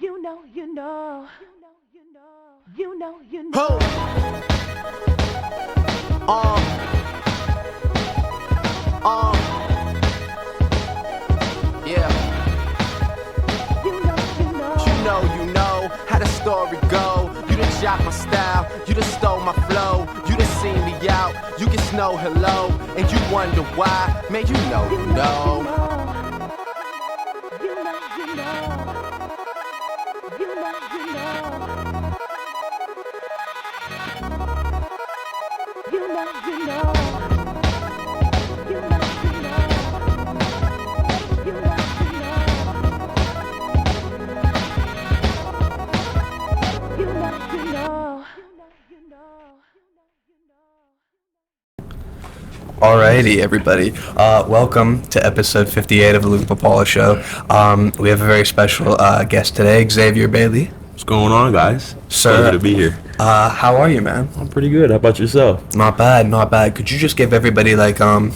You know, you know. You know, you know. Ho! Yeah. You know how the story go. You done shot my style, you done stole my flow. You done seen me out, you can snow hello. And you wonder why, man, you know. You know, you know. You know, you know. You know, you know. You know, you know. You know, you know. You know, you know. Alrighty, everybody. Welcome to episode 58 of the Luke Pipala Show. We have a very special guest today, Xavier Bailey. What's going on, guys? Sir, Pleasure to be here. How are you, man? I'm pretty good. How about yourself? Not bad, not bad. Could you just give everybody like a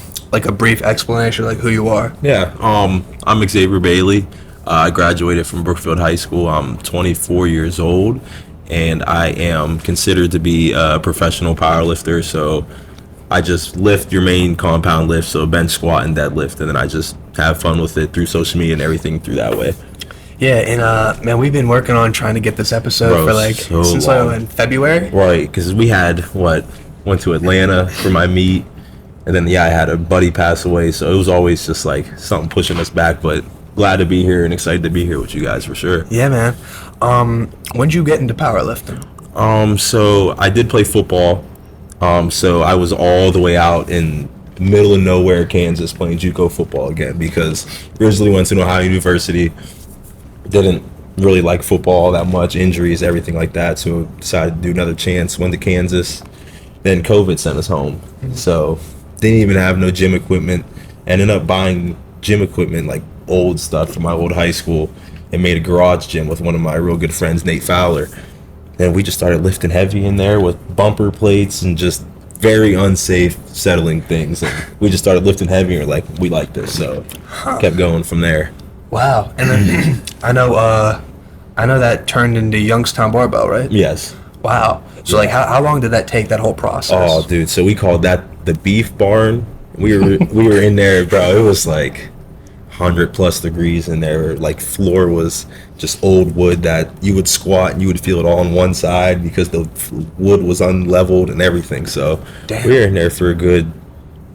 brief explanation, like who you are? Yeah. I'm Xavier Bailey. I graduated from Brookfield High School. I'm 24 years old, and I am considered to be a professional powerlifter. So I just lift your main compound lift, so bench, squat, and deadlift, and then I just have fun with it through social media and everything through that way. Yeah, and man, we've been working on trying to get this episode Bro, for like so since long. in February. Right, because we had went to Atlanta for my meet, and then I had a buddy pass away, so it was always just like something pushing us back. But glad to be here and excited to be here with you guys for sure. Yeah, man. When'd you get into powerlifting? So I did play football. So I was all the way out in the middle of nowhere, Kansas, playing JUCO football again because originally went to Ohio University. Didn't really like football all that much, injuries, everything like that. So decided to do another chance. Went to Kansas. Then COVID sent us home. So didn't even have no gym equipment. Ended up buying gym equipment, like old stuff from my old high school, and made a garage gym with one of my real good friends, Nate Fowler. And we just started lifting heavy in there with bumper plates and just very unsafe settling things. And we just started lifting heavy and we're like, we like this. So kept going from there. Wow. And then I know that turned into Youngstown Barbell, right? Yes. Wow. So like how long did that take, that whole process? Oh, dude. So we called that the beef barn. We were in there, bro. It was like 100+ degrees in there. Like floor was just old wood that you would squat and you would feel it all on one side because the wood was unleveled and everything. So Damn. we were in there for a good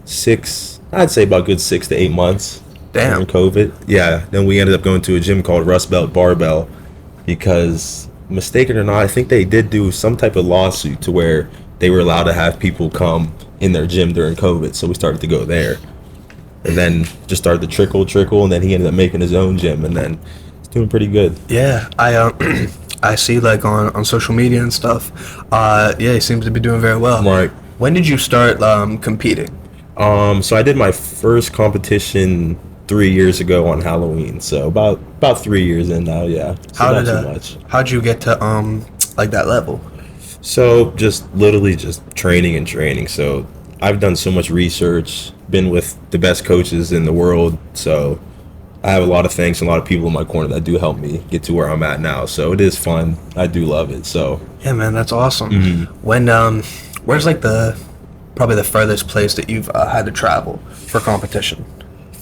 6 to 8 months. Damn. During COVID. Yeah. Then we ended up going to a gym called Rust Belt Barbell because, mistaken or not, I think they did do some type of lawsuit to where they were allowed to have people come in their gym during COVID. So we started to go there. And then just started to trickle, and then he ended up making his own gym, and then it's doing pretty good. Yeah, I see like on social media and stuff. Yeah, he seems to be doing very well. Right. When did you start competing? So I did my first competition 3 years ago on Halloween. So about 3 years in now. Yeah. So not too much. How'd you get to like that level? So just literally just training. So I've done so much research, been with the best coaches in the world. So I have a lot of thanks and a lot of people in my corner that do help me get to where I'm at now. So it is fun. I do love it. So Yeah, man, that's awesome. Mm-hmm. When where's like probably the furthest place that you've had to travel for competition?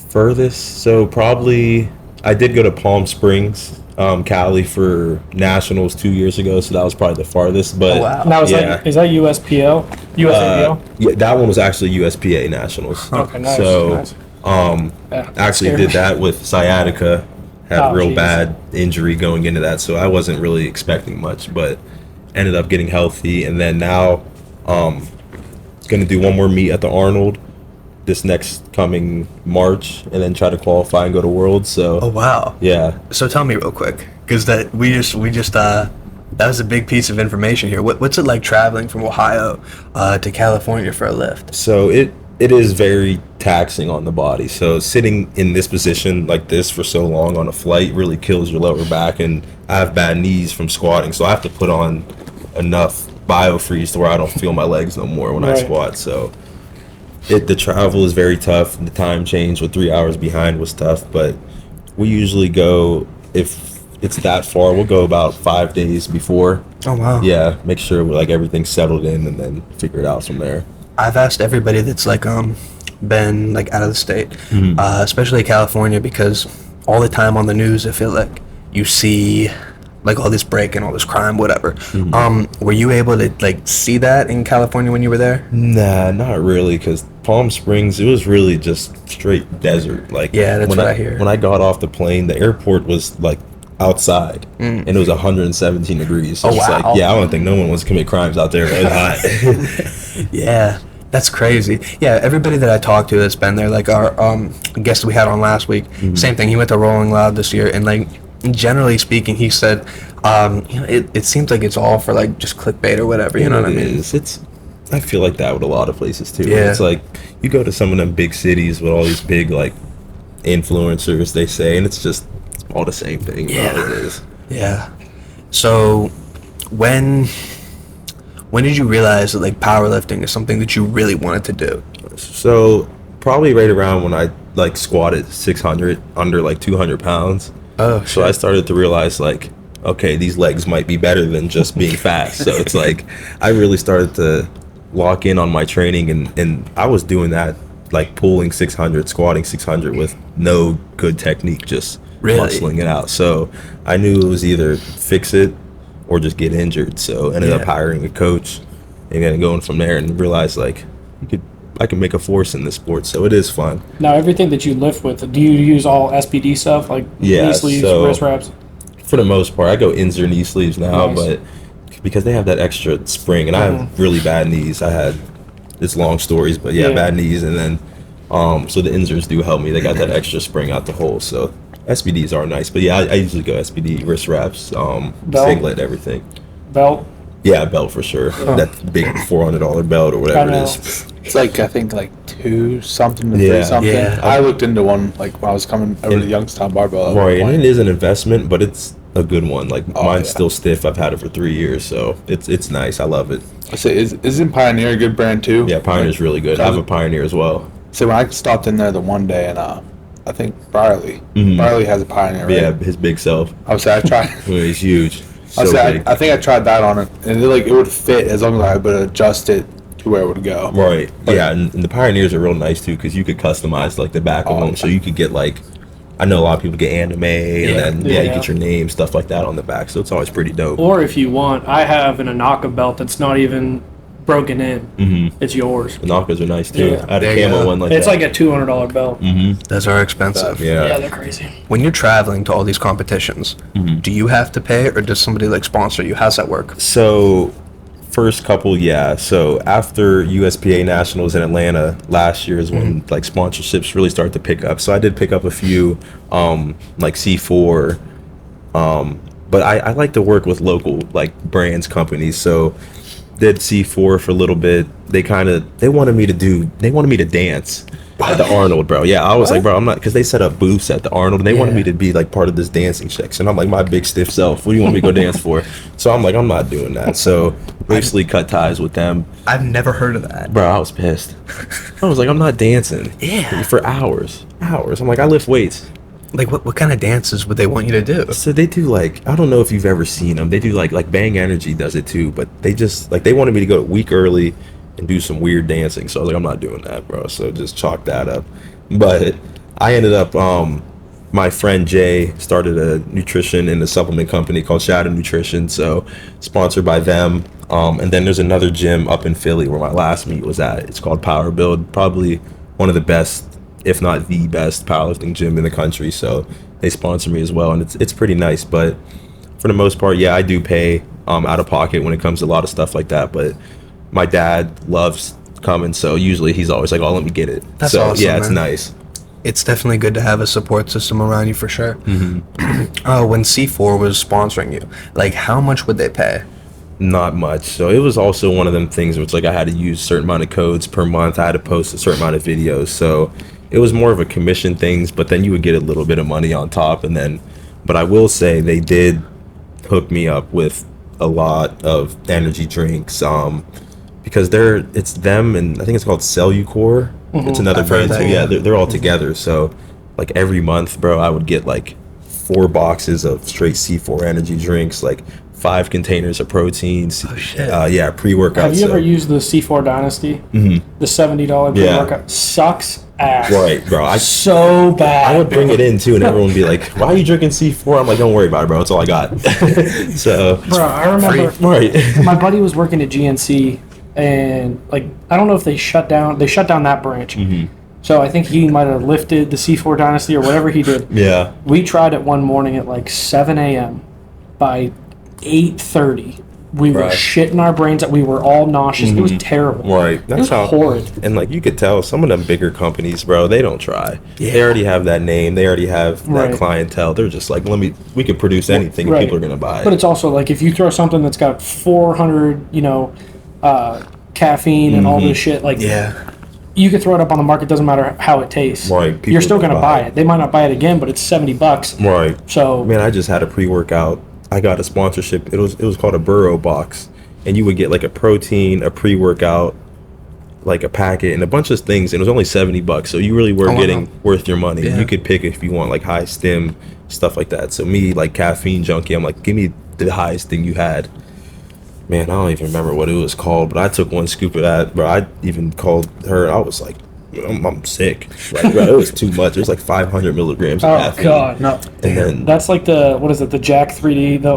furthest, so probably I did go to Palm Springs, Cali for nationals 2 years ago, so that was probably the farthest. But Oh, wow. And that was yeah. like, is that USPL? USAPL? Yeah, that one was actually USPA nationals. Okay, nice. So nice. Yeah, actually scary. did that with sciatica, had a Oh, real geez. bad injury going into that, so I wasn't really expecting much, but ended up getting healthy. And then now gonna do one more meet at the Arnold this next coming March, and then try to qualify and go to Worlds. So Oh wow. yeah. So tell me real quick, because that we just that was a big piece of information here. What's it like traveling from Ohio to California for a lift? So it is very taxing on the body. So sitting in this position like this for so long on a flight really kills your lower back, and I have bad knees from squatting, so I have to put on enough biofreeze to where I don't feel my legs no more when I Right. squat. So the travel is very tough. The time change with 3 hours behind was tough, but we usually go, if it's that far. We'll go about 5 days before. Oh wow. Yeah, make sure like everything's settled in, and then figure it out from there. I've asked everybody that's like been like out of the state, especially California, because all the time on the news I feel like you see like all this break and all this crime, whatever. Were you able to like see that in California when you were there? Nah, not really, because Palm Springs, it was really just straight desert. Like, Yeah, that's when what I hear. When I got off the plane, the airport was like outside, and it was 117 degrees. So Oh, it's wow. like, yeah, I don't think no one wants to commit crimes out there. It's hot. Yeah, that's crazy. Yeah, everybody that I talked to that's been there, like our guest we had on last week, same thing. He went to Rolling Loud this year, and like generally speaking, he said, it seems like it's all for like just clickbait or whatever. You know what I mean? I feel like that with a lot of places too. Yeah. It's like you go to some of them big cities with all these big like influencers, they say, and it's just all the same thing. Yeah. It is. Yeah. So when did you realize that like powerlifting is something that you really wanted to do? So probably right around when I like squatted 600 under like 200 pounds. Oh, So I started to realize like, okay, these legs might be better than just being fast. So it's like I really started to lock in on my training, and I was doing that like pulling 600, squatting 600 with no good technique, just Really? muscling it out. So I knew it was either fix it or just get injured. So ended up Yeah. hiring a coach and then going from there, and realized like I can make a force in this sport. So it is fun. Now, everything that you lift with, do you use all SPD stuff, like Yeah, knee sleeves, so- wrist wraps? For the most part, I go ins or knee sleeves now, Nice. but because they have that extra spring, and I have really bad knees. It's long stories, but yeah, Yeah. bad knees, and then so the insers do help me. They got that extra spring out the hole, so SBDs are nice. But yeah, I usually go SBD, wrist wraps, Belt? singlet, everything. Belt? Yeah, belt for sure. That big $400 belt or whatever I it know. is. It's like I think like 2 something to Yeah. 3 something. Yeah. I looked into one like when I was coming over to Youngstown Barbell. at one Right, and point. it is an investment, but it's a good one. Like Oh, mine's yeah. still stiff. I've had it for 3 years, so it's nice. I love it. I say, isn't Pioneer a good brand too? Yeah, Pioneer's really good. I have a Pioneer as well. So when I stopped in there the one day, and I think Barley has a Pioneer. Right? Yeah, his big self. I would say I tried. He's huge. I, So would say big. I think I tried that on it, and it would fit as long as I would adjust it to where it would go. Right. But- Yeah, and the Pioneers are real nice too, because you could customize like the back of Oh, them. So you could get like, I know a lot of people get anime, and then you Yeah. get your name, stuff like that on the back. So it's always pretty dope. Or if you want, I have an Anaka belt that's not even broken in. Mm-hmm. It's yours. The Knockers are nice too. Yeah. I had There a you camo go. one like It's that. like a $200 belt. Those are expensive. Yeah, yeah. they're crazy. When you're traveling to all these competitions, do you have to pay or does somebody like sponsor you? How's that work? So, first couple, yeah. So after USPA Nationals in Atlanta last year is when like sponsorships really started to pick up. So I did pick up a few, like C4, but I like to work with local like brands, companies. So did C4 for a little bit. They wanted me to dance at the Arnold, bro. Yeah, I was like, bro, I'm not, because they set up booths at the Arnold, and they wanted me to be like part of this dancing section. I'm like, my big stiff self, what do you want me to go dance for? So I'm like, I'm not doing that. So basically cut ties with them. I've never heard of that. Bro, I was pissed. I was like, I'm not dancing. Yeah. For hours. I'm like, I lift weights. Like what kind of dances would they want you to do? So they do like, I don't know if you've ever seen them. They do like Bang Energy does it too, but they just like, they wanted me to go a week early and do some weird dancing. So I was like, I'm not doing that, bro. So just chalk that up. But I ended up, my friend Jay started a nutrition and a supplement company called Shadow Nutrition. So sponsored by them. And then there's another gym up in Philly where my last meet was at. It's called Power Build, probably one of the best, if not the best powerlifting gym in the country. So they sponsor me as well, and it's pretty nice. But for the most part, yeah, I do pay out of pocket when it comes to a lot of stuff like that. But my dad loves coming, so usually he's always like, "Oh, let me get it." That's so awesome, yeah, it's man. nice. It's definitely good to have a support system around you for sure. When C4 was sponsoring you, like how much would they pay? Not much. So it was also one of them things where it's like I had to use a certain amount of codes per month. I had to post a certain amount of videos. So it was more of a commission things, but then you would get a little bit of money on top. And then, but I will say they did hook me up with a lot of energy drinks. Because it's them, and I think it's called Cellucor. It's another I've heard brand that, too. yeah. Yeah, they're all together. So like every month, bro, I would get like 4 boxes of straight C4 energy drinks, like 5 containers of proteins. Oh, shit. Yeah, pre-workout. Have you ever used the C4 Dynasty? Mm-hmm. The $70 pre-workout sucks ass. Right, bro. So bad. I would bring it in too, and everyone would be like, "Why are you drinking C4?" I'm like, "Don't worry about it, bro. It's all I got." So, Bro, I remember right. my buddy was working at GNC, and like I don't know if they shut down that branch. Mm-hmm. So I think he might have lifted the C4 Dynasty or whatever he did. Yeah. We tried it one morning at like 7 a.m. By 8:30, we were Right. shitting our brains out. We were all nauseous. It was terrible. Right. It was horrid. And like you could tell, some of them bigger companies, bro, they don't try. Yeah. They already have that name. They already have that Right. clientele. They're just like, we could produce anything, and Right. people are gonna buy it. But it's also like if you throw something that's got 400, caffeine and all this shit, like Yeah. you could throw it up on the market. Doesn't matter how it tastes. Right, people You're still are gonna gonna buy buy it. They might not buy it again, but it's $70. Right. So Man, I just had a pre-workout. I got a sponsorship. It was called a Burrow box, and you would get like a protein, a pre-workout, like a packet, and a bunch of things. And it was only $70, so you really were Oh, wow. getting worth your money. Yeah. You could pick if you want like high stim stuff like that. So me, like caffeine junkie, I'm like, give me the highest thing you had. Man, I don't even remember what it was called, but I took one scoop of that, bro. I even called her, and I was like, I'm sick. Like, bro, it was too much. It was like 500 milligrams of oh caffeine. god, no. And then That's like the Jack 3D, the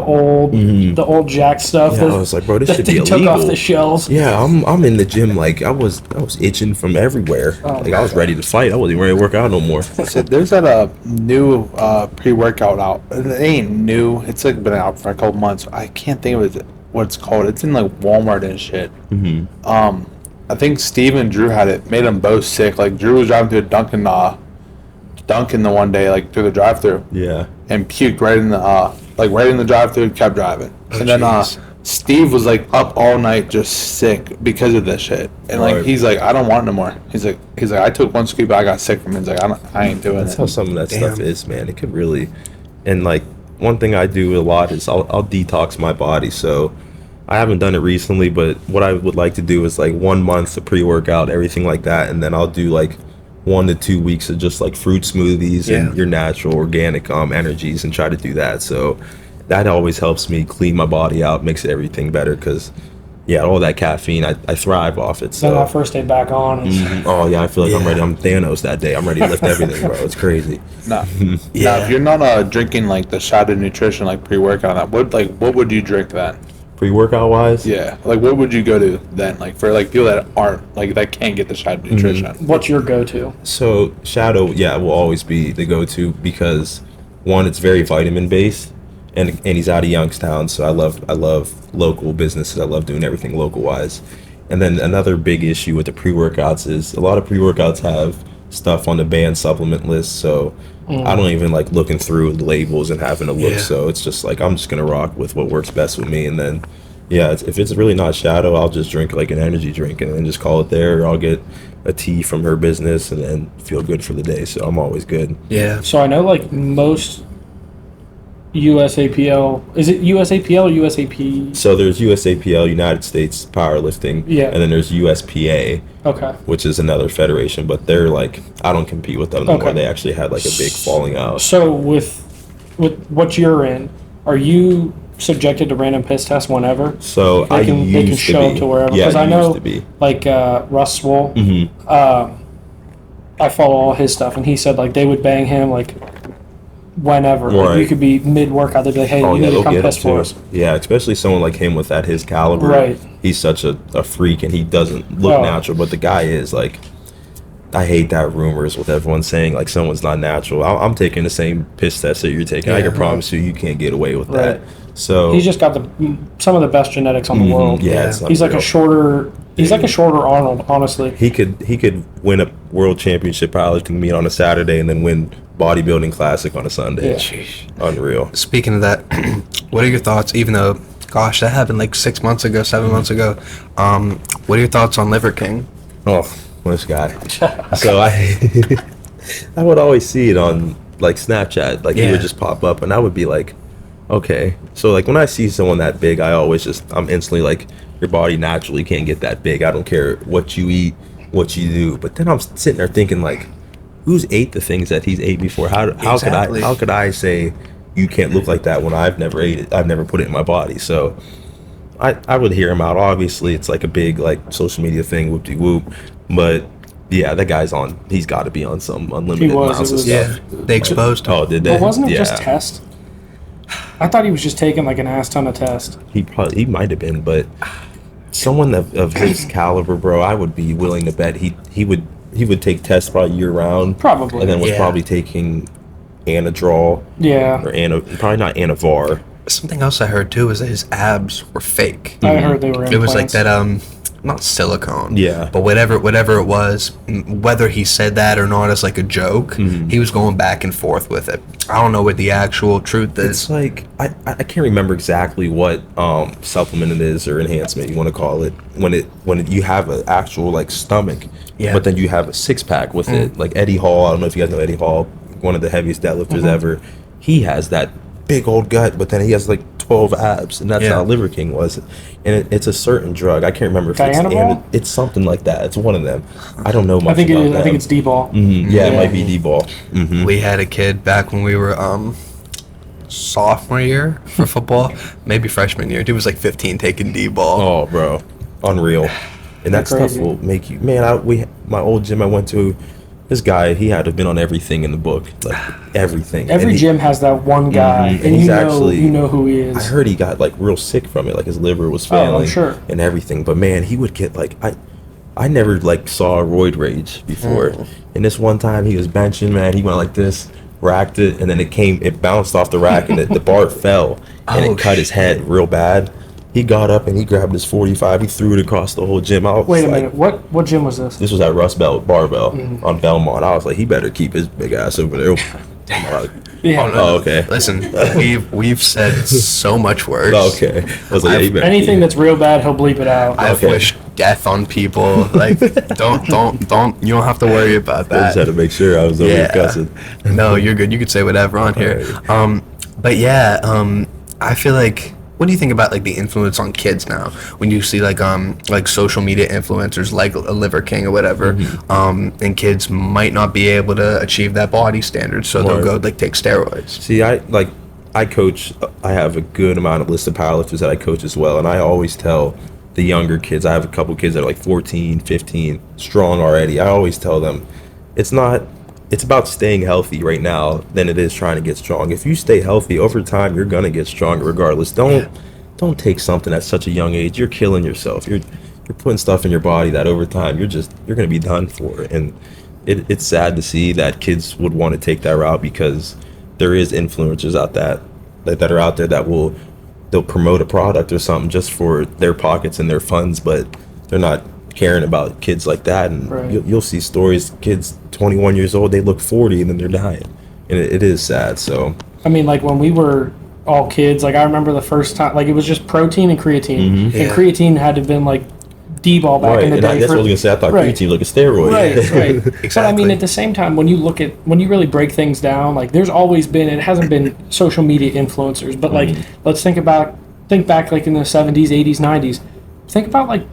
old Jack stuff. Yeah, that, I was like, bro, this that should they be took illegal. off the shelves. Yeah, I'm in the gym like I was itching from everywhere. Oh, Like I was ready to fight. I wasn't ready to work out no more. So there's that new pre-workout out. It ain't new. It's like been out for a couple months. I can't think of it, what it's called. It's in like Walmart and shit. Mm-hmm. I think Steve and Drew had it. Made them both sick. Like Drew was driving through Dunkin' the one day, like through the drive-through, Yeah. and puked right in the drive-through. Kept driving, and then jeez. Steve was like up all night just sick because of this shit. And like Right. he's like, I don't want it no more. He's like, I took one scoop, I got sick from it. He's like, I ain't doing That's it. how some of that stuff Damn. is, man. It could really, and like one thing I do a lot is I'll detox my body. So I haven't done it recently, but what I would like to do is like 1 month of pre-workout, everything like that, and then I'll do like 1 to 2 weeks of just like fruit smoothies Yeah. and your natural organic energies, and try to do that. So that always helps me clean my body out, makes everything better. Because yeah, all that caffeine, I thrive off it. Then So that first day back on. oh yeah, I feel like I'm Yeah. ready. I'm Thanos that day. I'm ready to lift everything, bro. It's crazy. Nah. Yeah. Now, if you're not drinking like the shot of nutrition, like pre-workout, what would you drink then? Pre-workout wise, Yeah, like what would you go to then? Like for like people that aren't like that can't get the shot of nutrition. What's your go-to? So Shadow, yeah, will always be the go-to because one, it's very vitamin based, and he's out of Youngstown, so I love local businesses. I love doing everything local wise. And then another big issue with the pre-workouts is a lot of pre-workouts have stuff on the banned supplement list, so I don't even like looking through the labels and having a look. Yeah. So it's just like I'm just gonna rock with what works best with me, and then yeah, if it's really not Shadow, I'll just drink like an energy drink and then just call it there, or I'll get a tea from her business and then feel good for the day. So I'm always good. Yeah. So I know like most USAPL, is it USAPL or USAP? So there's USAPL, United States Powerlifting, Yeah. and then there's USPA, Okay. which is another federation, but they're like, I don't compete with them no more. Okay. They actually had like a big falling out. So with what you're in, are you subjected to random piss tests whenever? So They can used to show be. up to wherever. Yeah, Because I used know, to be. like Russ Swole, Mm-hmm. I follow all his stuff, and he said like they would bang him like whenever. Like, Right. you could be mid workout, they'd be like, hey, Oh you yeah, need to they'll come get piss it for too. us. Yeah, especially someone like him with his caliber. Right. He's such a freak, and he doesn't look Oh. natural, but the guy is like. I hate that rumors with everyone saying like someone's not natural. I'm taking the same piss test that you're taking. I Yeah. can promise you can't get away with Right. that. So He's just got some of the best genetics on the world. yeah, it's He's like a unreal. shorter. He's like a shorter Arnold, honestly. He could win a world championship powerlifting meet on a Saturday and then win bodybuilding classic on a Sunday. Yeah. Unreal. Speaking of that, what are your thoughts? Even though, gosh, that happened like 6 months ago, 7 months ago. What are your thoughts on Liver King? Oh, this guy. So I would always see it on like Snapchat. Like he Yeah. would just pop up, and I would be like, okay. So like when I see someone that big, I'm instantly like, your body naturally can't get that big. I don't care what you eat, what you do. But then I'm sitting there thinking like, who's ate the things that he's ate before? How Exactly. could I say you can't look like that when I've never ate it. I've never put it in my body. So I would hear him out. Obviously, it's like a big like social media thing, whoop de whoop. But yeah, that guy's on. He's got to be on some unlimited He was, amounts it of was- stuff. Yeah, they exposed him. Oh, did they? But wasn't it Yeah. just test? I thought he was just taking like an ass ton of test. He might have been, but someone of his caliber, bro, I would be willing to bet he would take tests probably year round. Probably. And then was Yeah. probably taking Anadrol Yeah. or probably not Anavar. Something else I heard too was that his abs were fake. I heard they were implants. It was like that not silicone. Yeah. But whatever it was, whether he said that or not as like a joke, he was going back and forth with it. I don't know what the actual truth is. It's like I can't remember exactly what supplement it is or enhancement you want to call it when you have an actual like stomach, Yeah. but then you have a 6-pack with it. Like Eddie Hall, I don't know if you guys know Eddie Hall, one of the heaviest deadlifters ever. He has that big old gut, but then he has like 12 abs, and that's Yeah. how Liver King was. And it's a certain drug. I can't remember if Dianabol? it's something like that. It's one of them. I don't know much I think it about is. them. I think it's D-ball. Yeah, it might be D-ball. We had a kid back when we were sophomore year for football, maybe freshman year. Dude was like 15 taking D-ball. Oh, bro, unreal. And that stuff Crazy. will make you, man. My old gym I went to, this guy, he had to have been on everything in the book, like everything. Every And he- gym has that one guy, Mhm. and And he's you know, actually- you know who he is. I heard he got like real sick from it, like his liver was Oh, I'm failing, sure. and everything. But man, he would get like I never like saw a roid rage before. And this one time he was benching, man. He went like this, racked it, and then it bounced off the rack, and the bar fell, and Oh, it cut his head real bad. He got up and he grabbed his 45. He threw it across the whole gym. I was Wait a like, minute. What gym was this? This was at Rust Belt Barbell Mm-hmm. on Belmont. I was like, he better keep his big ass over there. Yeah. Oh, okay. Listen, we've said so much worse. Oh, okay. I was like, yeah, you better Anything that's real bad, he'll bleep it out. I've Okay. wished death on people. Like, don't. You don't have to worry about I just had that. to make sure I was over here cussing. No, you're good. You could say whatever on here. But yeah, I feel like. What do you think about like the influence on kids now? When you see like social media influencers like a Liver King or whatever, and kids might not be able to achieve that body standard, so they'll Right. go like take steroids. See, I coach. I have a good amount of listed powerlifters that I coach as well, and I always tell the younger kids. I have a couple kids that are like 14, 15, strong already. I always tell them, it's about staying healthy right now than it is trying to get strong. If you stay healthy over time, you're gonna get stronger regardless. Don't take something at such a young age. You're killing yourself. You're putting stuff in your body that over time you're gonna be done for. And it's sad to see that kids would want to take that route because there is influencers out that are out there that they'll promote a product or something just for their pockets and their funds, but they're not caring about kids like that. And Right. you'll see stories, kids 21 years old, they look 40 and then they're dying, and it is sad. So I mean, like when we were all kids, like I remember the first time, like it was just protein and creatine, Yeah. and creatine had to have been like D-ball back in the and day. that's what I was gonna say. I thought Right. creatine looked a steroid. Right. But I Exactly. mean, at the same time, when you really break things down, like there's always been, it hasn't been social media influencers, but like let's think back like in the 70s, 80s, 90s. Think about like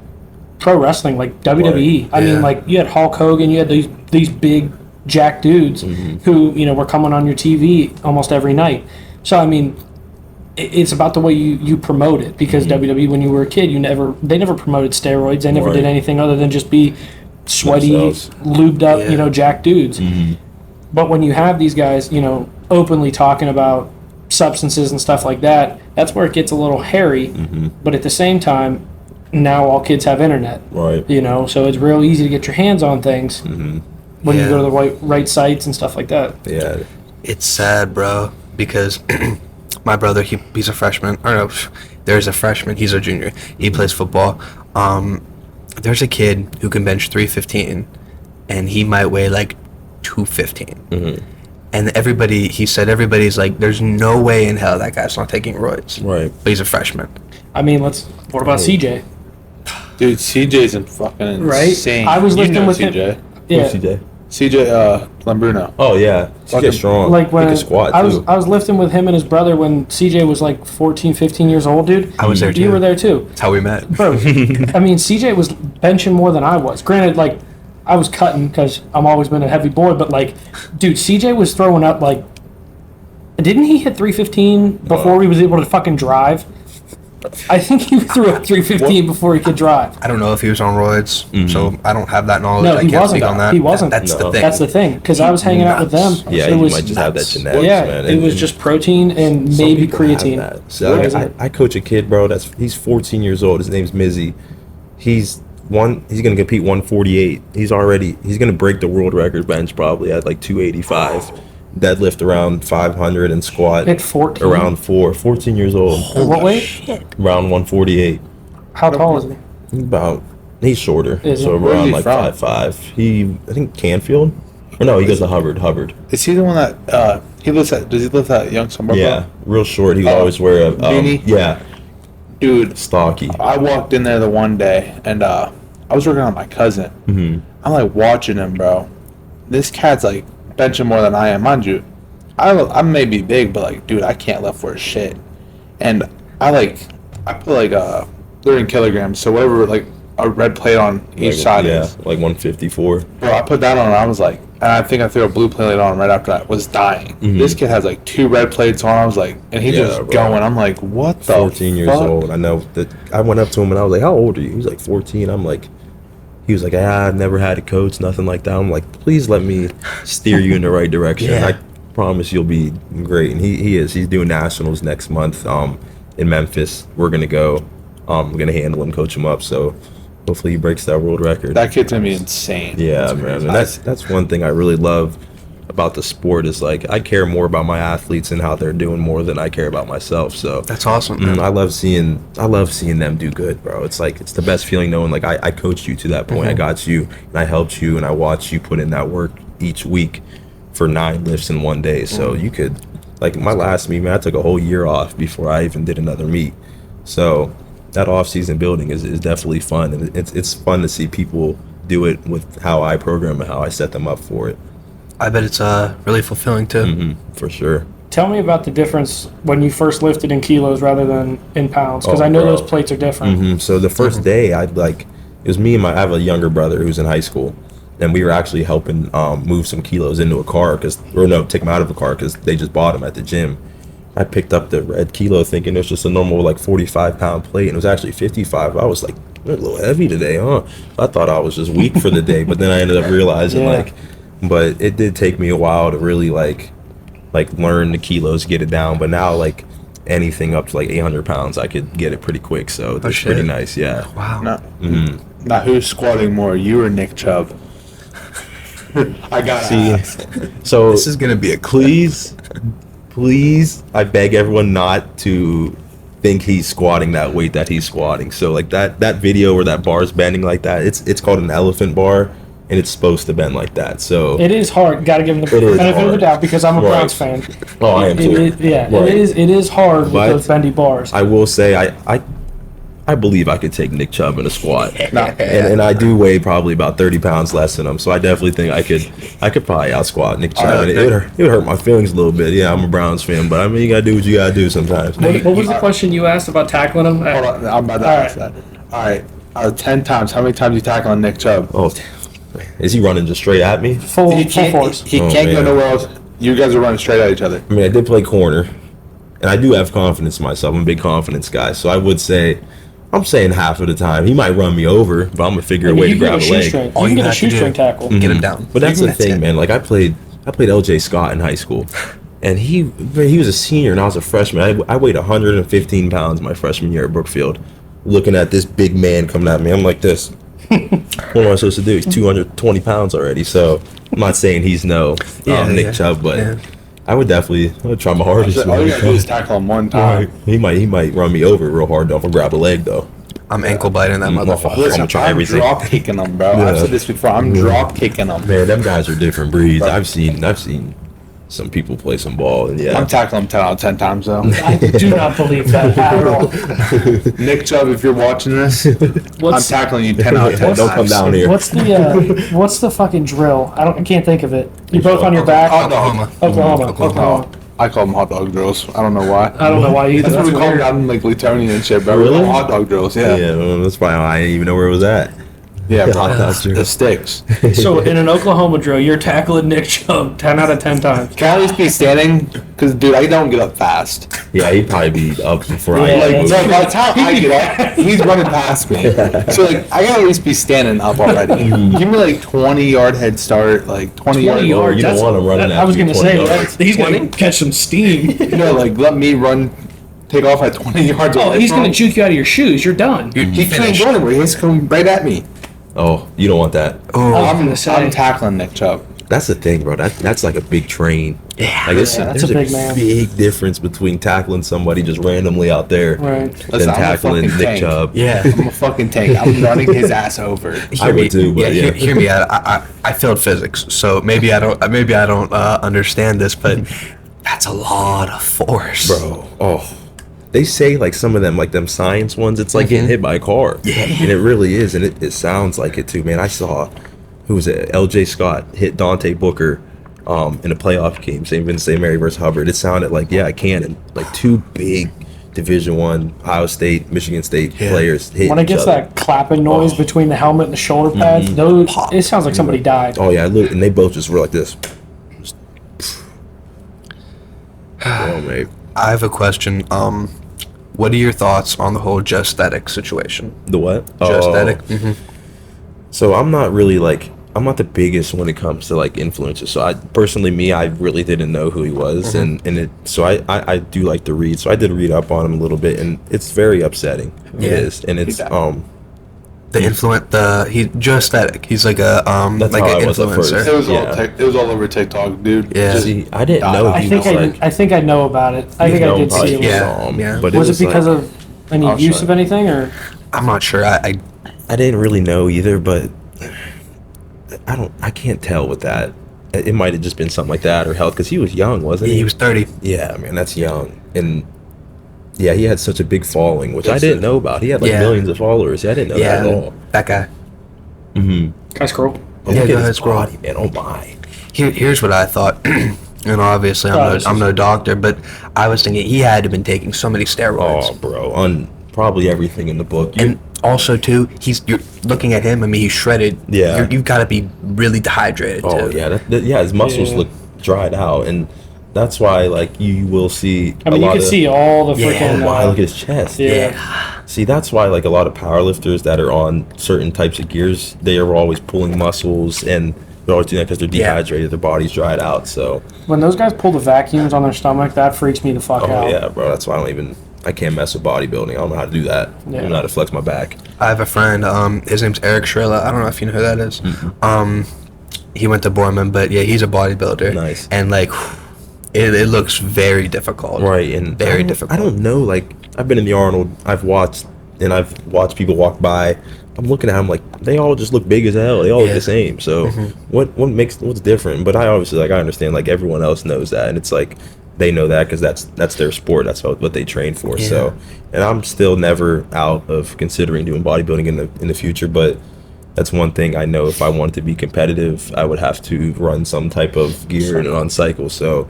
pro wrestling, like WWE. I Yeah. mean, like you had Hulk Hogan, you had these big jack dudes who were coming on your TV almost every night. So I mean, it's about the way you promote it, because WWE, when you were a kid, they never promoted steroids. They never Right. did anything other than just be sweaty, Themselves. lubed up, Yeah. jack dudes. But when you have these guys, openly talking about substances and stuff like that, that's where it gets a little hairy. But at the same time, now all kids have internet. Right. So it's real easy to get your hands on things when you Yeah. go to the right sites and stuff like that. Yeah. It's sad, bro, because my brother, he's a freshman. Or no, there's a freshman. He's a junior. He plays football. There's a kid who can bench 315, and he might weigh like 215. And he said everybody's like, there's no way in hell that guy's not taking roids. Right. But he's a freshman. I mean, what about CJ? Dude, CJ's fucking Right? insane. I was You lifting know with CJ. him. Yeah. CJ. CJ Lambruno. Oh yeah. Fucking- CJ strong. Like he when can squat I was too. I was lifting with him and his brother when CJ was like 14, 15 years old, dude. I was there too. You were there too. That's how we met. Bro, I mean, CJ was benching more than I was. Granted, like, I was cutting because I've always been a heavy boy, but, like, dude, CJ was throwing up, like, Didn't he hit 315 before he was able to fucking drive? I think he threw a 315 before he could drive. I don't know if he was on roids, so I don't have that knowledge. No, I he can't wasn't. speak on that. He wasn't. That's the thing. That's the thing, because I was hanging out with them. Yeah, it you was, might just have that genetics, yeah, man. it was just protein and Some maybe people have creatine. that. So I coach a kid, bro. He's 14 years old. His name's Mizzy. He's gonna compete 148. He's gonna break the world record bench probably at like 285. Deadlift around 500 and squat At 14? around 14 years old. What weight? Around 148. How tall is he? He's shorter, Is he? so Where's around he like from? 5'5". I think Canfield, or no, he goes to Hubbard. Is he the one that does he live at Young Summer? Yeah, real short. He would always wear a beanie? Yeah, Dude, stocky. I walked in there the one day and I was working on my cousin. Mm-hmm. I'm like watching him, bro. This cat's like benching more than I am, mind you. I may be big, but like, dude, I can't lift for shit. And I put like they're in kilograms, so whatever like a red plate on each side is. like 154. Bro, I put that on and I was like, and I think I threw a blue plate on right after that. Was dying. This kid has like 2 red plates on. I was like, and he's just bro. going. I'm like, what the 14 years fuck? old. I know that. I went up to him and I was like, "How old are you?" He was like 14. I'm like, he was like, "I've never had a coach, nothing like that." I'm like, "Please let me steer you in the right direction. Yeah. I promise you'll be great." And he is. He's doing nationals next month in Memphis. We're gonna go. I'm gonna handle him, coach him up. So hopefully he breaks that world record. That kid's gonna be insane. Yeah, man. And that's one thing I really love about the sport is like I care more about my athletes and how they're doing more than I care about myself. So That's awesome, man. I love seeing them do good, bro. It's like it's the best feeling knowing like I coached you to that point. I got you and I helped you and I watched you put in that work each week for 9 lifts in one day. So you could like my last meet, man, I took a whole year off before I even did another meet. So that off-season building is definitely fun, and it's fun to see people do it with how I program and how I set them up for it. I bet it's really fulfilling too. For sure. Tell me about the difference when you first lifted in kilos rather than in pounds, because Oh, I know bro. those plates are different. So the first day, it was me and I have a younger brother who's in high school, and we were actually helping move some kilos into a car take them out of a car because they just bought them at the gym. I picked up the red kilo thinking it was just a normal like 45-pound plate, and it was actually 55. I was like, "They're a little heavy today, huh?" I thought I was just weak for the day, but then I ended up realizing but it did take me a while to really like learn the kilos, get it down. But now like anything up to like 800 pounds, I could get it pretty quick. So that's shit. pretty nice. Yeah. Wow. Now who's squatting more, you or Nick Chubb? I got So This is gonna be a please, I beg everyone not to think he's squatting that weight that he's squatting. So like that video where that bar's bending like that, it's called an elephant bar, and it's supposed to bend like that. So It is hard. Got to give him the It is benefit of the hard. doubt because I'm a Right. Browns fan. Oh, I am too. Right. It is hard with But those bendy bars. I will say I believe I could take Nick Chubb in a squat, and I do weigh probably about 30 pounds less than him. So I definitely think I could probably out squat Nick Chubb, and it would hurt my feelings a little bit. Yeah, I'm a Browns fan, but I mean you gotta do what you gotta do sometimes. What was the question you asked about tackling him? Hold on, I'm about to All ask that. All right, out of 10 times, how many times you tackling Nick Chubb? Oh, is he running just straight at me? Full He can't, force. he Oh, can't go man. nowhere else. You guys are running straight at each other. I mean, I did play corner, and I do have confidence in myself. I'm a big confidence guy, so I would say, I'm saying half of the time he might run me over, but I'm gonna figure a way to You can grab get a a leg. shoestring. All You you can get a have to do- shoestring tackle. Get him down. But that's the thing, it. man. Like I played LJ Scott in high school, and he was a senior and I was a freshman. I weighed 115 pounds my freshman year at Brookfield. Looking at this big man coming at me, I'm like this. What am I supposed to do? He's 220 pounds already. So I'm not saying he's Nick Chubb, but I would try my hardest. So all you gotta do is tackle him one time. He might run me over real hard though if I grab a leg though. I'm ankle biting that motherfucker. Listen, gonna try I'm everything. drop kicking them, bro. Yeah. I've said this before. I'm drop kicking them. Man, them guys are different breeds. I've seen some people play some ball, and yeah. I'm tackling him 10 out of 10 times, though. I do not believe that at all. Nick Chubb, if you're watching this, I'm What's, tackling you 10 out of 10 Don't come times. down here. what's the fucking drill? I can't think of it. You're both on your back. Oklahoma. Oklahoma. I call them hot dog drills. I don't know why. I don't know why either. That's what we That's call them weird. down in like Laytonian and shit, bro. Really? Hot dog drills, Yeah, well, that's why I didn't even know where it was at. Yeah, Yeah, bro. I got you. The sticks. So in an Oklahoma drill, you're tackling Nick Chubb 10 out of 10 times. Can I at least be standing? Because, dude, I don't get up fast. Yeah, he'd probably be up before Yeah, I Like, moved. so by the time I get up, he's running past me. So, like, I gotta at least be standing up already. Give me, like, 20-yard head start, like, 20 20 yards. yards. You don't That's- want him running I was after you going to 20 say, yards. he's going to catch some steam. You know, like, let me run, take off at 20 yards. Oh, away he's from going him. to juke you out of your shoes. You're done. He can't go anywhere. He's coming right at me. Oh, you don't want that. I was I'm, gonna say. I'm tackling Nick Chubb. That's the thing, bro. That's like a big train. Yeah. Like it's, Yeah, that's there's a a big man. big difference between tackling somebody just randomly out there Right. than Listen, I'm a tackling fucking Nick tank. Chubb. Yeah. I'm a fucking tank. I'm running his ass over. I would too, but yeah. Hear me out. I failed physics, so maybe I don't understand this, but that's a lot of force, Bro, oh. They say like some of them, like them science ones, it's like getting hit by a car. Yeah. And it really is, and it sounds like it too, man. I saw, who was it? LJ Scott hit Dante Booker in a playoff game, St. Mary versus Hubbard. It sounded like, yeah, a cannon. Like two big Division One, Ohio State, Michigan State players hit When it each gets other. that clapping noise between the helmet and the shoulder pads, those it sounds like somebody died. Oh yeah, look, and they both just were like this. Oh mate. I have a question. What are your thoughts on the whole Joesthetics situation? The what? Joesthetic? So I'm not really like, I'm not the biggest when it comes to like influencers. So I personally, I really didn't know who he was, and it. So I do like to read. So I did read up on him a little bit, and it's very upsetting. It Yeah. is, and it's He's Joesthetic. He's like a That's like how an I was at first. influencer. It was Yeah. it was all over TikTok, dude. Yeah. Just- see, I didn't know I he think was like. I think I know about it. I think I did see it. Yeah. Saw him, Yeah. But Was it because like, of any I'll use show of you. anything, or I'm not sure. I I didn't really know either, but I can't tell with that. It might have just been something like that or health, because he was young, wasn't he? he was 30. Yeah, man, that's young. And yeah, he had such a big following, which I Yes, didn't sir. know about. He had like Yeah. millions of followers. Yeah, I didn't know that at all. That guy. Mm-hmm. can I scroll? Oh, Yeah, look go at ahead, his scroll. body, man. Oh my. Here's what I thought. And obviously, I'm no doctor, but I was thinking he had to have been taking so many steroids. Oh, bro, on probably everything in the book. And also, too, you're looking at him. I mean, he's shredded. Yeah. You've got to be really dehydrated. Oh too. yeah, yeah. His muscles Yeah. look dried out, and that's why like you will see. I mean, you lot can of, see all the Yeah. freaking. Oh my, look at his chest. Yeah. See, that's why like a lot of powerlifters that are on certain types of gears, they are always pulling muscles, and they're always doing that because they're Yeah. dehydrated, their body's dried out. So, When those guys pull the vacuums on their stomach, that freaks me the fuck oh out. yeah, bro. That's why I can't mess with bodybuilding. I don't know how to do that. I Yeah. don't know how to flex my back. I have a friend. His name's Eric Shrilla. I don't know if you know who that is. He went to Borman, but yeah, he's a bodybuilder. Nice. And like, it looks very difficult. Right, and Very difficult. I don't know. Like, I've been in the Arnold. I've watched people walk by. I'm looking at them like they all just look big as hell. They all look Yeah. the same. So what's different? But I obviously I understand like everyone else knows that, and it's like they know that because that's their sport. That's what they train for. Yeah. So, and I'm still never out of considering doing bodybuilding in the future. But that's one thing I know. If I wanted to be competitive, I would have to run some type of gear and on cycle. So,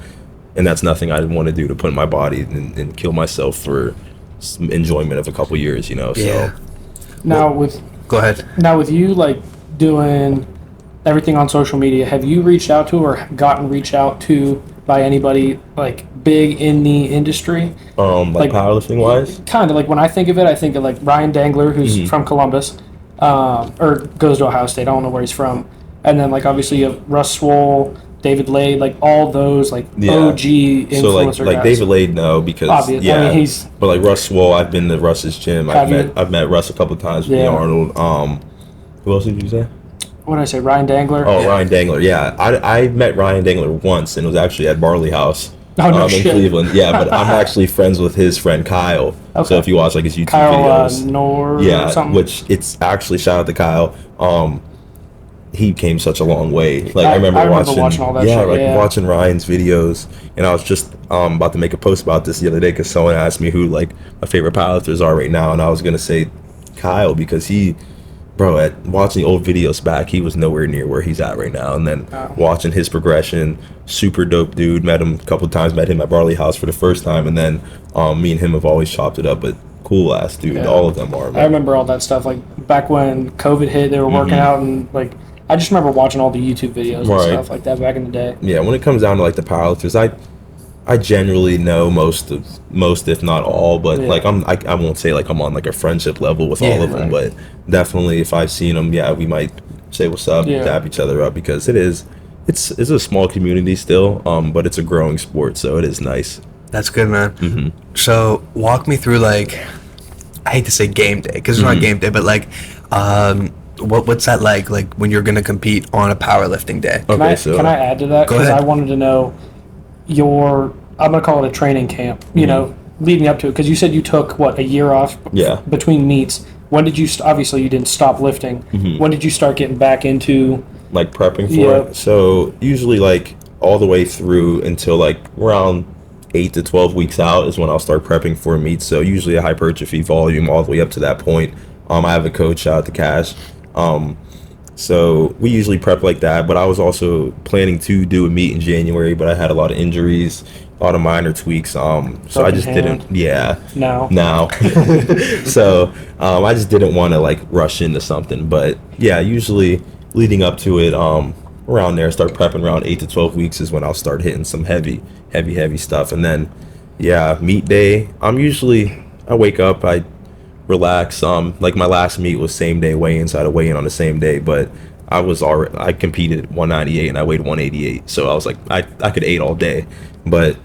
and that's nothing I'd want to do to put in my body and kill myself for some enjoyment of a couple years. So. Yeah. Go ahead. Now with you like doing everything on social media, have you reached out to or gotten reached out to by anybody like big in the industry? Like powerlifting wise? Kind of like when I think of it, I think of like Ryan Dangler, who's from Columbus, or goes to Ohio State. I don't know where he's from. And then like obviously you have Russ Swole, David Lade, like all those like OG influencer So like guys. David Lade, no, because Obvious. I mean, he's- but like Russ Swole, I've been to Russ's gym. Have you? I've met Russ a couple times with Yeah. the Arnold. Who else did you say? What did I say? Ryan Dangler. Oh, Ryan Dangler. Yeah, I met Ryan Dangler once, and it was actually at Barley House. Oh, no in shit. Cleveland. Yeah, but I'm actually friends with his friend Kyle. Okay. So if you watch like his YouTube Kyle videos, Nor or yeah, something. which it's actually shout out to Kyle. He came such a long way. Like I I remember remember watching all that yeah, shit, like yeah. watching Ryan's videos, and I was just about to make a post about this the other day because someone asked me who like my favorite powerlifters are right now, and I was gonna say Kyle because at watching old videos back, he was nowhere near where he's at right now. And then watching his progression, super dope dude. Met him a couple of times. Met him at Barley House for the first time, and then me and him have always chopped it up. But cool ass dude. Yeah. All of them are, I man. remember all that stuff. Like back when COVID hit, they were working out, and like I just remember watching all the YouTube videos and Right. stuff like that back in the day. Yeah, when it comes down to like the powerlifters, I generally know most if not all, but Yeah. like I won't say like I'm on like a friendship level with all of them, right. but definitely if I've seen them, yeah, we might say what's up, Yeah. dap each other up, because it's a small community still, but it's a growing sport, so it is nice. That's good, man. Mm-hmm. So walk me through, like, I hate to say game day because it's not game day, but like, what's that like when you're gonna compete on a powerlifting day? Okay, Can I add to that? Go Because ahead. I wanted to know I'm going to call it a training camp, you know, leading up to it. Because you said you took, a year off Yeah. between meets. When did you, obviously you didn't stop lifting. When did you start getting back into, Like prepping for Yeah. it. So usually like all the way through until like around 8 to 12 weeks out is when I'll start prepping for meets. So usually a hypertrophy volume all the way up to that point. I have a coach, shout out to Cash. So we usually prep like that, but I was also planning to do a meet in January, but I had a lot of injuries, a lot of minor tweaks. So I Broken just hand. didn't. Yeah. now? Now. So I just didn't want to like rush into something. But yeah, usually leading up to it, around there, start prepping around 8 to 12 weeks is when I'll start hitting some heavy stuff. And then, yeah, meet day. I wake up, I relax. Like my last meet was same day weigh-in, so I had to weigh in on the same day. But I competed at 198 and I weighed 188. So I was like, I could eat all day, but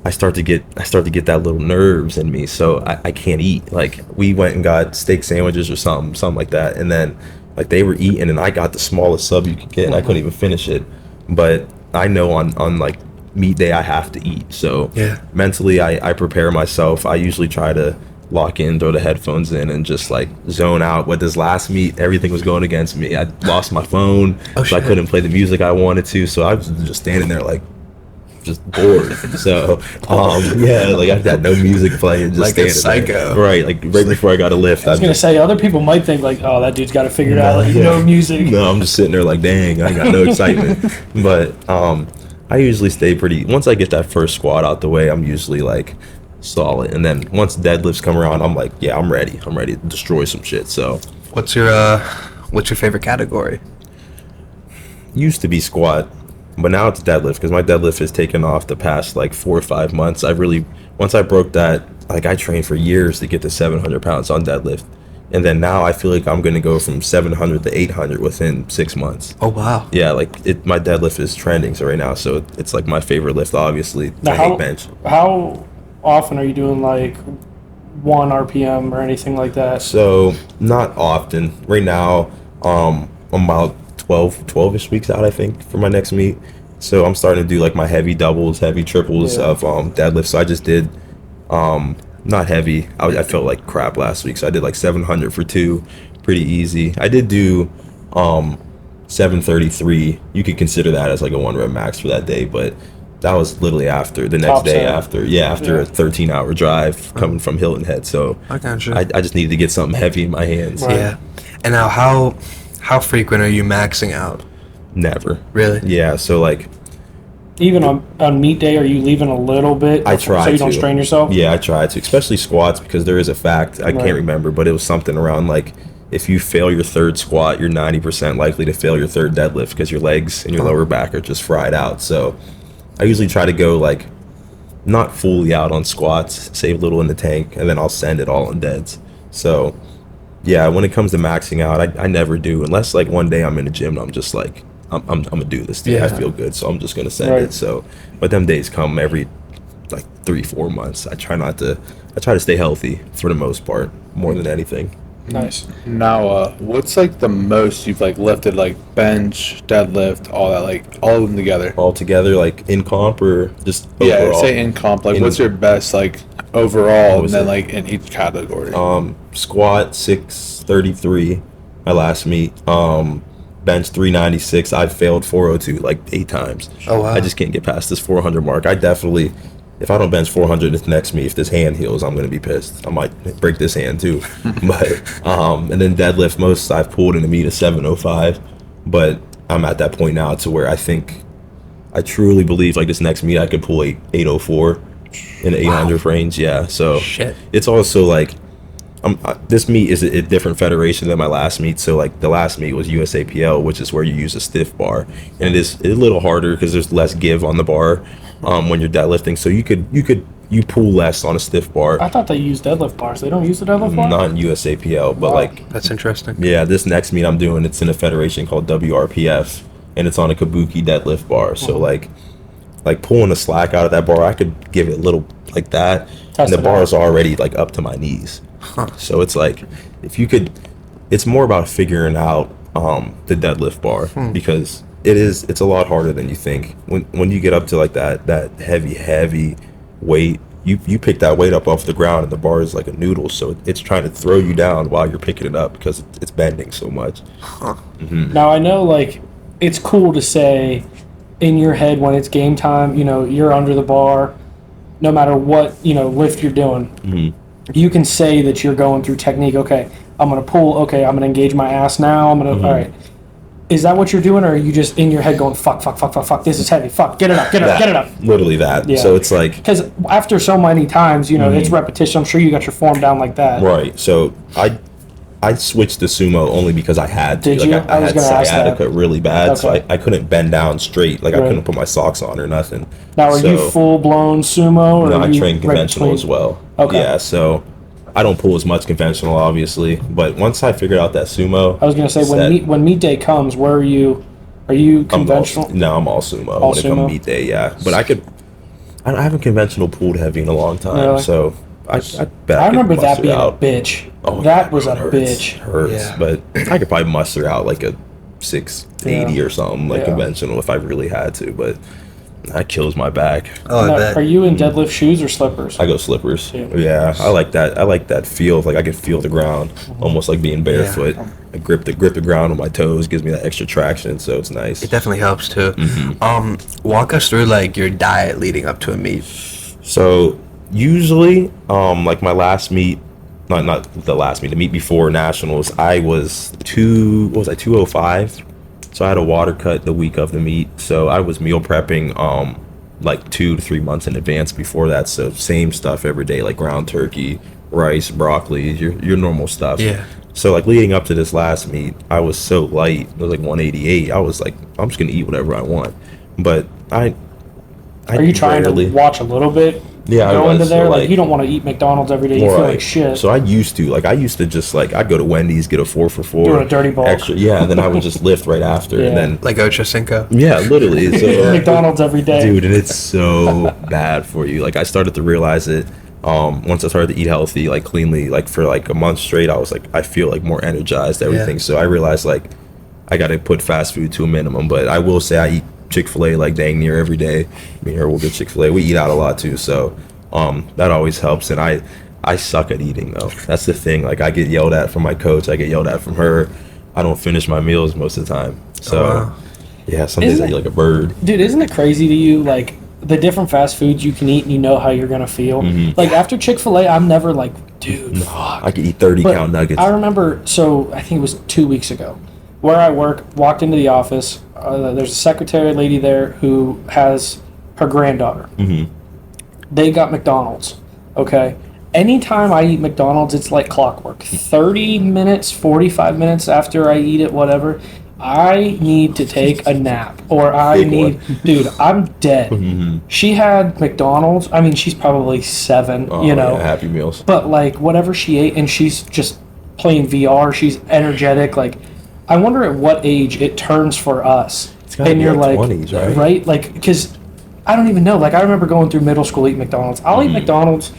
I start to get that little nerves in me, so I can't eat. Like we went and got steak sandwiches or something like that, and then like they were eating and I got the smallest sub you could get and I couldn't even finish it. But I know on like meet day I have to eat. So Yeah. mentally I prepare myself. I usually try to lock in, throw the headphones in, and just like zone out. But this last meet, everything was going against me. I lost my phone, so I shit. couldn't play the music I wanted to. So I was just standing there like just bored. So yeah, like I had no music playing, just Like a standing there. psycho. Right, like right before I got a lift. I was going to say, other people might think like, oh, that dude's got it figured out. Like, no music. No, I'm just sitting there like, dang, I got no excitement. But I usually stay pretty. Once I get that first squat out the way, I'm usually like solid. And then once deadlifts come around, I'm like, yeah, I'm ready. I'm ready to destroy some shit. So What's your favorite category? used to be squat, but now it's deadlift because my deadlift has taken off the past like 4 or 5 months. Once I broke that, like I trained for years to get to 700 pounds on deadlift. And then now I feel like I'm going to go from 700 to 800 within 6 months. Oh wow. Yeah, like my deadlift is trending so right now. So it's like my favorite lift, obviously. Now, I hate bench. How often are you doing like 1 RPM or anything like that? So not often. Right now, I'm about 12-ish weeks out, I think, for my next meet. So I'm starting to do like my heavy doubles, heavy triples Yeah. of deadlift. So I just did not heavy. I felt like crap last week. So I did like 700 for 2, pretty easy. I did do 733. You could consider that as like a 1 rep max for that day, but that was literally after the next Top day set. after a Yeah. 13-hour drive coming from Hilton Head. So I gotcha. I just needed to get something heavy in my hands. Right. Yeah. And now, how frequent are you maxing out? Never. Really? Yeah. So like Even on meet day, are you leaving a little bit? I try so you don't to. strain yourself? Yeah, I try to, especially squats, because there is a fact, I Right. can't remember, but it was something around like if you fail your third squat, you're 90% likely to fail your third deadlift because your legs and your lower back are just fried out. So I usually try to go like not fully out on squats, save a little in the tank, and then I'll send it all in deads. So yeah, when it comes to maxing out, I never do, unless like one day I'm in the gym and I'm just like, I'm gonna do this thing. I Yeah. feel good, so I'm just gonna send Right. it. So, but them days come every like 3-4 months. I try to stay healthy for the most part, more than anything. Nice. Now, what's like the most you've like lifted, like bench, deadlift, all that, like all of them together? All together, like in comp or just Yeah, overall? say in comp, like In- what's your best like overall, was and then it? like in each category? Squat 633, my last meet. Bench 396. I failed 402 like 8 times. Oh, wow. I just can't get past this 400 mark. I definitely, if I don't bench 400 this next meet, if this hand heals, I'm gonna be pissed. I might break this hand too. But and then deadlift, most I've pulled in a meet is 705. But I'm at that point now to where I truly believe like this next meet I could pull 804 in the 800 range. Yeah. So Shit. it's also like this meet is a different federation than my last meet. So like the last meet was USAPL, which is where you use a stiff bar, and it's a little harder because there's less give on the bar when you're deadlifting. So you pull less on a stiff bar. I thought they used deadlift bars. They don't use the deadlift bar? Not in USAPL, but Wow. like That's interesting. yeah, this next meet I'm doing, it's in a federation called WRPF, and it's on a kabuki deadlift bar. So like pulling the slack out of that bar, I could give it a little like that, Test and the it bar out. is already like up to my knees. So it's like if you could, it's more about figuring out the deadlift bar because it's a lot harder than you think. When you get up to like that heavy weight, you pick that weight up off the ground and the bar is like a noodle, so it's trying to throw you down while you're picking it up because it's bending so much. Now, I know, like, it's cool to say in your head when it's game time, you're under the bar, no matter what, lift you're doing. You can say that you're going through technique. Okay, I'm going to pull. Okay, I'm going to engage my ass now. I'm going to, all right. Is that what you're doing, or are you just in your head going, fuck, this is heavy, fuck, get it up, get it up. Literally that. Yeah. So it's like, because after so many times, it's repetition. I'm sure you got your form down like that. right. So I switched to sumo only because I had to. Did like you? I I was had gonna ask that. sciatica really bad, so Okay. I couldn't bend down straight. Like I Right. couldn't put my socks on or nothing. Now, are you So- full blown sumo? Or No, are I you train right conventional between? as well. Okay. Yeah, so I don't pull as much conventional, obviously. But once I figured out that sumo, I was gonna say when meet day comes, where are you? Are you conventional? I'm all sumo All when it sumo? comes meet day. Yeah, but I haven't conventional pulled heavy in a long time, Really? so I bet I remember could that muster being out. a bitch. Oh, that yeah, was a it hurts. bitch. Hurts, Yeah. but I could probably muster out like a 680 or something, like Yeah. conventional, if I really had to. But that kills my back. Oh, I Now, bet. are you in deadlift shoes or slippers? I go slippers. Yeah. Yeah, I like that. I like that feel. Like I can feel the ground, almost like being barefoot. I grip the ground with my toes, gives me that extra traction, so it's nice. It definitely helps too. Walk us through like your diet leading up to a meet. So usually, like my last meet, not the last meet, the meet before nationals, I was 205. So I had a water cut the week of the meet. So I was meal prepping like 2 to 3 months in advance before that. So same stuff every day, like ground turkey, rice, broccoli, your normal stuff. Yeah. So like leading up to this last meet, I was so light. It was like 188. I was like, I'm just gonna eat whatever I want. But I Are you trying rarely- to watch a little bit? Yeah, I Go into was, there so, like like- you don't want to eat McDonald's every day. You feel like shit. So I used to just like I'd go to Wendy's, get a 4 for 4. Doing a dirty bulk. Extra, yeah, and then I would just lift right after, Yeah. and then Like Ocho Cinco. yeah, literally. So McDonald's every day. dude, and it's so bad for you. Like I started to realize it once I started to eat healthy, like cleanly, like for like a month straight. I was like, I feel like more energized, everything. Yeah. So I realized like I got to put fast food to a minimum. But I will say I eat Chick-fil-A like dang near every day. Me and her will get Chick-fil-A. We eat out a lot too, so that always helps. And I suck at eating though. That's the thing. Like I get yelled at from my coach. I get yelled at from her. I don't finish my meals most of the time. So wow. yeah, some days Isn't I eat it- like a bird. Dude, isn't it crazy to you, like, the different fast foods you can eat and you know how you're going to feel? Like, after Chick-fil-A, I'm never like, dude, fuck. I could eat 30 But count nuggets. I remember, so I think it was 2 weeks ago, where I work, walked into the office. There's a secretary lady there who has her granddaughter. They got McDonald's, okay? Anytime I eat McDonald's, it's like clockwork. 30 minutes, 45 minutes after I eat it, whatever, I need to take a nap. Or I Big need, dude, I'm dead. She had McDonald's. I mean, she's probably 7, Oh, you know. yeah, Happy Meals. But like whatever she ate, and she's just playing VR. She's energetic. Like, I wonder at what age it turns for us. gotta And be you're like like, 20s, right? Like, because I don't even know. Like, I remember going through middle school eating McDonald's. I'll eat McDonald's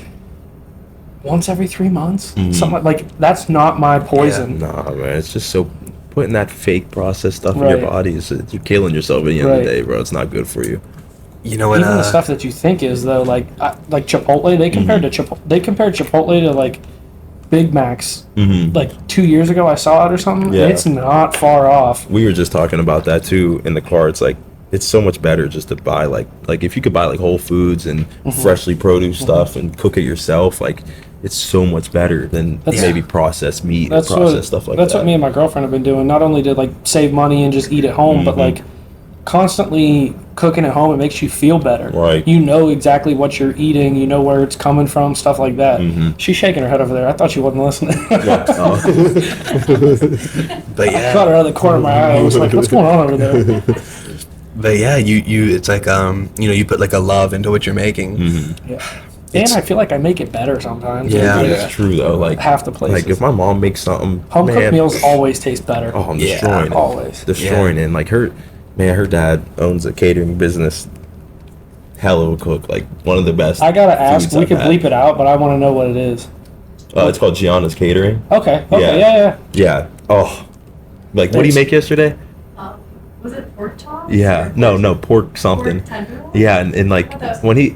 once every 3 months. Something like that's not my poison. Nah, man, it's just so putting that fake processed stuff in your Right. body is you're killing yourself at the end of Right. the day, bro. It's not good for you. You know what? Even the stuff that you think is though, like Chipotle, they compared to Chipotle to like Big Macs. Like 2 years ago, I saw it or something. Yeah. It's not far off. We were just talking about that too in the car. It's like it's so much better just to buy like if you could buy like Whole Foods and freshly produce stuff and cook it yourself, like it's so much better than That's- maybe processed meat or processed stuff like that's that. what me and my girlfriend have been doing. Not only to like save money and just eat at home, but like constantly cooking at home, it makes you feel better. Right. You know exactly what you're eating. You know where it's coming from, stuff like that. Mm-hmm. She's shaking her head over there. I thought she wasn't listening. But I caught her out of the corner of my eye. I was like, what's going on over there? But yeah, you it's like you put like a love into what you're making. Mm-hmm. Yeah. And I feel like I make it better sometimes. Yeah. It's true though. Like Half the places. Like if my mom makes something, Home cooked man, meals always taste better. Oh, I'm Yeah, destroying it. always. Destroying it. And like her dad owns a catering business. Hell of a cook, like one of the best. I gotta ask. foods We I've could had. bleep it out, but I want to know what it is. It's called Gianna's Catering. Okay. Yeah. Yeah. Yeah. Oh, like what did you make yesterday? Was it pork chops? Yeah. No, pork something. Pork tenderloin? Yeah, and like Oh, when he's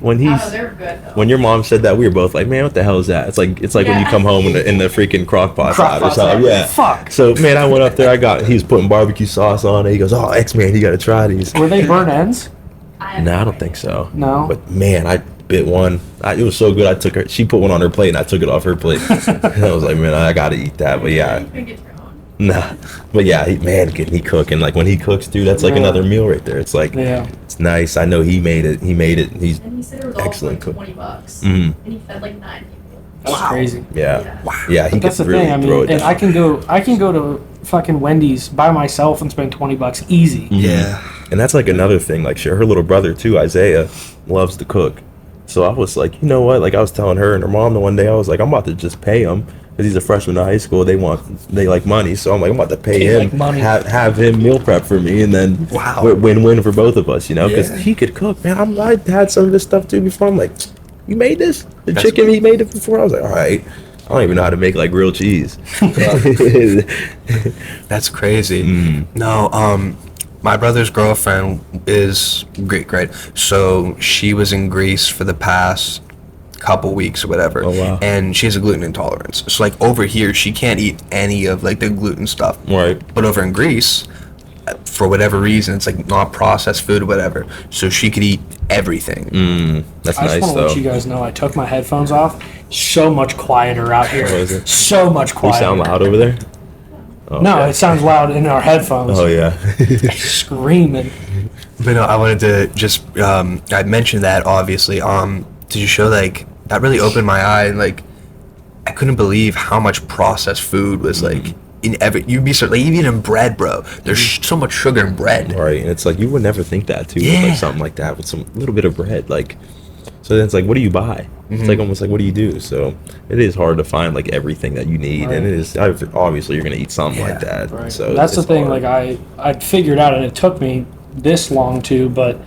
they were good though. when your mom said that, we were both like, man, what the hell is that? It's like when you Yeah. come home in the freaking crock pot side or Crock-pot something. side. Yeah. Fuck. So man, I went up there. He was putting barbecue sauce on it. He goes, oh, X-Man, you got to try these. Were they burnt ends? No, I don't think so. No? But man, I bit one. It was so good. She put one on her plate, and I took it off her plate. And I was like, man, I gotta eat that. But yeah, You can get your own. nah. But yeah, can he cook? And like when he cooks, dude, that's like Yeah. another meal right there. It's like Yeah. it's nice. I know he made it. He's And he said it was all for excellent like cook. $20. Mhm. And he fed like 9 people. That's crazy. yeah. Yeah. Yeah, he But that's could the really thing. I throw mean, it and down. I can go to fucking Wendy's by myself and spend $20 easy. Yeah. And that's like another thing. Like her little brother too, Isaiah, loves to cook. So I was like, you know what? Like I was telling her and her mom the one day, I was like, I'm about to just pay him because he's a freshman in high school. They like money, so I'm like, I'm about to pay They him, like money. have him meal prep for me, and then Wow. win-win for both of us, you know? Because Yeah. he could cook, man. I had some of this stuff too before. I'm like, you made this? The That's chicken he made it before? I was like, all right. I don't even know how to make like grilled cheese. That's crazy. Mm. No, my brother's girlfriend is Greek. So she was in Greece for the past couple weeks or whatever. Oh, wow. And she has a gluten intolerance. So like over here, she can't eat any of like the gluten stuff. Right. But over in Greece, for whatever reason, it's like not processed food or whatever. So she could eat everything. That's I just nice want to though. let you guys know I took my headphones off. So much quieter out here. Oh, is it? So much We quieter. sound loud over there? Oh, No, yeah. it sounds loud in our headphones. Oh yeah. Screaming. But no, I wanted to just I mentioned that obviously to just show like that really opened my eye, and like I couldn't believe how much processed food was like in every you'd be so like even in bread, bro. There's so much sugar in bread. Right, and it's like you would never think that too, with Yeah. like something like that with some little bit of bread, like. So then it's like, what do you buy? It's like almost like, what do you do? So it is hard to find like everything that you need, Right. and it is obviously you're gonna eat something like that. Right. So that's the it's thing. hard. Like I figured out, and it took me this long too. But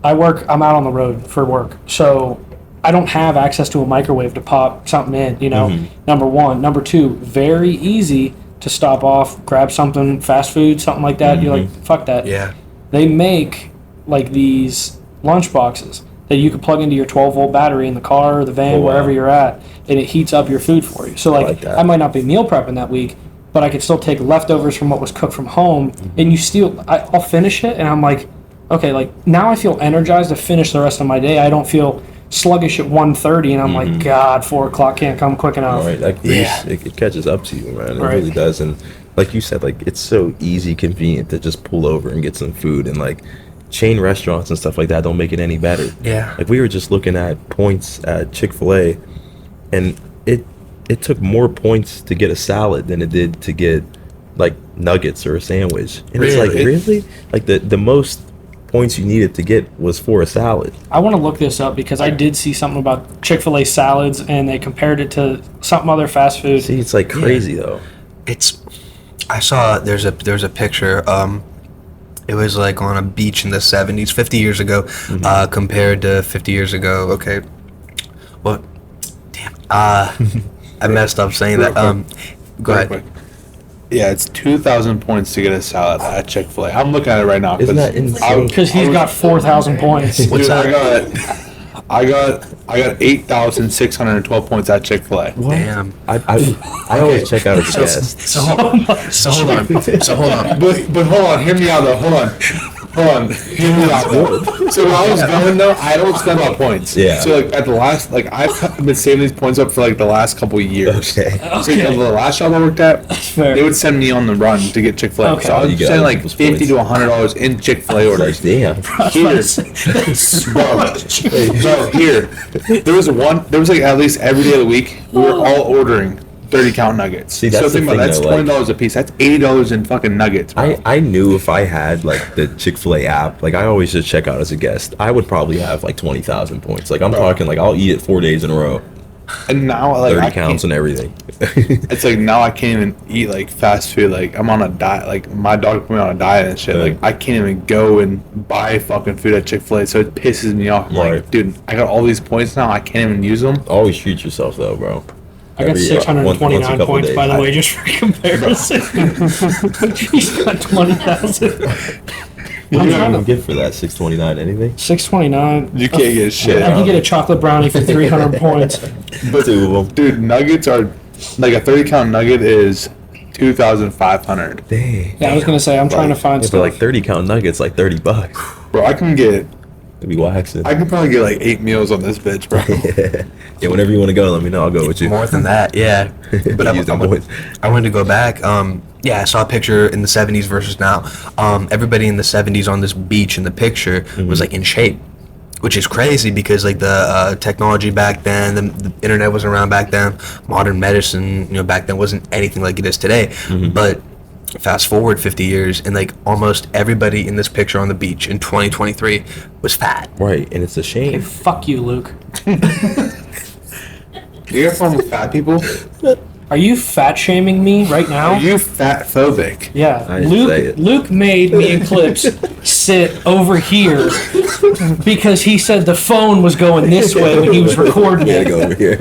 I'm out on the road for work, so I don't have access to a microwave to pop something in. You know, number one. Number two, very easy to stop off, grab something, fast food, something like that. You're like, fuck that. Yeah. They make like these lunch boxes that you can plug into your 12-volt battery in the car or the van, Oh, wow. wherever you're at, and it heats up your food for you. So like like, that. I might not be meal prepping that week, but I could still take leftovers from what was cooked from home, and I'll finish it, and I'm like, okay, like now I feel energized to finish the rest of my day. I don't feel sluggish at 1:30, and I'm like, God, 4 o'clock can't come quick enough. Right, that grease, it catches up to you, man. It really does, and like you said, like it's so easy, convenient to just pull over and get some food, and like chain restaurants and stuff like that don't make it any better. Yeah. Like we were just looking at points at Chick-fil-A, and it took more points to get a salad than it did to get like nuggets or a sandwich. And it's like, Really? really? Like the most points you needed to get was for a salad. I want to look this up because I did see something about Chick-fil-A salads, and they compared it to something other fast food. See, it's like crazy though. I saw there's a picture. It was like on a beach in the 70s, 50 years ago, compared to 50 years ago. Okay, well, damn. I messed up saying that. Go Real ahead. quick. Yeah, it's 2,000 points to get a salad at Chick-fil-A. I'm looking at it right now. Isn't that insane? Because he's got 4,000 points. What's Dude, that? I got 8,612 points at Chick-fil-A. Damn. I always check out as a guest. So hold on. So hold on. But hold on, hear me out though. Hold on. Hold on. Hear me out, though. So when I was going though, I don't spend my points. Yeah. So like at the last, like I've been saving these points up for like the last couple of years. Okay. So like, the last job I worked at, fair. they would send me on the run to get Chick-fil-A. Okay. So I You was get spending other like people's $50 points. to $100 in Chick-fil-A orders. Damn. Here, there was like at least every day of the week we were all ordering 30 count nuggets. See, that's so the think about thing, that's though, like- $20 a piece. That's $80 in fucking nuggets. Bro. I knew if I had like the Chick-fil-A app, like I always just check out as a guest, I would probably have like 20,000 points. Like I'm talking like I'll eat it 4 days in a row, And now like 30 I counts can't, and everything. it's like now I can't even eat like fast food. Like I'm on a diet. Like my dog put me on a diet and shit. Yeah. Like I can't even go and buy fucking food at Chick-fil-A. So it pisses me off. I'm Right. like, dude, I got all these points now. I can't even use them. Always treat yourself though, bro. I got Every, once a 629 couple points, days. by the way, just for comparison. He's got 20,000. What do I'm you trying even to- get for that? 629 anything? 629. You can't get shit. I can get a chocolate brownie for 300 points. But Two of them. dude, nuggets are like a 30 count nugget is 2,500. Dang. Yeah, I was gonna say I'm trying to find For stuff. like 30 count nuggets, like $30. Bro, I can It'd be waxing. probably get like 8 meals on this bitch, bro. Yeah, whenever you want to go, let me know. I'll go with you. More than that, yeah. But Use them points. I wanted to go back. Yeah, I saw a picture in the 70s versus now. Everybody in the 70s on this beach in the picture was like in shape, which is crazy because like the technology back then, the internet wasn't around back then. Modern medicine, back then wasn't anything like it is today. But fast forward 50 years, and like almost everybody in this picture on the beach in 2023 was fat. Right, and it's a Hey, shame. fuck you, Luke. You have fun with fat people? Are you fat shaming me right now? Are you fat phobic? Yeah, I didn't say it. Luke made me and Clips sit over here because he said the phone was going this way when he was recording Gotta it. go over here.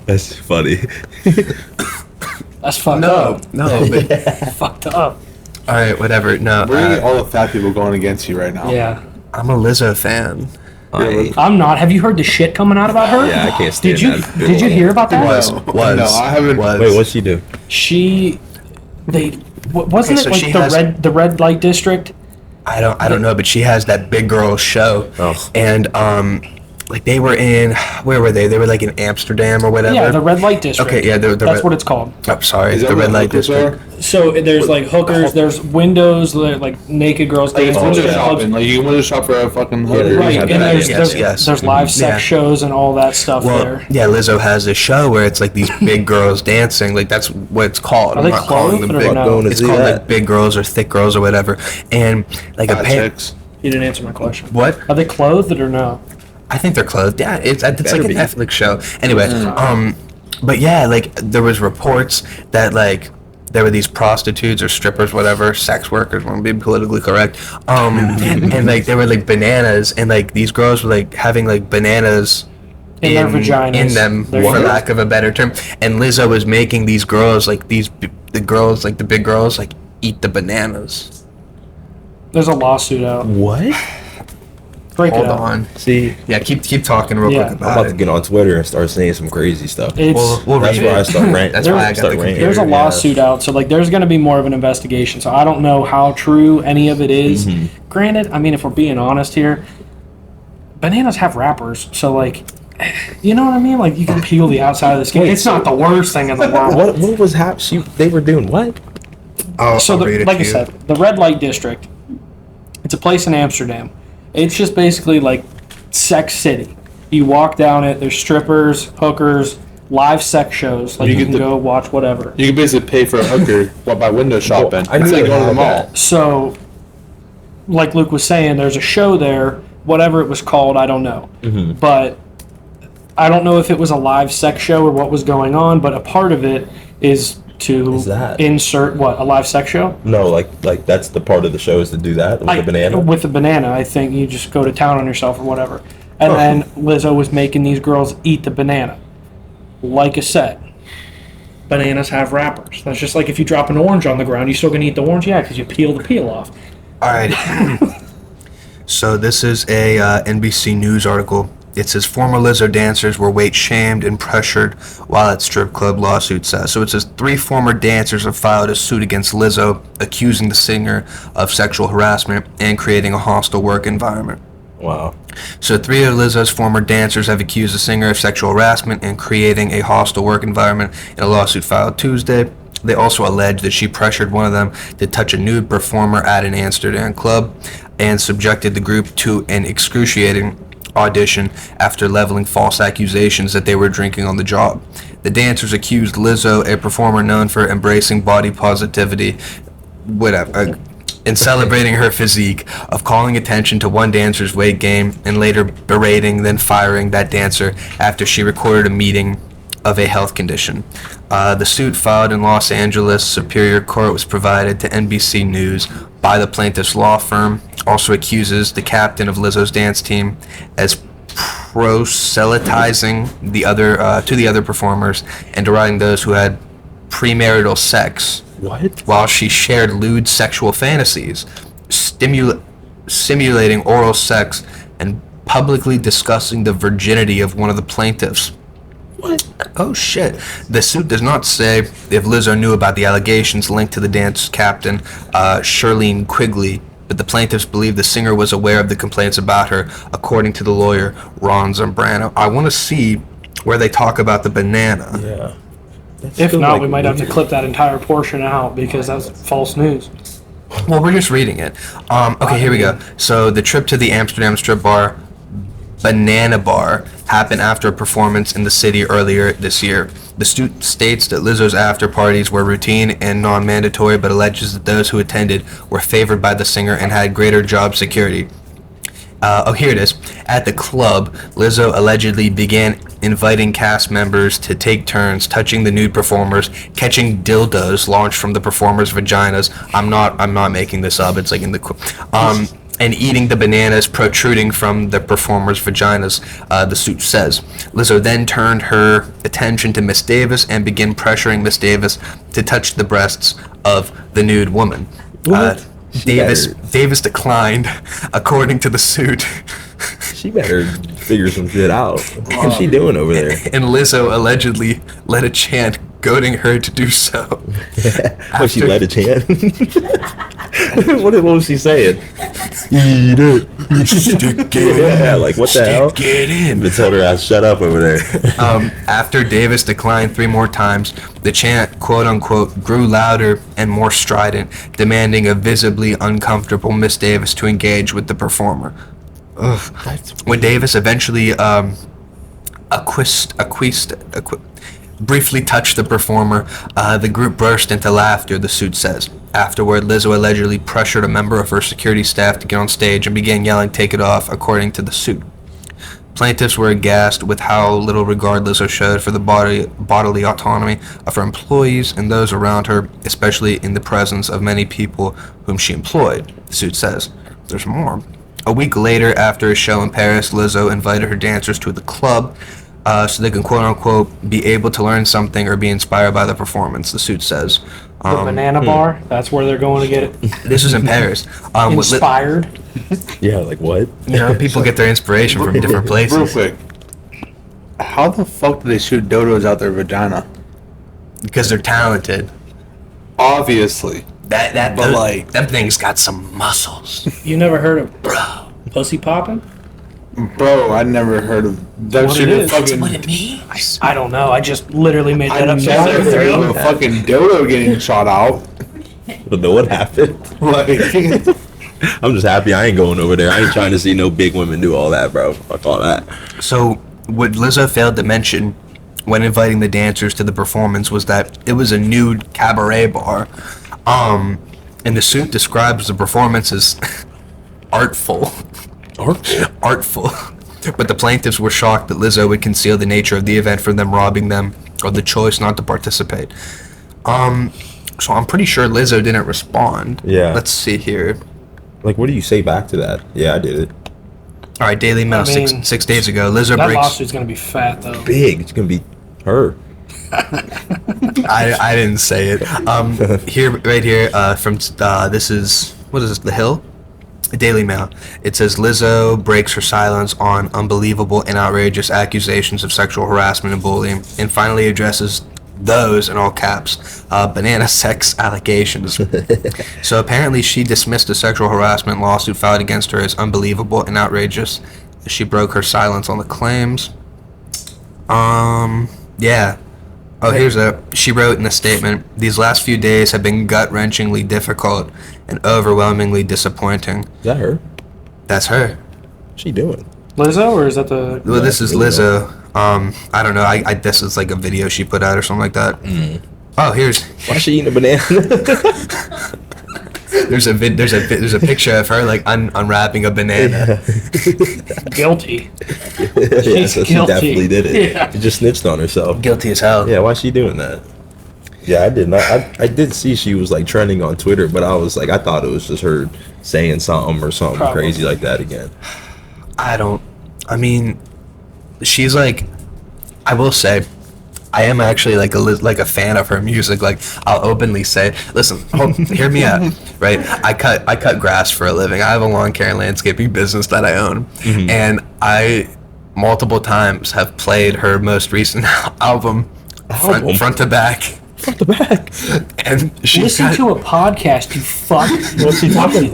That's funny. That's fucked up. No, but Fucked up. all right, whatever. No, Where are all the fat people going against you right now? Yeah, I'm a Lizzo fan. I'm not. Have you heard the shit coming out about her? Yeah, I can't stand Did you that. Did you hear about that? Was No, I haven't- Wait, what'd she do? Wasn't Okay, so it she like the has- red light district? I don't know, but she has that big girl show, Oh. and like they were in, where were they? They were like in Amsterdam or whatever. Yeah, the red light district. Okay, yeah, that's what it's called. Oh, sorry, Is that the where red light hookers district. So there's like hookers, there's windows, like naked girls Like it's dancing. window there's shopping. clubs- Like you can window shop for a fucking hooker. Right, Yeah, and yeah, there's live sex Yeah. shows and all that stuff Well, there. yeah, Lizzo has this show where it's like these big girls dancing. Like that's what it's called. Are they clothed or big. no? Going to It's see called that. like big girls or thick girls or whatever. And like Fat a chicks. You didn't answer my question. What? Are they clothed or no? I think they're clothed. Yeah, it's like a Better be. Netflix show. Anyway, but yeah, like there was reports that like there were these prostitutes or strippers, whatever, sex workers, want to be politically correct. And like they were like bananas, and like these girls were like having like bananas In their vaginas. in them, There you for go. lack of a better term. And Lizzo was making these girls like the girls like the big girls like eat the bananas. There's a lawsuit out. What? Break Hold it out. on. See, Yeah, keep talking real Yeah. quick I'm about about to it. get on Twitter and start saying some crazy stuff. It's We'll That's read where I it. start ranting. That's why I got Start the ranting. computer. there's a lawsuit out, so like there's going to be more of an investigation. So I don't know how true any of it is. Granted, I mean, if we're being honest here, bananas have wrappers, so like, you know what I mean? Like you can peel the outside of the skin. It's not the worst thing in the world. What was happening? They were doing what? So, like I said, the red light district. It's a place in Amsterdam. It's just basically like Sex City. You walk down it. There's strippers, hookers, live sex shows. Like You you get can the- go watch whatever. You can basically pay for a hooker by window shopping. I It's knew like they going to the had mall. that. So, like Luke was saying, there's a show there. Whatever it was called, I don't know. But I don't know if it was a live sex show or what was going on. But a part of it is to Is that? insert what, a live sex show. No, like that's the part of the show is to do that with the banana. With the banana, I think you just go to town on yourself or whatever. And then Lizzo was making these girls eat the banana. Like I said, bananas have wrappers. That's just like if you drop an orange on the ground, you still gonna eat the orange? Yeah, because you peel the peel off. All right. So this is a NBC News article. It says former Lizzo dancers were weight shamed and pressured while at strip club, lawsuit says. So it says 3 former dancers have filed a suit against Lizzo, accusing the singer of sexual harassment and creating a hostile work environment. Wow. So 3 of Lizzo's former dancers have accused the singer of sexual harassment and creating a hostile work environment in a lawsuit filed Tuesday. They also allege that she pressured one of them to touch a nude performer at an Amsterdam club and subjected the group to an excruciating audition after leveling false accusations that they were drinking on the job. The dancers accused Lizzo, a performer known for embracing body positivity, and celebrating her physique, of calling attention to one dancer's weight gain and later berating, then firing that dancer after she recorded a meeting of a health condition. The suit filed in Los Angeles Superior Court was provided to NBC News by the plaintiff's law firm. Also accuses the captain of Lizzo's dance team as proselytizing the other performers and deriding those who had premarital sex. What? While she shared lewd sexual fantasies, simulating oral sex, and publicly discussing the virginity of one of the plaintiffs. What? Oh shit. The suit does not say if Lizzo knew about the allegations linked to the dance captain, Shirlene Quigley, but the plaintiffs believe the singer was aware of the complaints about her, according to the lawyer Ron Zambrano. I want to see where they talk about the banana. Yeah. If not, we might have to clip that entire portion out because that's false news. Well, we're just reading it. Okay, here we go. So the trip to the Amsterdam strip bar, Banana Bar, happened after a performance in the city earlier this year. The suit states that Lizzo's after parties were routine and non-mandatory, but alleges that those who attended were favored by the singer and had greater job security. Here it is. At the club, Lizzo allegedly began inviting cast members to take turns touching the nude performers, catching dildos launched from the performers' vaginas. I'm not making this up. It's like in the and eating the bananas protruding from the performers' vaginas, the suit says. Lizzo then turned her attention to Miss Davis and began pressuring Miss Davis to touch the breasts of the nude woman. Davis declined, according to the suit. She better figure some shit out. What's she doing over there? And Lizzo allegedly led a chant goading her to do so. What, she led a chant? What was she saying? Eat it. Stick it Yeah, like what the hell? Stick it in. They told her I shut up over there. After Davis declined 3 more times, the chant, quote-unquote, grew louder and more strident, demanding a visibly uncomfortable Miss Davis to engage with the performer. When Davis eventually briefly touched the performer, the group burst into laughter, the suit says. Afterward, Lizzo allegedly pressured a member of her security staff to get on stage and began yelling, "Take it off," according to the suit. Plaintiffs were aghast with how little regard Lizzo showed for the bodily autonomy of her employees and those around her, especially in the presence of many people whom she employed, the suit says. There's more. A week later, after a show in Paris, Lizzo invited her dancers to the club so they can, quote-unquote, be able to learn something or be inspired by the performance, the suit says. The banana bar, that's where they're going to get it. This is in Paris. Inspired. Yeah, like what? You know, people get their inspiration from different places. Real quick. How the fuck do they shoot dodos out their vagina? Because they're talented. Obviously. But But like- them things got some muscles. You never heard of pussy popping? Bro, I never heard of that What shit. it is. Fucking, What it means. I don't know. I just literally made I that up. never heard of a fucking dodo getting shot out. But then what happened? Like, I'm just happy I ain't going over there. I ain't trying to see no big women do all that, bro. Fuck all that. So, what Lizzo failed to mention when inviting the dancers to the performance was that it was a nude cabaret bar. And the suit describes the performance as artful. Artful. But the plaintiffs were shocked that Lizzo would conceal the nature of the event from them robbing them of the choice not to participate. So I'm pretty sure Lizzo didn't respond. Yeah. Let's see here. Like, what do you say back to that? Yeah, I did it. All right, Daily Mail, I mean, six days ago. Lizzo That breaks. lawsuit's going to be fat, though. Big. It's gonna be her. I didn't say it. Right here, from this is, what is this? The Hill. Daily Mail. It says Lizzo breaks her silence on unbelievable and outrageous accusations of sexual harassment and bullying, and finally addresses those, in all caps, banana sex allegations. So apparently she dismissed a sexual harassment lawsuit filed against her as unbelievable and outrageous. She broke her silence on the claims. Yeah. Oh, she wrote in a statement, "These last few days have been gut-wrenchingly difficult and overwhelmingly disappointing." Is that her? That's her. What's she doing? Lizzo, or is that the? Well, this is Lizzo. I don't know. I this is like a video she put out or something like that. Oh, here's Why is she eating a banana? there's a picture of her like unwrapping a banana. Guilty. Yeah, so she guilty. definitely did it. Yeah. She just snitched on herself. Guilty as hell. Yeah, why is she doing that? Yeah, I did not. I did see she was like trending on Twitter, but I was like, I thought it was just her saying something or something Probably. crazy like that again. I mean, she's like, I will say, I am actually like a fan of her music. Like, I'll openly say, listen, hear me out, right? I cut grass for a living. I have a lawn care and landscaping business that I own, and I multiple times have played her most recent album front to back. Front to back. And she's Listen to a podcast, you fuck. What's she talking?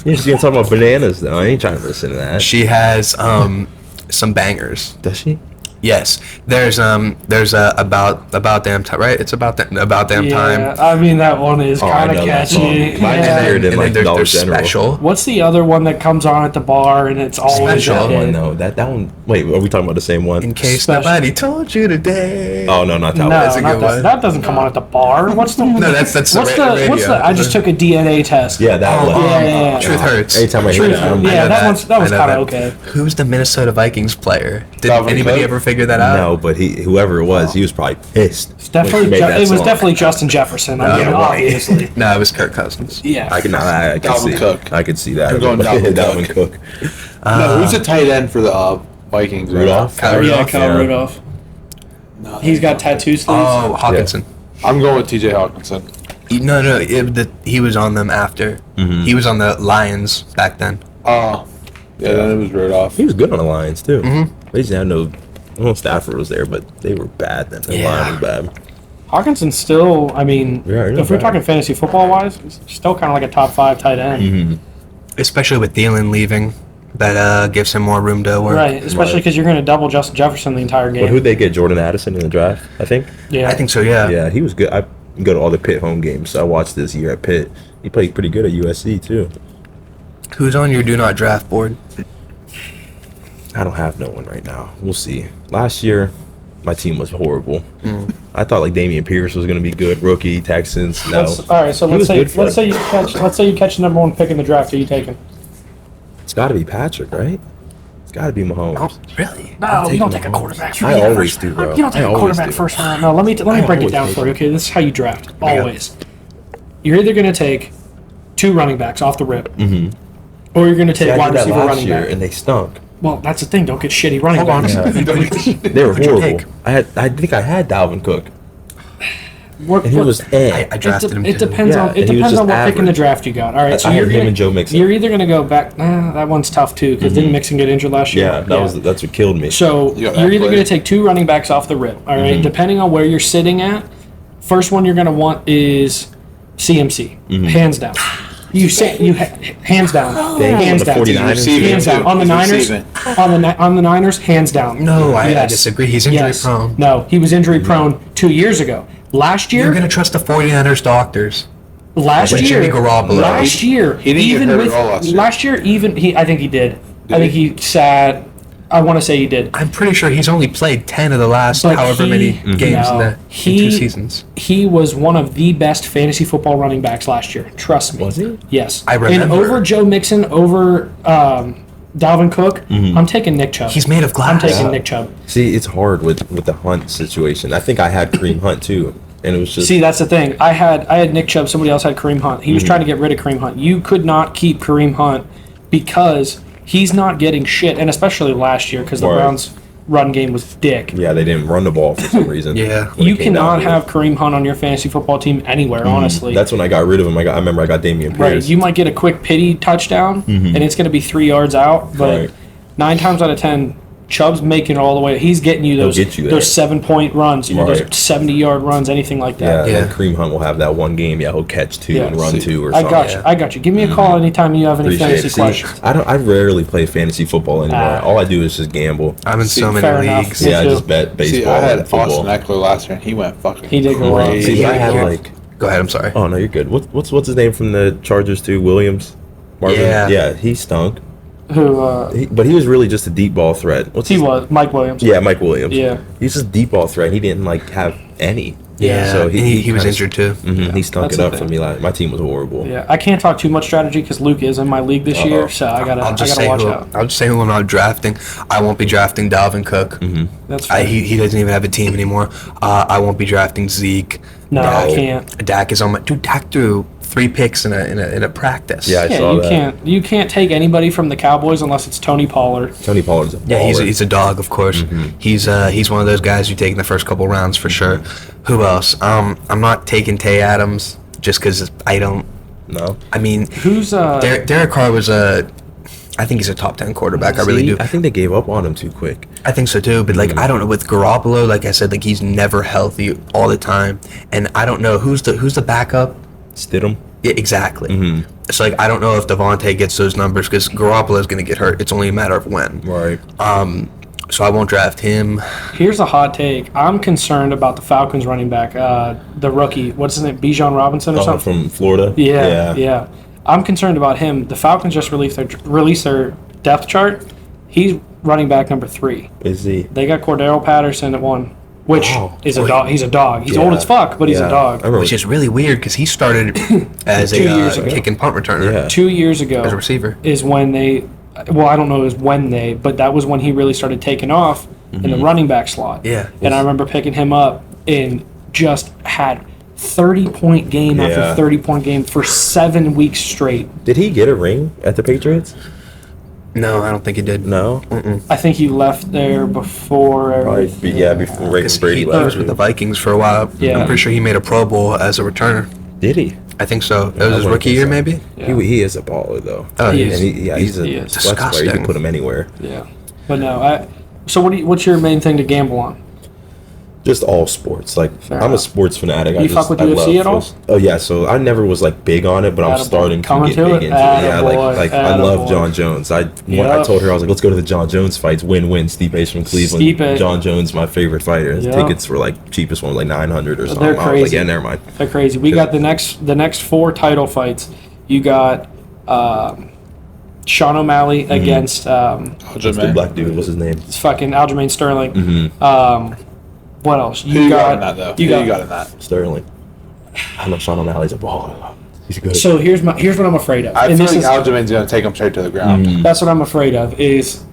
Yeah, she's gonna talk about bananas though. I ain't trying to listen to that. She has some bangers. Does she? Yes, there's a about damn time, right? It's about damn time. Yeah, I mean that one is Oh, I kind of know that catchy. song. Mine's Yeah. there. Than, And like, then Dollar there's General. special. What's the other one that comes on at the bar and it's always Special. a Oh, hit? no, that one. Wait, are we talking about the same one? In case Special. nobody told you today. Oh no, not that No, one. That's a not good that. one. That doesn't come on at the bar. What's the? No, that's the what's radio. What's the? I just took a DNA test. Yeah, that one. yeah. Truth Hurts. Anytime I hear Truth. that, I'm Yeah, know that was I know kind of that. okay. Who's the Minnesota Vikings player? Did Dalvin anybody Cook? ever figure that out? no, but whoever it was, he was probably pissed. It's definitely. when she made that It was song. definitely Justin Jefferson. I mean, Yeah, obviously. No, it was Kirk Cousins. Yeah. I can Dalvin see. Cook. I could see that. I'm going Dalvin Dalvin Cook. No, who's the tight end for the Vikings? right Rudolph. Kyle Yeah, Rudolph. Kyle Rudolph. now? No, He's got tattoo sleeves. Oh, Hawkinson. I'm going with T.J. Hawkinson. No, he was on them after. He was on the Lions back then. Oh, yeah, then it was Rudolph. He was good on the Lions too. They just had no. Well, Stafford was there, but they were bad then. The line was bad. Hawkinson's still. I mean, Yeah, he's if we're not bad. talking fantasy football wise, he's still kind of like a top 5 tight end. Especially with Thielen leaving, that gives him more room to work. Right, especially because you're going to double Justin Jefferson the entire But game. who'd they get? Jordan Addison in the draft, I think. Yeah, I think so, yeah. Yeah, he was good. I go to all the Pitt home games, so I watched this year at Pitt. He played pretty good at USC too. Who's on your do not draft board? I don't have no one right now. We'll see. Last year, my team was horrible. I thought like Damian Pierce was going to be good, rookie Texans. No, All right, so He let's was say good for let's say you catch the number 1 pick in the draft. Who are you taking? it's got to be Patrick, right? It's got to be Mahomes. Oh, really? No, you don't take a Mahomes. quarterback. I always do, bro. You don't take I a always quarterback do. first round. No, let me break it always down take for you. him. Okay, this is how you draft. Always. You're either going to take 2 running backs off the rip, or you're going to take I wide did that receiver last running year, back. and they stunk. Well, that's the thing. Don't get shitty running Hold on a backs. second. They were What'd you horrible. take? I think I had Dalvin Cook, What- and he what- was I drafted him It too. depends Yeah, on and he was depends just on what pick in the average. draft you got. All right, so I you're had him gonna, and Joe Mixon. You're either going to go back. That one's tough too because didn't Mixon get injured last year? Yeah, that's what killed me. So You got you're that either play. going to take 2 running backs off the rip. All right, depending on where you're sitting at. First one you're going to want is CMC, hands down. Hands down, Dang, hands on the down, 49ers? Receiving, hands down too. on the He's Niners. receiving. On the Niners, hands down. No, I Yes. disagree. He's injury Yes. prone. No, he was injury prone 2 years ago. Last year, You're going to trust the 49ers doctors. Last Like year, Jimmy Garoppolo. last year, He didn't get even hurt with at all last year. last year, even he, I think he did. I think he sat. I want to say he did. I'm pretty sure he's only played 10 of the last But however he- many games no, in 2 seasons. He was one of the best fantasy football running backs last year. Trust me. Was he? Yes. I And remember. over Joe Mixon, over Dalvin Cook, I'm taking Nick Chubb. He's made of I'm glass. taking Nick Chubb. See, it's hard with the Hunt situation. I think I had Kareem Hunt too, and it was just See, that's the thing. I had Nick Chubb. Somebody else had Kareem Hunt. He was trying to get rid of Kareem Hunt. You could not keep Kareem Hunt because he's not getting shit, and especially last year because the Right. Browns run game was dick. Yeah, they didn't run the ball for some reason. Yeah. when You it came down cannot to it. have Kareem Hunt on your fantasy football team anywhere, honestly. That's when I got rid of him. I remember I got Damian right. Pierce. You might get a quick pity touchdown, and it's going to be 3 yards out, but Right. 9 times out of 10, Chubb's making it all the way. He's getting you those get you there. those 7-point runs, those Right. 70-yard runs, anything like Yeah, that. Yeah. and Kareem Hunt will have that one game. Yeah, he'll catch 2 Yeah. and run 2 or I something. got you. I got you. Give me a call anytime you have any Appreciate fantasy it. See, questions. I rarely play fantasy football anymore. All I do is just gamble. I'm in so fair many enough. leagues. Me Yeah, I too. just bet baseball See, I had and football. Austin Eckler last year, and he went fucking He did go off. crazy. See, I had Yeah. like, Go ahead. I'm sorry. oh no, you're good. What's his name from the Chargers too? Williams, Marvin. Yeah. He stunk. Who But he was really just a deep ball threat. What's he his- was? Mike Williams. Yeah, Mike Williams. Yeah. He's just a deep ball threat. He didn't like have any. Yeah. So he was kinda- injured too. He stunk That's it the up for thing. me. Like my team was horrible. Yeah, I can't talk too much strategy because Luke is in my league this year, so I gotta watch out. I'll just say who I'm not drafting. I won't be drafting Dalvin Cook. That's fine. He doesn't even have a team anymore. I won't be drafting Zeke. No, I can't. Dak is on my dude. Dak threw 3 picks in a practice. Yeah, I Yeah, saw you that. can't take anybody from the Cowboys unless it's Tony Pollard. Tony Pollard's a baller. Yeah, he's a dog, of course. He's one of those guys you take in the first couple rounds for sure. Who else? I'm not taking Tay Adams just because I don't. No. I mean, Who's Derek Carr was I think he's a top 10 quarterback. I really do. I think they gave up on him too quick. I think so too. But like, I don't know with Garoppolo. Like I said, like he's never healthy all the time, and I don't know who's the backup. Stidham. Yeah, exactly. So like, I don't know if Devontae gets those numbers because Garoppolo is going to get hurt. It's only a matter of when. Right. So I won't draft him. Here's a hot take. I'm concerned about the Falcons running back, the rookie. What's his name? Bijan Robinson or something? From Florida. Yeah. I'm concerned about him. The Falcons just released their depth chart. He's running back number 3. Is he? They got Cordero Patterson at 1, which Wow. is a dog. He's a dog. He's Yeah. old as fuck, but he's Yeah. a dog. I remember. Which is really weird because he started as 2 years a ago. kick and punt returner. Yeah. 2 years ago As a receiver. is when they. Well, I don't know is when they, but that was when he really started taking off in the running back slot. Yeah. And I remember picking him up and just had 30-point game Yeah. after 30-point game for 7 weeks straight. Did he get a ring at the Patriots? No, I don't think he did. No. I think he left there before. Probably, before Ray Because Brady he left. was with the Vikings for a while. Yeah. I'm pretty sure he made a Pro Bowl as a returner. Did he? I think so. That I was his wouldn't rookie think year, so. maybe. Yeah. He is a baller though. Oh, He he is. is. He's a he is. flex player. You Disgusting. can put him anywhere. Yeah. But no, so what's your main thing to gamble on? Just all sports. Like Fair I'm a enough. sports fanatic. You fuck with UFC at all? Oh yeah. So I never was like big on it, but I'm Attaboy. starting to Coming get to big it? into it. Yeah, Attaboy. like I love Attaboy. John Jones. I Yep. told her I was like, let's go to the John Jones fights. Win-win. Stipe's from Cleveland. Stipe. John Jones, my favorite fighter. His Yep. tickets were like cheapest one was like 900 or something. They're I was like, crazy. yeah, never mind. They're crazy. We got the next 4 title fights. You got Sean O'Malley against The black dude. What's his name? fucking Aljamain Sterling. What else? Who you got in that, though? Who you got in that? Sterling. I know Sean O'Malley's a baller. He's good. So here's what I'm afraid of. I And feel this like is- Aljamain's going to take him straight to the ground. That's what I'm afraid of. Is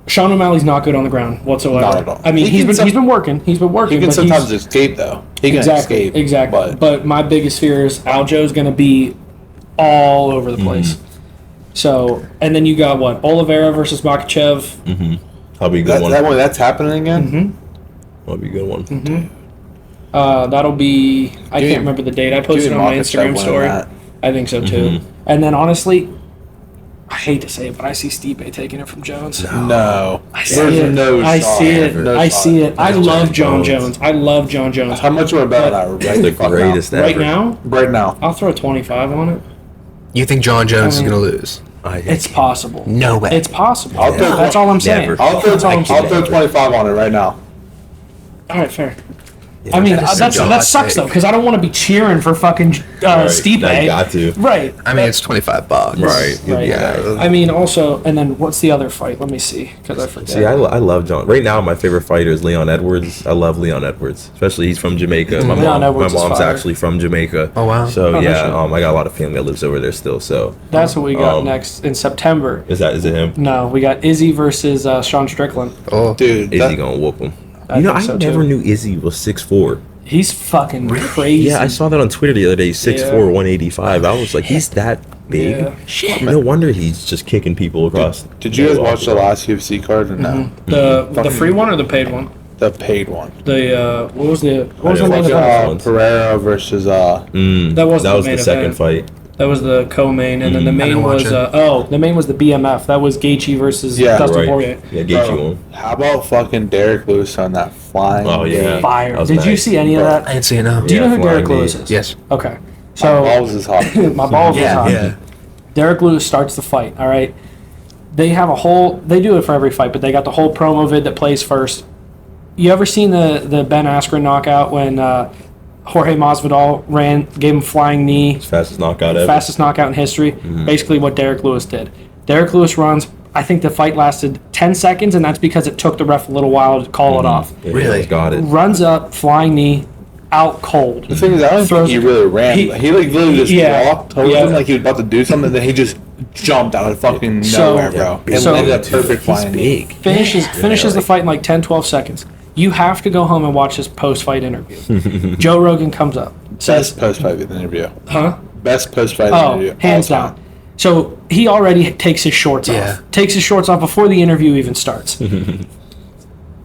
Sean O'Malley's not good on the ground whatsoever. Not at all. I mean, He he's can been working. He's been working. He can but sometimes he's, escape, though. He can escape. Exactly. But my biggest fear is Aljo's going to be all over the place. So, and then you got what? Oliveira versus Makachev. That'll be a good one. That's happening again? That'll be a good one. That'll be. I Dude, can't remember the date. I posted dude, on my Makachev Instagram winning story. that. I think so too. And then honestly, I hate to say it, but I see Stipe taking it from Jones. No. I see There's it. no I shot. see it. No I shot. see it. I There's love John John Jones. I love John Jones. How much would I bet on that That's the greatest ever. Right now, Right now. I'll throw 25 on it. You think John Jones I mean- is going to lose? It's possible. No way. It's possible. I'll throw- That's all I'm saying. Never. I'll throw That's all I'm saying. 25 on it right now. All right, fair. I mean, that is that such a sucks hot though, take. because I don't want to be cheering for fucking Stipe. I got to. Right. I mean, it's $25. Right. Right. Yeah. I mean, also, and then what's the other fight? Let me see, because I forget. See, I love John. Right now, my favorite fighter is Leon Edwards. I love Leon Edwards, especially he's from Jamaica. My Leon Edwards is mom's fire. actually from Jamaica. Oh, wow. So Oh, no yeah, shit. I got a lot of family that lives over there still. So That's what we got Um, next in September. is it him? No, we got Izzy versus Sean Strickland. Oh, Dude, Izzy gonna whoop him. I You know, think I so, never too. knew Izzy was 6'4". He's fucking crazy. Yeah, I saw that on Twitter the other day. 6'4", Yeah. 185. I was like, he's that big. Yeah. Shit. No wonder he's just kicking people across. Did you guys watch the last UFC card or no? The free one or the paid one? The paid one. The what was the didn't main watch event? it. Pereira versus That wasn't That was the the main second event. fight. That was the co-main, and then the main didn't watch was it. the main was the BMF. That was Gaethje versus Yeah, Dustin Right. Poirier. Yeah, get you Bro, one. how about fucking Derek Lewis on that flying? Oh, yeah. Fire! That was Did you nice. see any of that? I didn't see it now. Do you Yeah, know who Derek flying Lewis knee. is? Yes. Okay. My So balls is hot. my balls was Yeah, hot. yeah. Derek Lewis starts the fight. All right. They have a whole. They do it for every fight, but they got the whole promo vid that plays first. You ever seen the Ben Askren knockout when Jorge Masvidal gave him flying knee, Fastest knockout ever. fastest knockout in history? Basically, what Derek Lewis did. Derek Lewis runs. I think the fight lasted 10 seconds, and that's because it took the ref a little while to call it off. Yeah, Really? Got it. Runs up, flying knee, out cold. The thing is, I don't think Throws- he really ran. he- He like literally just yeah, walked towards yeah. him like he was about to do something, then he just jumped out of fucking So- nowhere, bro. And so- landed a perfect flying knee. Big. Finishes the fight in like 10, 12 seconds. You have to go home and watch his post-fight interview. Joe Rogan comes up, says, Best post-fight interview. huh? Best post-fight Oh, interview. hands all time. down. So he already takes his shorts Yeah. off. Takes his shorts off before the interview even starts.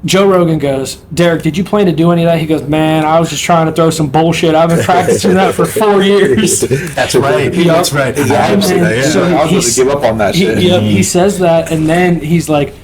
Joe Rogan goes, Derek, did you plan to do any of that? He goes, man, I was just trying to throw some bullshit. I've been practicing that for 4 years. That's right. Yup. That's right. Exactly. And then- Yeah. so I was about he's- to give up on that shit. He says that, and then he's like,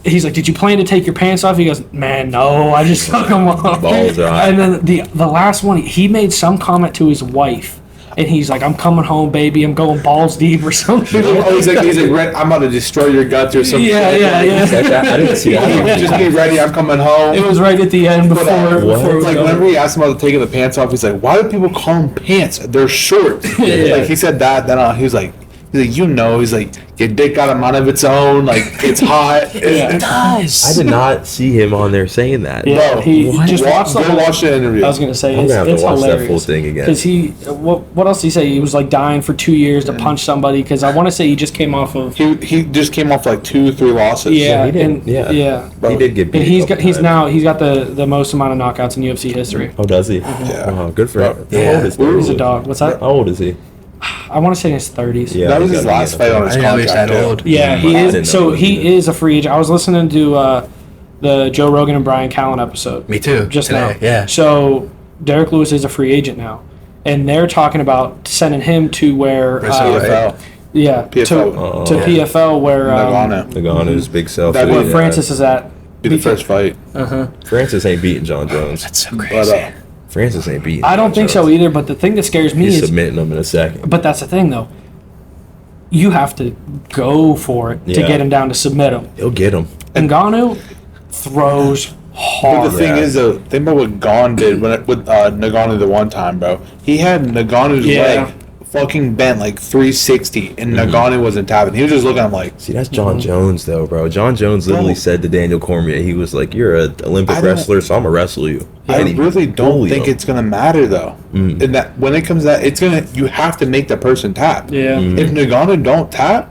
did you plan to take your pants off? He goes, man, no, I just took them off. Balls are hot. And then the last one, he made some comment to his wife, and he's like, I'm coming home, baby. I'm going balls deep or something. Oh, he's like, "Red, I'm about to destroy your guts or something." Yeah, yeah, yeah. I didn't see that. Just be ready. I'm coming home. It was right at the end before. before It's like we whenever he asked him about taking the pants off, he's like, "Why do people call them pants? They're shorts." Yeah. Like he said that. Then he was like, he's like, your dick got a mind of its own. Like it's hot. Yeah. Nice. I did not see him on there saying that. Yeah, Bro, he just Go watched the whole. watch the interview. I was gonna say I'm it's, gonna have to it's watch hilarious. that full thing again. Because what else did he say? He was like dying for 2 years to punch somebody. Because I want to say he just came off of He just came off like 2-3 losses. yeah, he did. and Yeah. yeah. He did get beat. And a he's couple got times. the most amount of knockouts in UFC history. Oh, does he? Yeah. Oh, good for him. Yeah. How old is he? He's a dog. What's that? How old is he? I want to say in his 30s. Yeah, That was he's his gotta be last in fight the- on his I didn't know he was contract. that too. old. Yeah, he I is. didn't So know he that. is a free agent. I was listening to the Joe Rogan and Brian Callen episode. Me too. Just today. now. Yeah. So Derek Lewis is a free agent now, and they're talking about sending him to where Brazil, right? PFL. yeah PFL. to Yeah. PFL where Nagano. Nagano's big self. That where Yeah. Francis is at. Be the first fight. Francis ain't beating John Jones. That's so But crazy. Francis ain't beating. I don't John think so Jones. either. But the thing that scares me He's is, submitting him in a second. but that's the thing though. You have to go for it to Yeah. get him down to submit him. He'll get him. Ngannou throws But hard. the thing Yeah. is, though, think about what Gon did with Nagano the one time, bro. He had Nagano's Yeah. leg fucking bent like 360, and Nagano wasn't tapping. He was just looking at him like, See, that's John Jones, though, bro. John Jones literally Bro. said to Daniel Cormier, he was like, "You're an Olympic I don't- wrestler, so I'm gonna wrestle you." I And he really don't bullied think him. it's gonna matter though. And that when it comes to that, it's gonna you have to make the person tap. Yeah. If Nagano don't tap,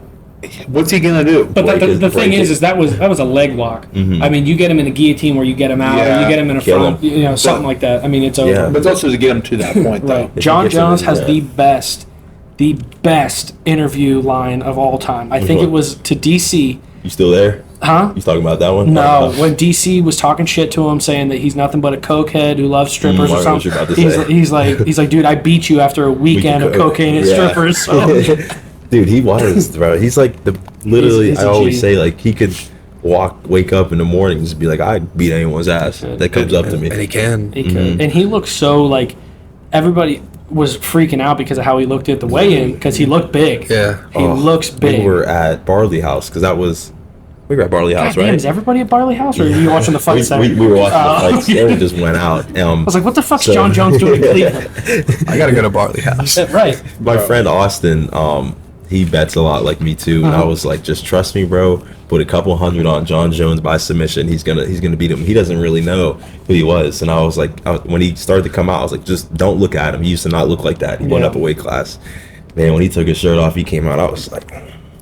what's he gonna do? But Break the it, thing break is it. that was a leg lock. I mean, you get him in a guillotine where you get him out, or Yeah. you get him in a Kill front, him. something like that. I mean, it's over. Yeah. But it's also to get him to that point though. Right. he John gets him Jones in, has yeah. the best interview line of all time. I think one? it was to DC. You still there? Huh? You talking about that one? No, when DC was talking shit to him, saying that he's nothing but a cokehead who loves strippers I or know what you're something. about to say. He's like, dude, I beat you after a weekend of cocaine and Yeah. strippers. So. Dude, he was, bro. He's like literally. He's I a always G. say like he could wake up in the morning and just be like, I beat anyone's ass that comes up to me. And he can. He could. And he looked so like everybody was freaking out because of how he looked at the weigh-in because he looked big. Yeah. He looks big. We were at Barley House because we were at Barley House, God damn, right? is everybody at Barley House or are you watching the fight we, center? we were watching Oh, the fight. Sarah just went out. I was like, what the fuck's So- John Jones doing in Cleveland? I gotta go to Barley House. Right. My friend Austin, he bets a lot like me too, and I was like, just trust me, bro. Put a couple hundred on John Jones by submission. He's gonna beat him. He doesn't really know who he was, and I was like, when he started to come out, I was like, just don't look at him. He used to not look like that. He went Yeah. up a weight class. Man, when he took his shirt off, he came out. I was like,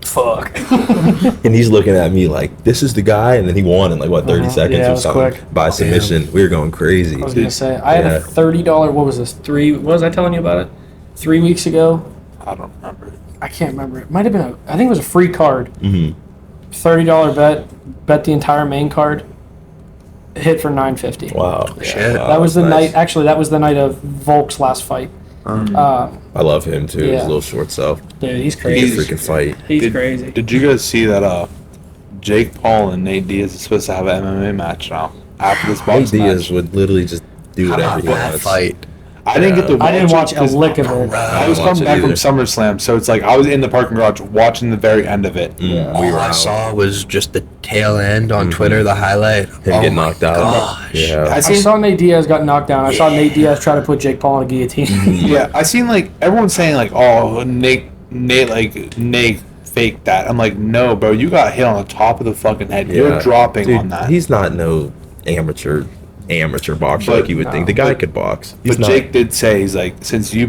Fuck. and he's looking at me like, this is the guy, and then he won in like what 30 seconds Yeah, it or was something quick. by submission. We were going crazy. I was gonna say I had Yeah. a $30. What was this? What was I telling you about it? 3 weeks ago. I don't remember. I can't remember. It might have been I think it was a free card. Mm-hmm. $30 bet the entire main card. Hit for $950. Wow. Shit. Wow, That was the nice. night. Actually, that was the night of Volk's last fight. I love him too. Yeah. His little short self. Dude, he's He crazy. can freaking fight. He's crazy. Did you guys see that Jake Paul and Nate Diaz is supposed to have an MMA match now after this Nate boxing Diaz match? would literally just do whatever he that wants. fight. I didn't get to watch I didn't watch it a 'cause lick of it. I was I didn't coming back watch from it SummerSlam, so it's like I was in the parking garage watching the very end of it. Mm, All we were I out. saw was just the tail end on Twitter, the highlight. Him get knocked out. Gosh. Yeah. I I seen saw Nate Diaz got knocked down. I saw Nate Diaz try to put Jake Paul in a guillotine. Yeah, I seen like everyone saying like, "Oh, Nate, faked that." I'm like, "No, bro, you got hit on the top of the fucking head. You're Yeah. dropping Dude, on that." He's not no amateur boxer But- like you would think. The guy could box. He's But not. Jake did say he's like, since you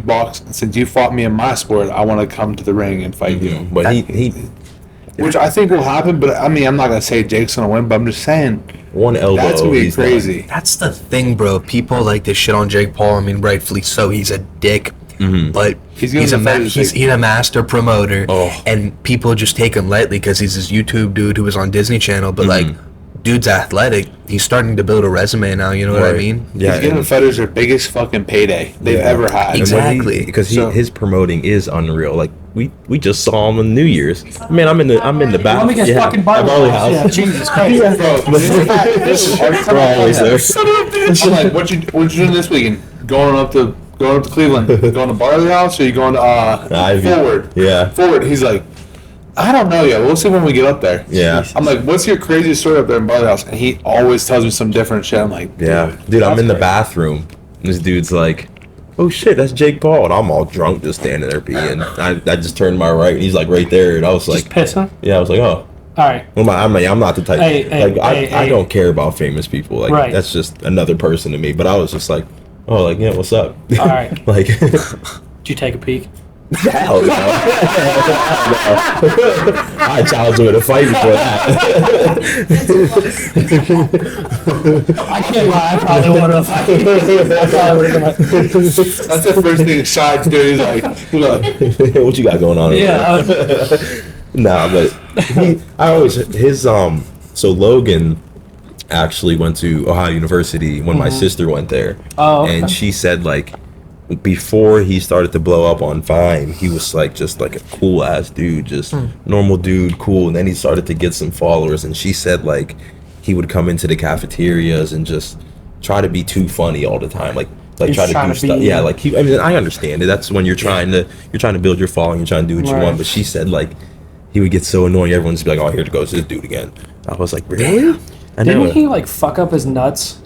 fought me in my sport, I want to come to the ring and fight you. But he Which I think will happen. But I mean, I'm not gonna say Jake's gonna win, but I'm just saying one elbow. that's gonna be he's crazy. That's the thing, bro. People like to shit on Jake Paul. I mean, rightfully so. He's a dick. But He's he's gonna fight his he's dick. a master promoter, Oh. and people just take him lightly because he's this YouTube dude who was on Disney Channel. But like, dude's athletic. He's starting to build a resume now. You know what I Right. mean? Yeah, He's giving and- fighters their biggest fucking payday they've yeah. ever had. And when Exactly. because So- his promoting is unreal. Like we just saw him on New Year's. Man, I'm in the Let bathroom. me get fucking at Bible Barley House. Yeah, House. Jesus Christ. Bro, this is every time We're I always come there. here, I'm like, what you doing this weekend? Going up to Cleveland? Going to Barley House, or you going to Ivy. Forward? Yeah. Forward. He's like, I don't know yet. We'll see when we get up there. Yeah. I'm like, what's your craziest story up there in Barley House? And he always tells me some different shit. I'm like, Yeah, dude, I'm that's in the crazy. bathroom. And this dude's like, "Oh shit, that's Jake Paul," and I'm all drunk, just standing there peeing. I just turned to my right, and he's like right there, and I was Just like, pissing. "Yeah," I was like, "Oh." All right. Well, I'm not the type. Hey, I hey. don't care about famous people. Like Right. that's just another person to me. But I was just like, "Oh, like yeah, what's up?" All right. like, Did you take a peek? hell no. I challenged him in a fight before that. I can't lie. I probably would have. That's the first thing Shad's doing. He's like, What you got going on? over there? Yeah. Nah, but so Logan actually went to Ohio University when my sister went there. Oh, okay. And she said like before he started to blow up on Vine, he was like just like a cool ass dude, just normal dude, cool. And then he started to get some followers, and she said like he would come into the cafeterias and just try to be too funny all the time, like He's try to trying do to be- stuff. Yeah, like I mean, I understand it. That's when you're trying to build your following, you're trying to do what you Right. want. But she said like he would get so annoying, everyone's be like, "Oh, here it goes this dude again." I was like, "Really?" I know. Didn't he like fuck up his nuts?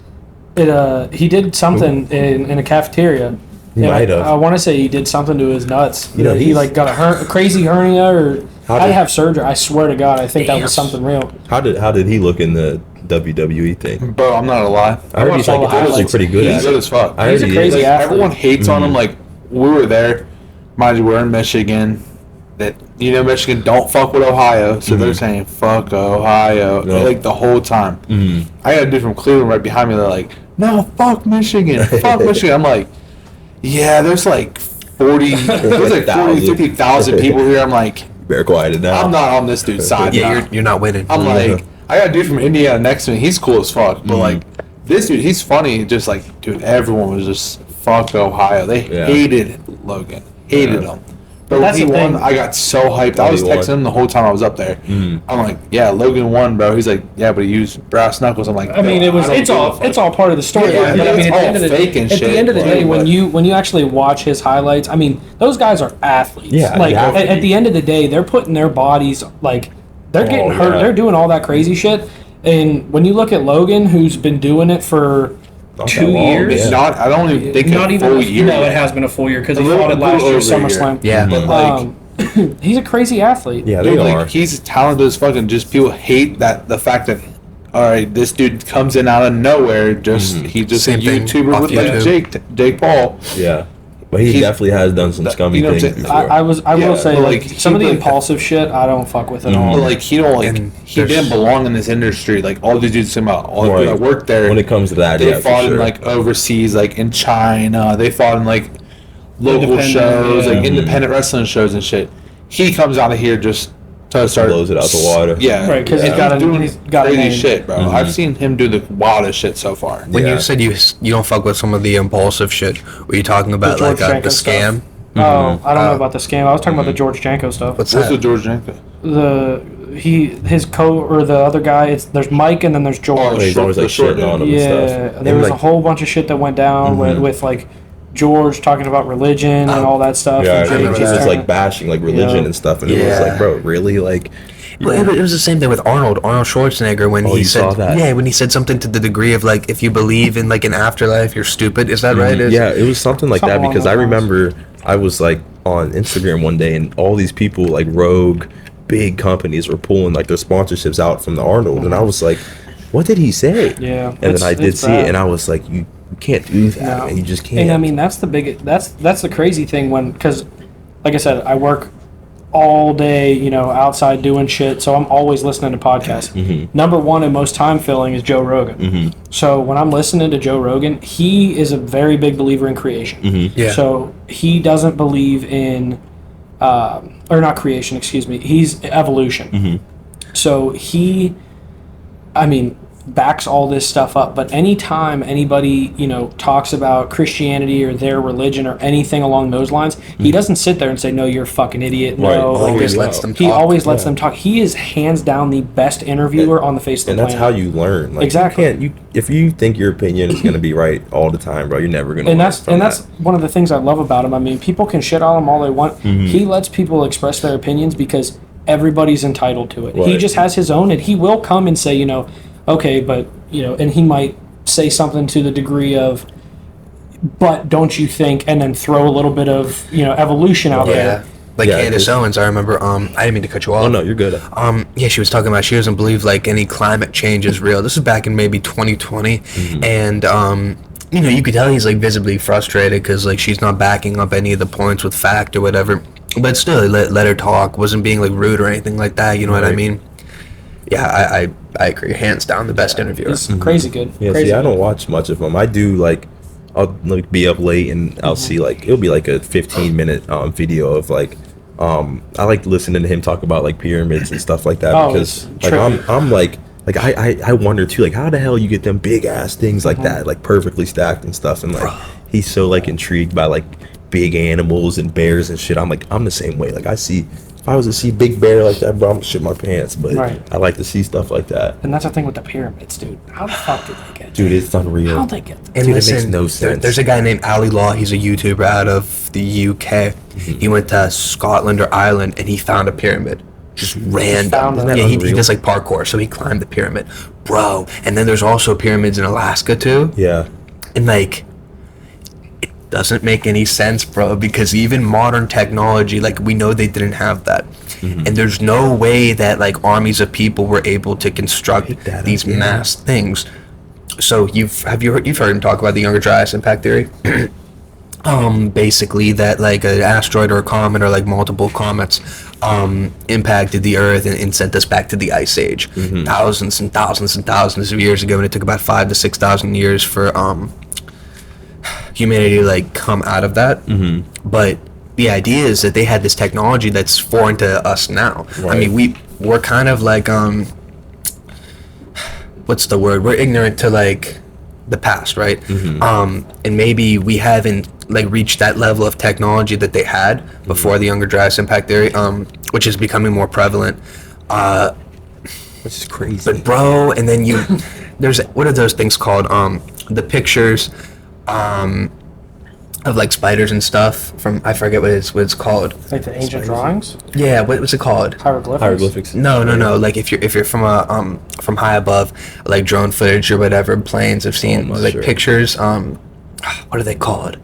He did something in a cafeteria. He And might have. I want to say he did something to his nuts. You know, he he's- like got a crazy hernia or How had to did- have surgery. I swear to God, I think that was something real. How did he look in the WWE thing? bro, I'm not gonna lie. I heard he's watched all like the actually highlights. pretty good He's at good it. as fuck. I He's heard a he crazy is. Like, athlete. everyone hates on him. Like, we were there. Mind you, we're in Michigan. That Michigan don't fuck with Ohio, so they're saying fuck Ohio No. like the whole time. I got a dude from Cleveland right behind me. They're like, no, fuck Michigan, fuck Michigan. I'm like, yeah, there's like 50,000 people here. I'm like, Better quieted down. I'm not on this dude's side. Yeah, now. you're not winning. I'm like, I got a dude from Indiana next to me. He's cool as fuck, but like this dude, he's funny. Just like, dude, everyone was just fuck Ohio. They Yeah. hated Logan, hated him. But when that's he the won, thing. I got so hyped. I When was he won. texting him the whole time I was up there. I'm like, yeah, Logan won, bro. He's like, yeah, but he used brass knuckles. I'm like, I mean, it's all part of the story. Yeah, but I mean, it's at the all end of the fake and at the shit, end of the but- day, when you actually watch his highlights, I mean, those guys are athletes. Yeah, like yeah. at the end of the day, they're putting their bodies like they're getting hurt. yeah. They're doing all that crazy shit. And when you look at Logan, who's been doing it for Not that 2 long, years, It's not. I don't even think not a even full year. No, yet. it has been a full year because A he little- fought it last little year, over a year. SummerSlam. Yeah. But like, He's a crazy athlete. Yeah, dude, they like are. he's talented as fucking. Just people hate that the fact that. All right, this dude comes in out of nowhere. Just he's just Same a thing YouTuber off with like YouTube. Jake Paul. Yeah, but he He's- definitely has done some scummy you know what I'm things saying? before. I will Yeah, say but, like like, some of the he- impulsive shit I don't fuck with at But all. like he don't like And he there's- didn't belong in this industry. Like all these dudes talking about all the Right. people that work there. when it comes to that, they yeah, fought for sure. in like overseas, like in China. They fought in like local Independent, shows, yeah. like independent wrestling shows and shit. he comes out of here just to start Blows it out the water. Yeah, Right, 'cause and he's got a crazy name. shit, bro. I've seen him do the wildest shit so far. When Yeah. you said you don't fuck with some of the impulsive shit, were you talking about George like Janko the scam? stuff. Oh, I don't know about the scam. I was talking about the George Janko stuff. What's What's that? with George Janko? His the other guy. There's Mike and then there's George. He's always like The short shitting on him Yeah, and stuff. there And, was a like, whole bunch of shit that went down with like George talking about religion and all that stuff. Yeah, and Jake he remember was just that. like bashing like religion Yeah. and stuff, and it was Yeah. like, bro, really? Like, Well, it was the same thing with Arnold Schwarzenegger when he you said, saw that? yeah, when he said something to the degree of like, if you believe in like an afterlife, you're stupid. Is that right? yeah, it was something like Something that because I along those remember I was like on Instagram one day and all these people like rogue big companies were pulling like their sponsorships out from the Arnold, and I was like, what did he say? Yeah, and then I did it's see bad. it, and I was like, you can't do that. No. Man. You just can't. And I mean, that's the big. That's the crazy thing because, like I said, I work all day, outside doing shit. So I'm always listening to podcasts. Number one and most time filling is Joe Rogan. So when I'm listening to Joe Rogan, he is a very big believer in creation. Yeah. So he doesn't believe in, or not creation, excuse me. He's evolution. So he, backs all this stuff up. But anytime anybody, talks about Christianity or their religion or anything along those lines, he doesn't sit there and say, "No, you're a fucking idiot." Right. No, like, Always yeah. lets them talk. he always lets them talk. He is hands down the best interviewer on the face of the and that's planet. how you learn. Like, Exactly. You can't, if you think your opinion is going to be right all the time, bro, you're never going to. And that's one of the things I love about him. I mean, people can shit on him all they want. He lets people express their opinions because everybody's entitled to it. He Right. just has his own, and he will come and say, okay, but and he might say something to the degree of, but don't you think, and then throw a little bit of evolution out Yeah. there. Like Yeah, Candace 'cause- Owens, I remember. I didn't mean to cut you off. Oh no, you're good. Yeah, she was talking about she doesn't believe like any climate change is real. This is back in maybe 2020, and you could tell he's like visibly frustrated because like she's not backing up any of the points with fact or whatever. But still, let her talk. Wasn't being like rude or anything like that. You know what I Right. mean? Yeah, I agree. Hands down, the best interviewer. He's crazy good. Yeah, crazy see, I good. don't watch much of them. I do like, I'll like be up late and I'll see like it'll be like a 15-minute video of like, I like listening to him talk about like pyramids and stuff like that Oh, because it's like trippy. I'm like I wonder too like how the hell you get them big ass things like that like perfectly stacked and stuff, and like he's so like intrigued by like big animals and bears and shit. I'm like I'm the same way. Like if I was to see big bear like that, bro, I'm gonna shit my pants. But Right. I like to see stuff like that. And that's the thing with the pyramids, dude. How the fuck did they get? Dude, it's unreal. How'd they get? And Dude, it listen, makes no sense. There's a guy named Ali Law. He's a YouTuber out of the UK. He went to Scotland or Ireland and he found a pyramid. Just random. found them. Yeah, he Unreal. does like parkour, so he climbed the pyramid, bro. And then there's also pyramids in Alaska too. Yeah. And like, it doesn't make any sense, bro, because even modern technology, like we know they didn't have that. And there's no way that like armies of people were able to construct Pick that up, these yeah. mass things. So you've heard him talk about the Younger Dryas impact theory? Basically that like an asteroid or a comet or like multiple comets impacted the Earth and sent us back to the Ice Age thousands and thousands and thousands of years ago, and it took about 5,000 to 6,000 years for humanity to like come out of that. But the idea is that they had this technology that's foreign to us now. I Right. mean, we're kind of like what's the word? We're ignorant to like the past, right? And maybe we haven't like reached that level of technology that they had before the Younger Dryas impact theory, which is becoming more prevalent. Which is crazy. But bro, and then there's what are those things called? The pictures, of like spiders and stuff from I forget what it's called. Like the ancient drawings, Yeah, what was it called? hieroglyphics. Hieroglyphics. No. Like if you're from high above, like drone footage or whatever, planes have seen I'm not like sure. pictures. What are they called?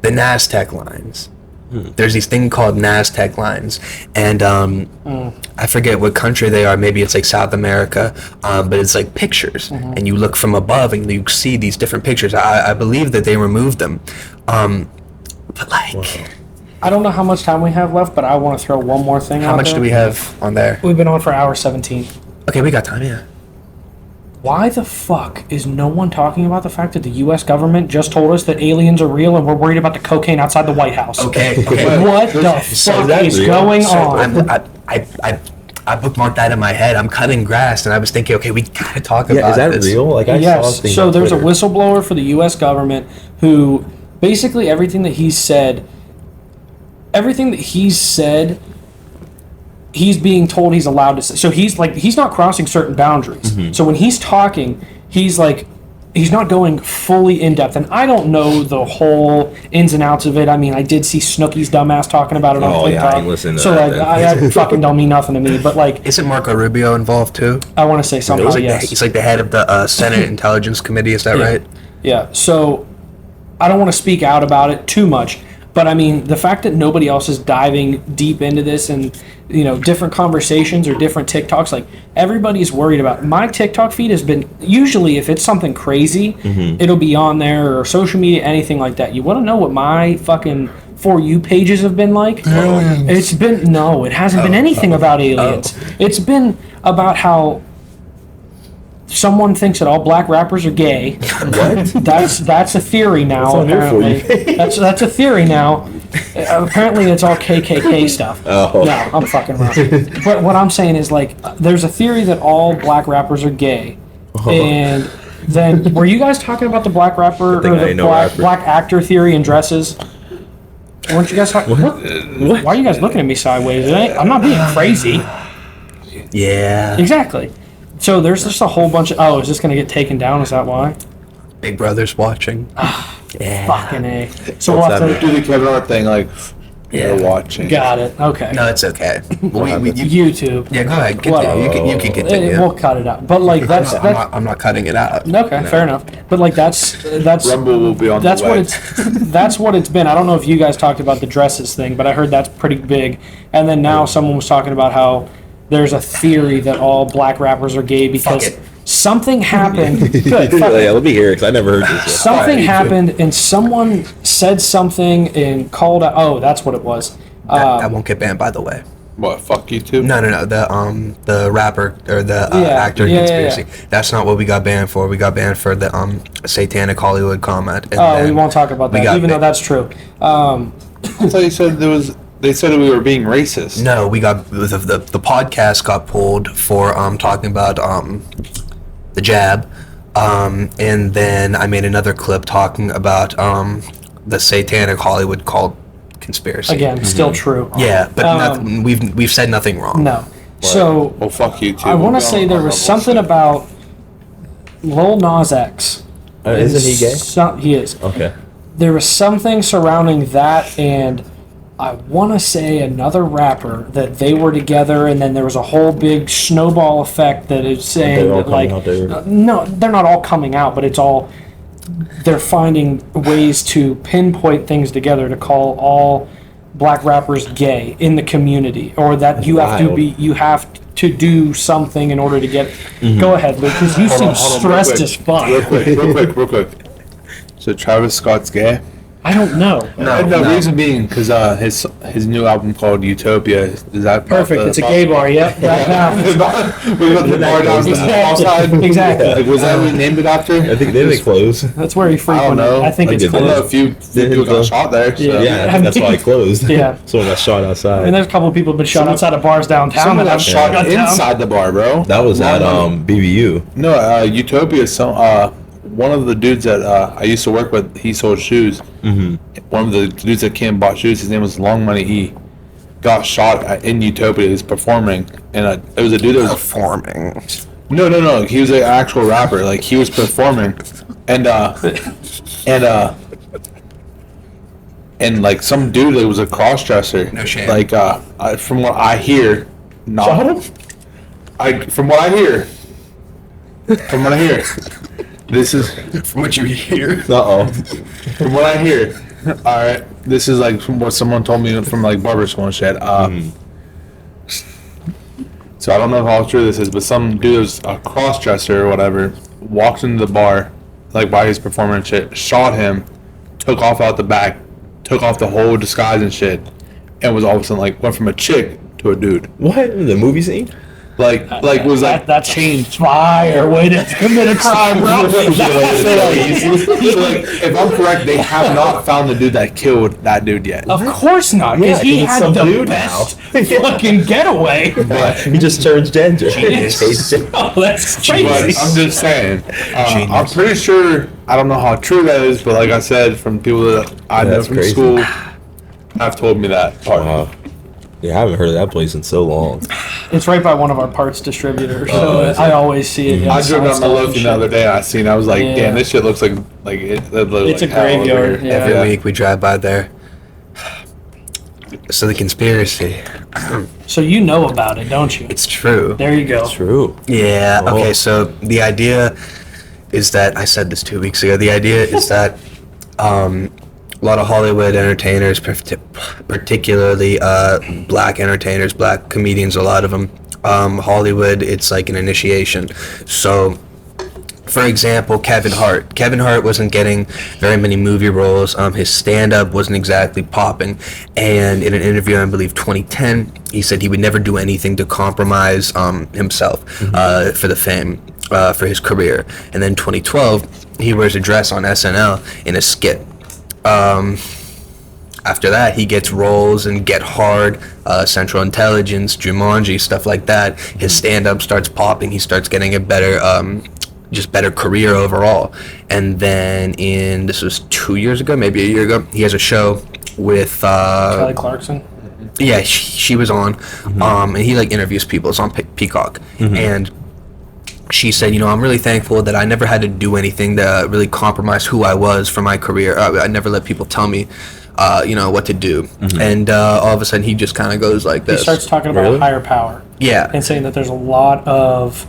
The Naztec lines. There's these thing called Naztec lines, and I forget what country they are. Maybe it's like South America, but it's like pictures, and you look from above and you see these different pictures. I believe that they removed them, but like, I don't know how much time we have left, but I want to throw one more thing out how much there. do we have on there? We've been on for hour 17. Okay, we got time. Yeah. Why the fuck is no one talking about the fact that the U.S. government just told us that aliens are real and we're worried about the cocaine outside the White House? Okay. What the fuck that is real? going So on? I bookmarked that in my head. I'm cutting grass, and I was thinking, okay, we gotta talk Yeah, about is that this. real? Like I saw Yes. things So on there's a Twitter. whistleblower for the U.S. government who basically everything that he's said, he's being told he's allowed to say. So he's not crossing certain boundaries. Mm-hmm. So when he's talking, he's not going fully in depth. And I don't know the whole ins and outs of it. I mean, I did see Snooki's dumbass talking about it on Oh, yeah, TikTok. I ain't listening to so that like, then. I fucking don't mean nothing to me. But like, Isn't Marco Rubio involved too? I want to say somehow He's like, yes. he's like the head of the Senate Intelligence Committee. Is that right? Yeah. So I don't want to speak out about it too much, but I mean the fact that nobody else is diving deep into this and different conversations or different TikToks, like everybody's worried about. My TikTok feed has been usually if it's something crazy, it'll be on there or social media, anything like that. You want to know what my fucking For You pages have been like? It's been it hasn't been anything about aliens. It's been about how someone thinks that all black rappers are gay. What? That's a theory now. What's on your For You Apparently, that's a theory now. Apparently, it's all KKK stuff. Oh. No, I'm fucking around. But what I'm saying is like, there's a theory that all black rappers are gay, and then were you guys talking about the black rapper or think I the know rapper. black actor theory in dresses? Weren't you guys talking? What? Why are you guys looking at me sideways? I'm not being crazy. Yeah. Exactly. So there's just a whole bunch of. Oh, is this going to get taken down? Is that why? Big Brother's watching. Yeah. Fucking A. So What's we'll that have to. Do the Kevin Hart thing, like they're watching. Got it. Okay. No, it's okay. YouTube. Yeah, go ahead. Continue. Whatever. You can continue. We'll cut it out. But like that's I'm not cutting it out. okay. Fair enough. But like that's Rumble will be on that's the what way. that's what it's been. I don't know if you guys talked about the dresses thing, but I heard that's pretty big. And then now someone was talking about how there's a theory that all black rappers are gay because it. something happened. Good. Fuck Yeah, it. let me hear it because I never heard this yet. Something happened and someone said something and called out. Oh, that's what it was. That won't get banned, by the way. What? Fuck YouTube. No. The rapper or the Yeah, actor yeah, conspiracy. That's not what we got banned for. We got banned for the satanic Hollywood comment. And Oh, we then won't talk about we that, got even though ban- that's true. I thought you said they said we were being racist. No, we got the podcast got pulled for talking about the jab, and then I made another clip talking about the satanic Hollywood cult conspiracy. Again, still true. Yeah, but nothing, we've said nothing wrong. No. So Well, fuck you too. I want We'll to be say on there our was level something shit. about Lil Nas X. Isn't he gay? He is. Okay. There was something surrounding that, and I want to say another rapper that they were together, and then there was a whole big snowball effect that is saying They're all that like, coming out there. no, they're not all coming out, but it's all they're finding ways to pinpoint things together to call all black rappers gay in the community, or that you have to do something in order to get. Go ahead, Luke, because you seem Hold on, stressed real as fuck. Real quick. So Travis Scott's gay? I don't know. No, reason being because his new album called Utopia is that Perfect. It's a gay bar. Yep. Right now. We got the bar down outside. Exactly. Like, was that what he named it after? I think they closed. That's where he I don't frequented. know. I think it's Like, I know closed. a few people got shot there. So. Yeah. Yeah, I think that's why it closed. Yeah. Someone got shot outside. And there's a couple of people have been shot outside of bars downtown. Someone that got shot haven't got down. inside the bar, bro. That was at BBU. No, Utopia. One of the dudes that I used to work with, he sold shoes. Mm-hmm. One of the dudes that came and bought shoes, his name was Long Money E. Got shot in Utopia. He was performing, and it was a dude that was Performing. No. He was an actual rapper. Like he was performing, and like some dude that was a cross dresser. No shame. Like from what I hear, from what I hear, this is From what you hear. from what I hear. All right, this is like from what someone told me from like barber school and shit. So I don't know how true this is, but some dude was a cross dresser or whatever walked into the bar, like while he was performing and shit, shot him, took off out the back, took off the whole disguise and shit, and was all of a sudden like went from a chick to a dude. What? The movie scene? Like was like that changed fire way to commit a crime, bro. so like, if I'm correct, they have not found the dude that killed that dude yet. Of course not, because he it's had some the dude best fucking getaway. He just turns gender. Oh, that's But crazy. I'm just saying, I'm pretty sure, I don't know how true that is, but like I said, from people that I know That's from crazy. school, have told me that part. Yeah, I haven't heard of that place in so long. It's right by one of our parts distributors, so is it? I always see it. I drove down the South Loki the other day and I seen. I was like, Yeah. damn, this shit looks like it looks It's like a hell over graveyard, here. yeah. Every week we drive by there. So the conspiracy. So you know about it, don't you? It's true. There you go. True. Yeah. Oh. Okay. So the idea is that I said this 2 weeks ago. The idea is that a lot of Hollywood entertainers, particularly black entertainers, black comedians, a lot of them, Hollywood, it's like an initiation. So, for example, Kevin Hart. Kevin Hart wasn't getting very many movie roles. His stand-up wasn't exactly popping. And in an interview, I believe 2010, he said he would never do anything to compromise himself for the fame, for his career. And then 2012, he wears a dress on SNL in a skit. After that, he gets roles in Get Hard, Central Intelligence, Jumanji, stuff like that. His stand-up starts popping. He starts getting a better, just better career overall. And then this was 2 years ago, maybe a year ago, he has a show with Kelly Clarkson. yeah, she was on, and he like interviews people. It's on Peacock, and she said, I'm really thankful that I never had to do anything to really compromise who I was for my career. I never let people tell me, what to do. And all of a sudden, he just kind of goes like He this. starts talking about Really? higher power Yeah, and saying that there's a lot of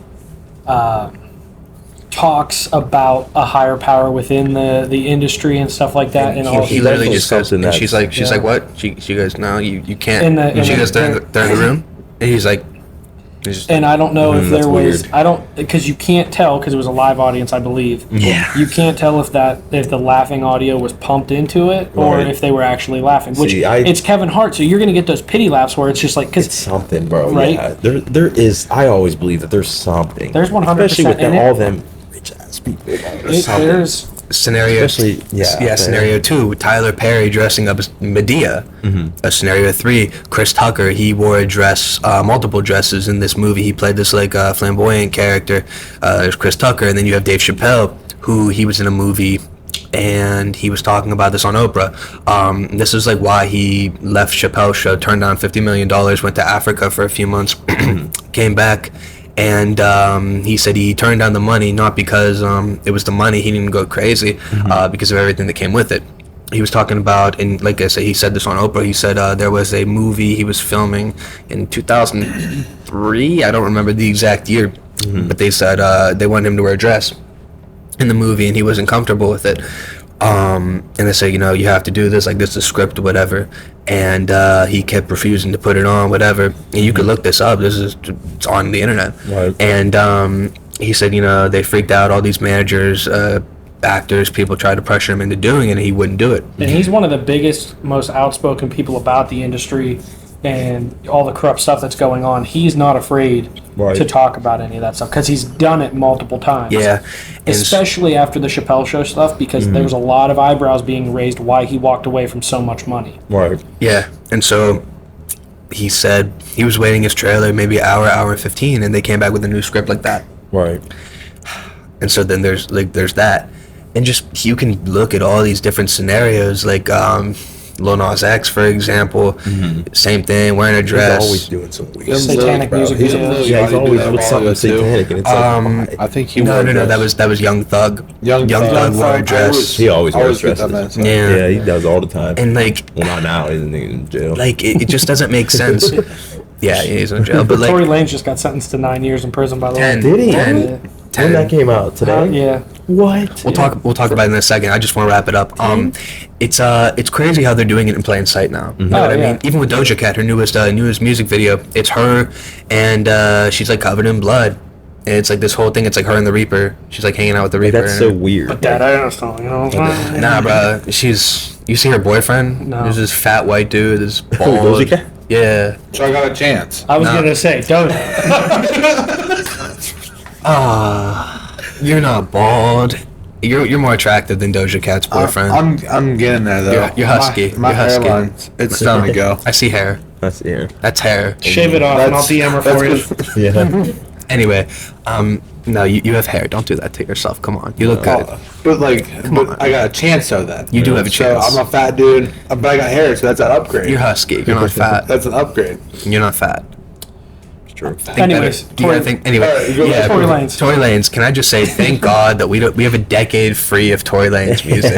talks about a higher power within the industry and stuff like that. And all he literally definitely just goes, something and she's that's- like, what? She goes, no, you can't. In the- And in she the- goes, they're in the room, and he's like, he's just, And I don't know if that's there was, weird. because you can't tell, because it was a live audience, I believe. Yeah. You can't tell if the laughing audio was pumped into it or Right. if they were actually laughing. Which See, it's Kevin Hart, so you're going to get those pity laughs where it's just like, It's because something, bro. Right? Yeah, there is. I always believe that there's something. There's 100% especially with in it. all them rich ass people. There's something. there's scenario, Especially- yeah, scenario 2, Tyler Perry dressing up as Medea. Scenario 3, Chris Tucker, he wore a dress, multiple dresses in this movie. He played this like flamboyant character. There's Chris Tucker, and then you have Dave Chappelle, who he was in a movie, and he was talking about this on Oprah. This is like why he left Chappelle's show, turned down $50 million, went to Africa for a few months, came back. And he said he turned down the money not because it was the money. He didn't go crazy because of everything that came with it. He was talking about, and like I said, he said this on Oprah. He said there was a movie he was filming in 2003. I don't remember the exact year, but they said they wanted him to wear a dress in the movie, and he wasn't comfortable with it. And they said, you have to do this, like this is script or whatever. And he kept refusing to put it on, whatever. And you could look this up. It's on the internet. Right. And he said, they freaked out. All these managers, actors, people tried to pressure him into doing it, and he wouldn't do it. And he's one of the biggest, most outspoken people about the industry and all the corrupt stuff that's going on. He's not afraid Right. to talk about any of that stuff because he's done it multiple times. Yeah. And Especially after the Chappelle Show stuff, because there was a lot of eyebrows being raised why he walked away from so much money. Right. Yeah, and so he said he was waiting his trailer maybe an hour and 15, and they came back with a new script like that. Right. And so then there's that, and just you can look at all these different scenarios, like Lil Nas X, for example, same thing, wearing a dress. He's always doing some weird Them stuff. Satanic bro. music He's a videos. little Yeah, he's guy to do always that with while something ago, too. satanic, and it's like, I think he no, wore a that dress. was Young Thug. Young Thug wore a Thug, dress. he always wears get that dresses. messed up. Yeah. Yeah, he does all the time. And like Well, not now. He's in jail. it just doesn't make sense. Yeah, he's in jail, but Tory like Lanez just got sentenced to 9 years in prison, by the 10, way. Did he? 10, Yeah. 10. When that came out today? Yeah. What? We'll talk about it in a second. I just want to wrap it up. It's crazy how they're doing it in plain sight now. You know Oh, what I yeah. mean? Even with Doja Cat, her newest music video, it's her and she's like covered in blood. And it's like this whole thing. It's like her and the Reaper. She's like hanging out with the Reaper. That's and so weird. That ass, you know what I'm saying? Nah, bro. You see her boyfriend? No. There's this fat white dude. This Who, bald. Doja Cat? Yeah. So I got a chance. I was Nah. gonna say Doja. You're not bald. You're more attractive than Doja Cat's boyfriend. I'm getting there though. You're husky. My You're husky. hairline, it's starting to go. I see hair. That's here. That's hair. Shave it off, and I'll DM her for you. That's Yeah. Anyway, no, you have hair. Don't do that to yourself. Come on. You look good. But on. I got a chance though then. You do have a chance. So I'm a fat dude, but I got hair, so that's an upgrade. You're husky. You're not fat. That's an upgrade. You're not fat. True. Anyways, Anyway, Alright, go yeah, back. Tory Lanez. Tory Lanez. Can I just say, thank God that we have a decade free of Tory Lanez music.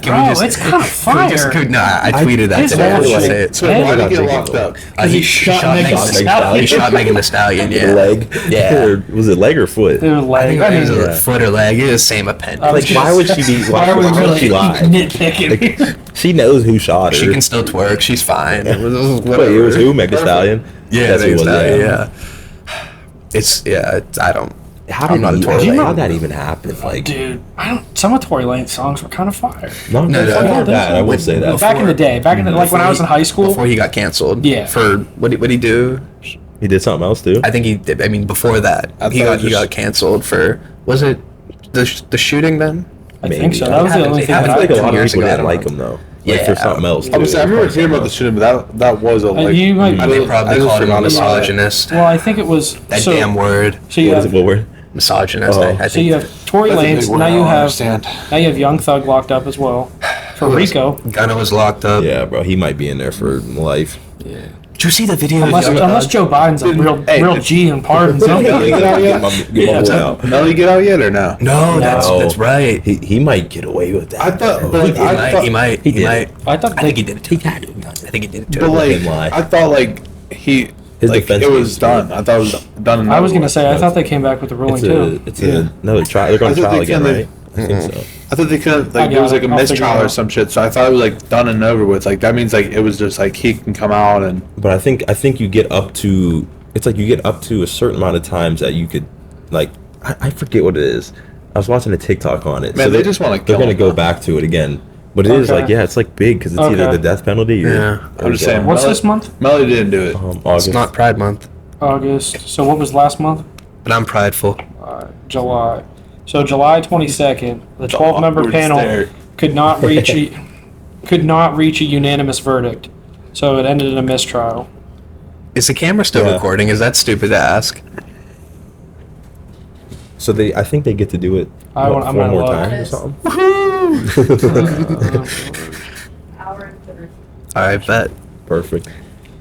Can Bro, it's kind of fire. I tweeted that His today. I whole should shit. say it. So Hey, why did he get Drinking locked though. up? He shot Megan Thee Stallion. He shot Megan Thee Stallion. Yeah. Leg. Yeah. Or was it leg or foot? Dude, I like, think I it was mean, a foot or leg. It was the same appendage. I was Like, why would she be? why are we would really she lie? nitpicking? Like, she knows who shot her. She can still twerk. She's fine. It was Wait, it was who? Megan Thee Stallion. Yeah, That's who it was. yeah. I don't. How I'm did not a Tory how Lanez. did that even happen? Like, Dude, some of Tory Lane's songs were kind of fire. no, No, they're no, not bad. I will say that. Back in the day, like when I was in high school. Before he got canceled. Yeah. For what did he do? He did something else too. I think he did. I mean, before that, I he thought got just- canceled for. Was it the shooting then? I Maybe. think so. That was the only It thing. happened that I feel like a I lot of years people ago, didn't I like don't him though. Yeah. Like for something else. I was too. I remember hearing about the shooting, but that was a like. you might I be- think probably I just called him a forgot about it. misogynist. Well, I think it was That so, damn word, So you What is have, it? What word? misogynist. Oh. I so think you have Tory That's a big Lanez. word, Now I you don't have understand. Young Thug locked up as well for Rico. Gunna was locked up. Yeah, bro. He might be in there for life. Did you see the video? Unless Joe Biden's a real G and pardons him. Get out yet? Get my boy out. Melly get out yet or no? No, that's right. He might get away with that. I thought, bro. but like, He might. did. I thought I think he did it too. I think he did it too. but like, Fucking lie. I thought like he, His like defense it was was done. I thought it was done. And I was over gonna with. say I thought they came back with the ruling too. It's Yeah. another trial. They're going I to thought trial they again, kinda- right? I think so. I thought they couldn't like I there was got like a it. I'll figure it mistrial or out. some shit. So I thought it was like done and over with. Like that means like it was just like he can come out and But I think you get up to it's like you get up to a certain amount of times that you could like I forget what it is. I was watching a TikTok on it. Man, they just wanna they're kill gonna him, go though. back to it again. But it is Okay. like it's like big because it's either Okay. the death penalty or Yeah. I'm just saying. What's Melly- this month? Melly didn't do it. August. It's not Pride Month, August. So what was last month? but I'm prideful. July. So July 22nd, the 12-member awkward panel stare. could not reach a unanimous verdict. So it ended in a mistrial. Is the camera still Yeah. recording? Is that stupid to ask? So I think they get to do it I'm 4 gonna more look. times or something. All right, bet. Perfect.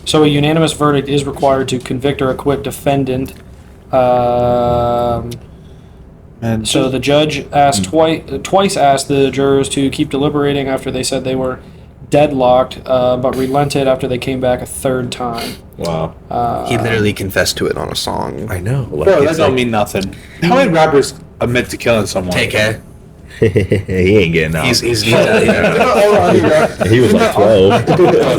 So a unanimous verdict is required to convict or acquit defendant. Man, So the judge asked twice asked the jurors to keep deliberating after they said they were deadlocked, but relented after they came back a third time. Wow. He literally confessed to it on a song. I know. Like, bro, that it's don't like- mean nothing. How many rappers admit to killing someone? TK. he ain't getting out. He's Think about all the underground. He was like 12.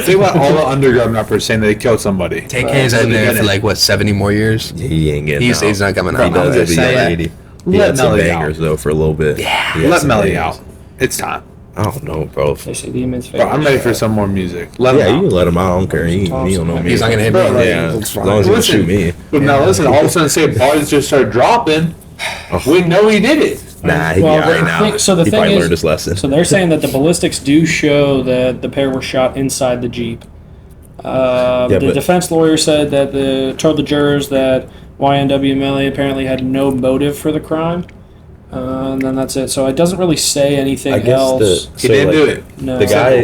Think about all the underground rappers saying they killed somebody. TK's in there for like what 70 more years. He ain't getting He's, out. he's not coming Bro, out. I'm Does just it, yeah, saying. 80. He Let had some Melly bangers though for a little bit. Yeah. He had Let some Melly bangers. out. It's time. I don't know, bro. They say demons. Bro, I'm ready for some more music. Let Yeah, him you out. can let him out. I don't care. He don't know me. He's not gonna hit me. Bro, like, Yeah, It's as long as he doesn't shoot me. But now listen, all of a sudden say bars just start dropping. We know he did it. Nah, he'd Well, be alright the now. thing- so the he thing probably is- learned his lesson. So they're saying that the ballistics do show that the pair were shot inside the Jeep. The but- defense lawyer said that told the jurors that YNW Melly apparently had no motive for the crime. And then that's it. So it doesn't really say anything I guess else. He didn't do it. No. The guy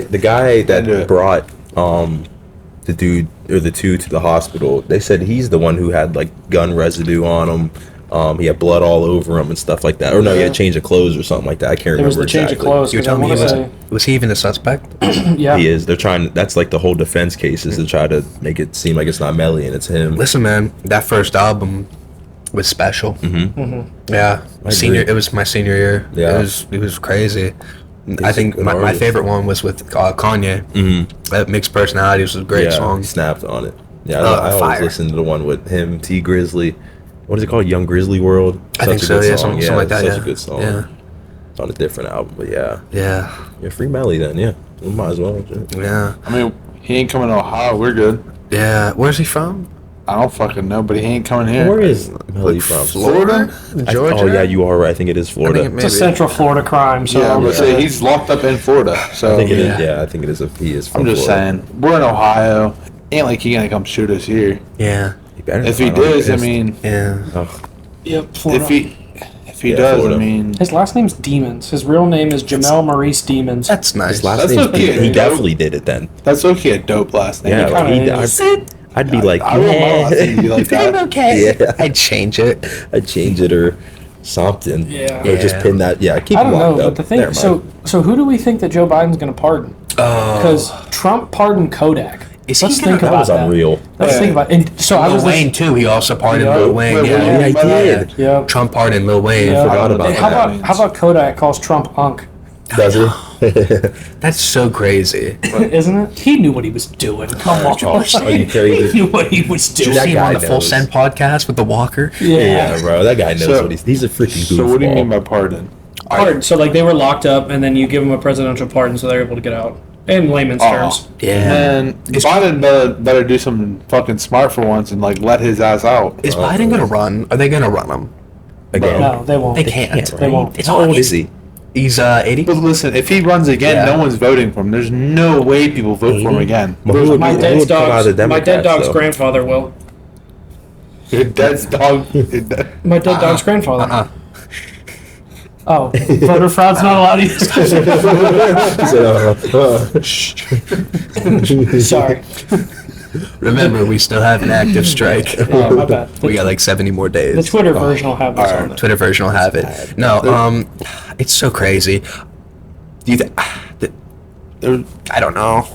Didn't do that it. brought the dude or the two to the hospital, they said he's the one who had like gun residue on him. He had blood all over him and stuff like that. Or no, he had a change of clothes or something like that. I can't There was remember the change exactly. of clothes. You're 'cause I telling me wanna was he even a suspect? say- yeah. He is. They're trying. That's like the whole defense case is to try to make it seem like it's not Melly and it's him. Listen, man, that first album was special. Mm-hmm. Yeah, I senior. agree. It was my senior year. Yeah. It was crazy. I a think good my artist. favorite one was with Kanye. Mm-hmm. That Mixed Personalities was a great Yeah, song. he snapped on it. Yeah, Oh, I always fire. listen to the one with him, T Grizzly. What is it called? Young Grizzly World. I think so. Yeah, something like that. Such Yeah, a good song. Yeah, It's on a different album, but yeah, yeah, free Melly then. Yeah, we might as well. yeah. I mean, he ain't coming to Ohio. We're good. Yeah, where's he from? I don't fucking know, but he ain't coming here. Where is Melly from? Florida? Georgia? Oh yeah, you are right. I think it is I Florida. think it It's a maybe. Central Florida crime. So Yeah, but say he's locked up in Florida. So I think it is. Yeah. Yeah, I think it is. He is from I'm just Florida. saying, we're in Ohio. Ain't like he gonna come shoot us here. Yeah. He better If he not. I'm does, I pissed. mean, Yeah. Ugh. Yep, Florida. if he Yeah, does, Florida. I mean, His last name's Demons. His real name is Jamel Maurice Demons. That's nice. His last That's name's okay. He definitely did it then. that's okay. A dope last name. Yeah, kinda like is. I'd be like, I want my last name to be like that. okay. Yeah. I'd change it. I'd change it or something. Yeah. Or just Yeah. pin that. Yeah, keep I him don't know, locked but up. the thing, Never mind. so who do we think that Joe Biden's going to pardon? Because Trump pardoned Kodak. Is he Let's gonna- think that about was that. unreal. Let's Yeah. think about. And so I Lil was Wayne too. He also pardoned Yeah. Lil Wayne. Wait, Yeah, yeah, I did. Yeah. Trump pardoned Lil Wayne. Yeah. Forgot about How that. about Kodak calls Trump Unc? Does he? That's so crazy. Isn't it? He knew what he was doing. Come on, Are you crazy? he knew what he was Did you doing. That see him guy on the Full knows. Send podcast with the Walker? Yeah, bro. That guy knows So- what he's a freaking goofball. So what do you mean by pardon? Pardon. So like they were locked up, and then you give them a presidential pardon, so they're able to get out. In layman's terms. Yeah. And Biden better do something fucking smart for once and like let his ass out. Is Biden gonna run? Are they gonna run him? Again? No, they won't. They can't. They won't. It's How old is he? He's 80. But listen, if he runs again, Yeah. no one's voting for him. There's no way people vote for him again. Well, who would- My who dead would come out of dog's, my dead Democrats, dog's though? grandfather will. Your dad's dog. My dead dog's grandfather. Uh-uh. Oh, voter fraud's not allowed either. Sorry. Remember, we still have an active strike. Yeah, my bad. We got like 70 more days. The Twitter version will have this on it. Twitter version will have it. No, it's so crazy. Do you I don't know.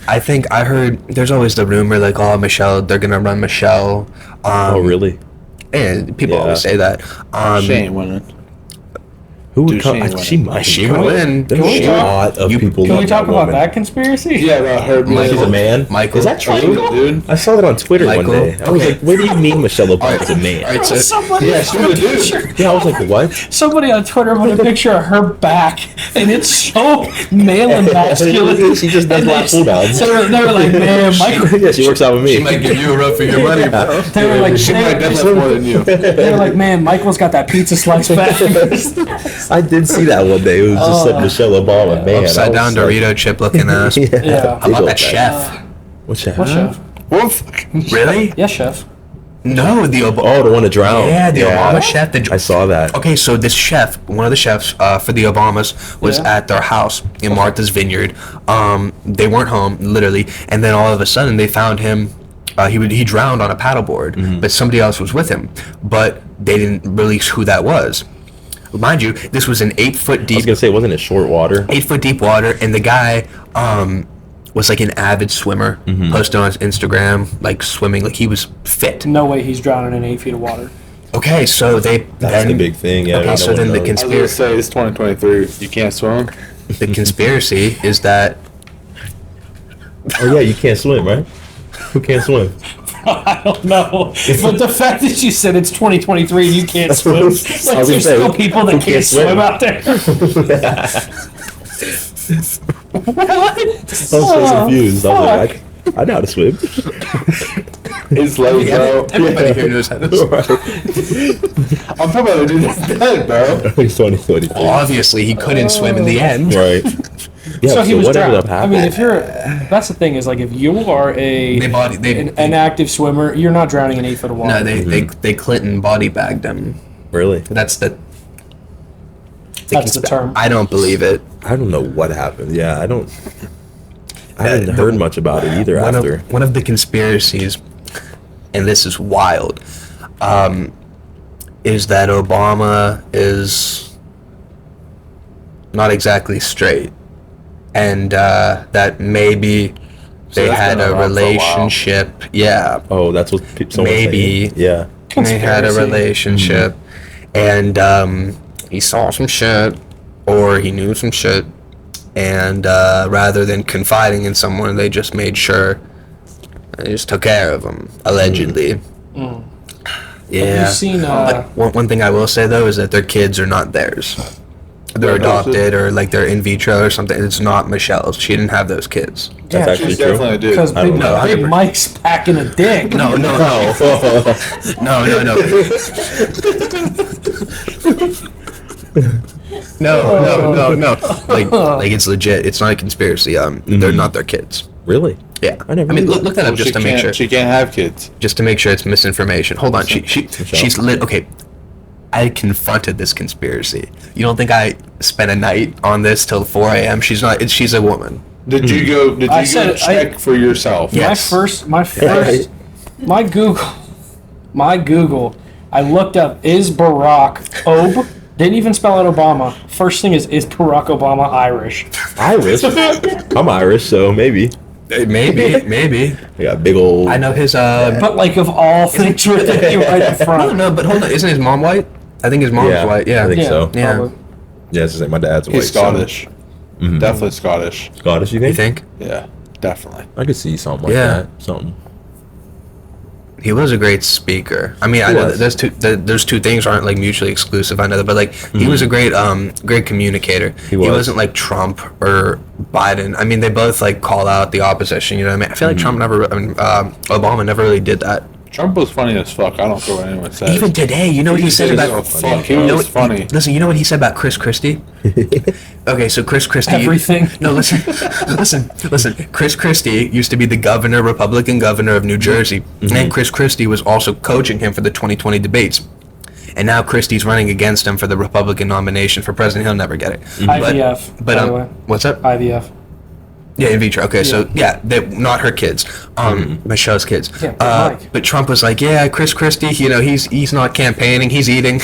I think I heard there's always the rumor like, oh, Michelle, they're gonna run Michelle. Oh, really? And people Yeah. always say that. She ain't winning. Who would Dude, come? she ain't She might. She would win. There's we a talk- lot of people. Can we love talk that about woman. that conspiracy? Yeah, about her being She's a man. Michael. Is that true? dude. I saw that on Twitter Michael. one day. I was Okay. like, "What do you mean Michelle Obama's a man?" Alright, so Somebody, Yeah, she's a dude. Yeah, I was like, "What?" somebody on Twitter put a picture of her back, and it's so male and masculine. She just does And lat pull downs. They were like, man, Michael. Yeah, she works out with me. she might give you a run for your money, bro. They were like, She might definitely more than you. they were like, man, Michael's got that pizza slice back. I did see that one day. It was just said Michelle Obama, man. Upside down Dorito chip looking ass. Yeah. How about that chef? What chef? What chef? Wolf. Really? Yes, chef. No, the Obama. Oh, the one to drown. Yeah, the Obama chef. I saw that. Okay, so this chef, one of the chefs for the Obamas, was Yeah. at their house in Martha's Vineyard. They weren't home, literally, and then all of a sudden they found him. He drowned on a paddleboard, but somebody else was with him. But they didn't release who that was. Mind you, this was an 8-foot I was deep, gonna say, wasn't it short water? 8-foot deep water, and the guy was like an avid swimmer. Posted on his Instagram, like swimming, like he was fit. No way he's drowning in 8 feet of water. Okay, so they That's the big thing. Yeah. Okay, no so one then the knows. I was gonna say it's 2023. You can't swim. the conspiracy is that Oh yeah, you can't swim, right? Who can't swim? I don't know. But the fact that you said it's 2023 and you can't swim, I like was gonna there's say, still people that who can't can't swim swim? out there. I was so confused. I was like, I know how to swim. It's late, bro. everybody here knows how to swim. I'm talking about a dude that's dead, bro. It's 2023. Well, obviously, he couldn't swim in the end. Right. Yeah, So he was what ended drowned. up I happening? mean, if you're, that's the thing is like if you are an active swimmer, you're not drowning in 8 foot of water. No, they Clinton body bagged him. Really? That's the That's the term. I don't believe it. I don't know what happened. Yeah, I hadn't heard much about it either after. One of the conspiracies, and this is wild, is that Obama is not exactly straight, and that maybe they that's had been a around for a while. relationship. Yeah, Oh, that's what someone Maybe. saying. Yeah. they had a Conspiracy. relationship, and he saw some shit, or he knew some shit, and rather than confiding in someone, they just made sure they just took care of him, allegedly. Have Yeah. you seen? But one thing I will say though is that their kids are not theirs. they're adopted or like they're in vitro or something. It's not Michelle's. She didn't have those kids. That's actually She's true. definitely a dude. Because I don't know. Big Mike's packing a dick. No. No. Like it's legit. It's not a conspiracy. They're not their kids. Really? Yeah. I never I mean, knew look that up just to make sure. She can't have kids. Just to make sure it's misinformation. Hold on. She's lit. Okay. I confronted this conspiracy. You don't think I spent a night on this till 4 a.m.? She's not. She's a woman. Did you go? Did you go check for yourself? Yeah. My Google. I looked up, is Barack Ob? Didn't even spell out Obama. First thing is Barack Obama Irish? Irish? I'm Irish, so maybe. Maybe. They got big old. I know his. But like of all things, right in front. No, but hold on. Isn't his mom white? I think his mom's white. Yeah. I think so. Yeah. Probably. Yeah, it's just like my dad's white. He's Scottish. Definitely Scottish. Scottish, you You think? think? Yeah, definitely. I could see something like Yeah. that. Something. He was a great speaker. I mean, I know that those two things aren't like mutually exclusive. I know that, but like he was a great communicator. He was. wasn't like Trump or Biden. I mean, they both like call out the opposition. You know what I mean? I feel like Obama never really did that. Trump was funny as fuck. I don't care what anyone says. Even today, you know what he said about He was funny. Listen, you know what he said about Chris Christie? Okay, so Chris Christie. Everything. No, listen. Chris Christie used to be the Republican governor of New Jersey, and Chris Christie was also coaching him for the 2020 debates. And now Christie's running against him for the Republican nomination for president. He'll never get it. IVF. But by the way. what's up? IVF. Yeah, in vitro. Okay, so they're not her kids. Michelle's kids. Yeah, Mike. But Trump was like, yeah, Chris Christie. You know, he's not campaigning. He's eating.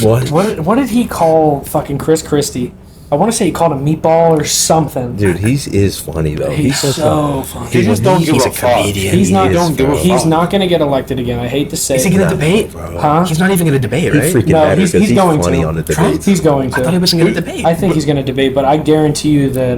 What? What did he call fucking Chris Christie? I want to say he called him meatball or something. Dude, he is funny though. He's so funny. He just don't give He's a a fuck. comedian. He's not. Don't give a He's fuck. not going to get elected again. I hate to say. Is he it. gonna debate? Huh? He's not even gonna debate, He right? freaking No, better he's because he's going funny to. on the Trump? debates. He's going I thought he to. wasn't gonna debate. I think he's going to debate, but I guarantee you that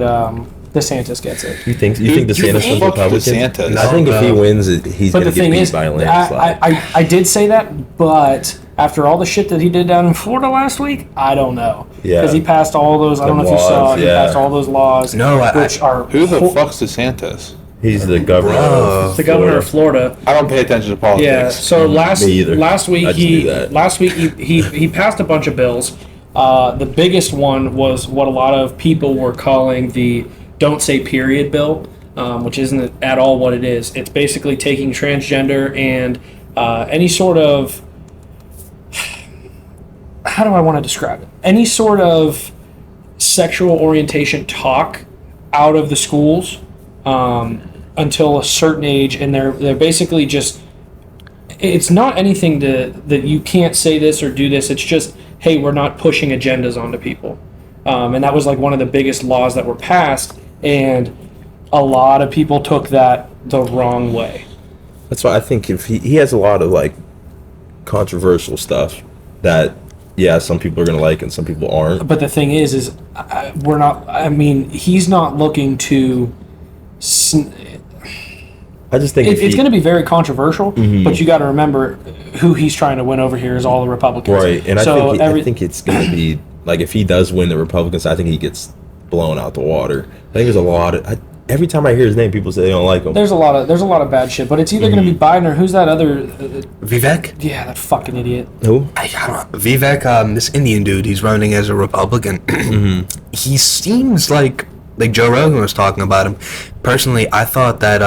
DeSantis gets it. You think DeSantis think? was Republican? DeSantis. I think if he wins, he's But gonna the get thing beat is, by a landslide. I did say that, but after all the shit that he did down in Florida last week, I don't know. Yeah. Because he passed all those. I don't know if you saw. laws, He yeah. passed all those laws. No, which are Who the fuck's DeSantis? He's the governor. Bro. the governor of Florida. I don't pay attention to politics. Yeah. So last Me either. last week I just knew that. he passed a bunch of bills. The biggest one was what a lot of people were calling the "Don't Say Period" bill, which isn't at all what it is. It's basically taking transgender and any sort of, how do I want to describe it? Any sort of sexual orientation talk out of the schools until a certain age, and they're basically just. It's not anything that you can't say this or do this. It's just, hey, we're not pushing agendas onto people, and that was like one of the biggest laws that were passed, and a lot of people took that the wrong way. That's why I think if he has a lot of like controversial stuff that some people are gonna like and some people aren't. But the thing is we're not. I mean, he's not looking to. I just think It's going to be very controversial, but you got to remember who he's trying to win over here is all the Republicans. right, and so I think it's gonna be like if he does win the Republicans, I think he gets blown out the water. I think there's a lot of every time I hear his name, people say they don't like him. there's a lot of bad shit, but it's either going to be Biden or who's that other? Vivek? Yeah, that fucking idiot. Who? I don't know. Vivek, this Indian dude, he's running as a Republican. He seems like Joe Rogan was talking about him. Personally, I thought that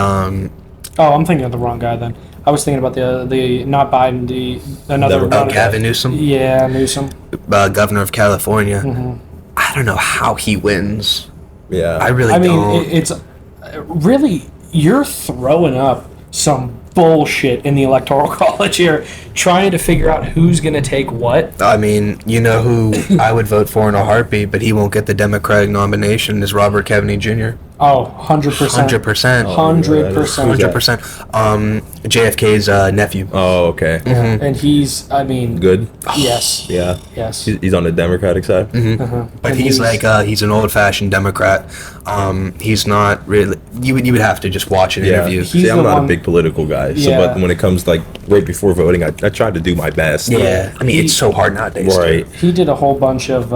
Oh, I'm thinking of the wrong guy then. I was thinking about the not Biden, another Gavin Newsom, Yeah, Newsom. governor of California. I don't know how he wins. Yeah, I really I mean, don't. it's really you're throwing up some bullshit in the electoral college here, trying to figure out who's going to take what. I mean, you know who I would vote for in a heartbeat, but he won't get the Democratic nomination is Robert Kennedy Jr. Oh, 100%. 100%. 100%. 100%. JFK's nephew. Oh, okay. And he's, I mean, Good. yes. Yeah. Yes. He's on the Democratic side. But he's like he's an old-fashioned Democrat. He's not really. You would have to just watch an interview. He's See, I'm the not one- a big political guy, so Yeah. but when it comes like right before voting, I try to do my best. Yeah, I mean it's so hard nowadays. Right. He did a whole bunch of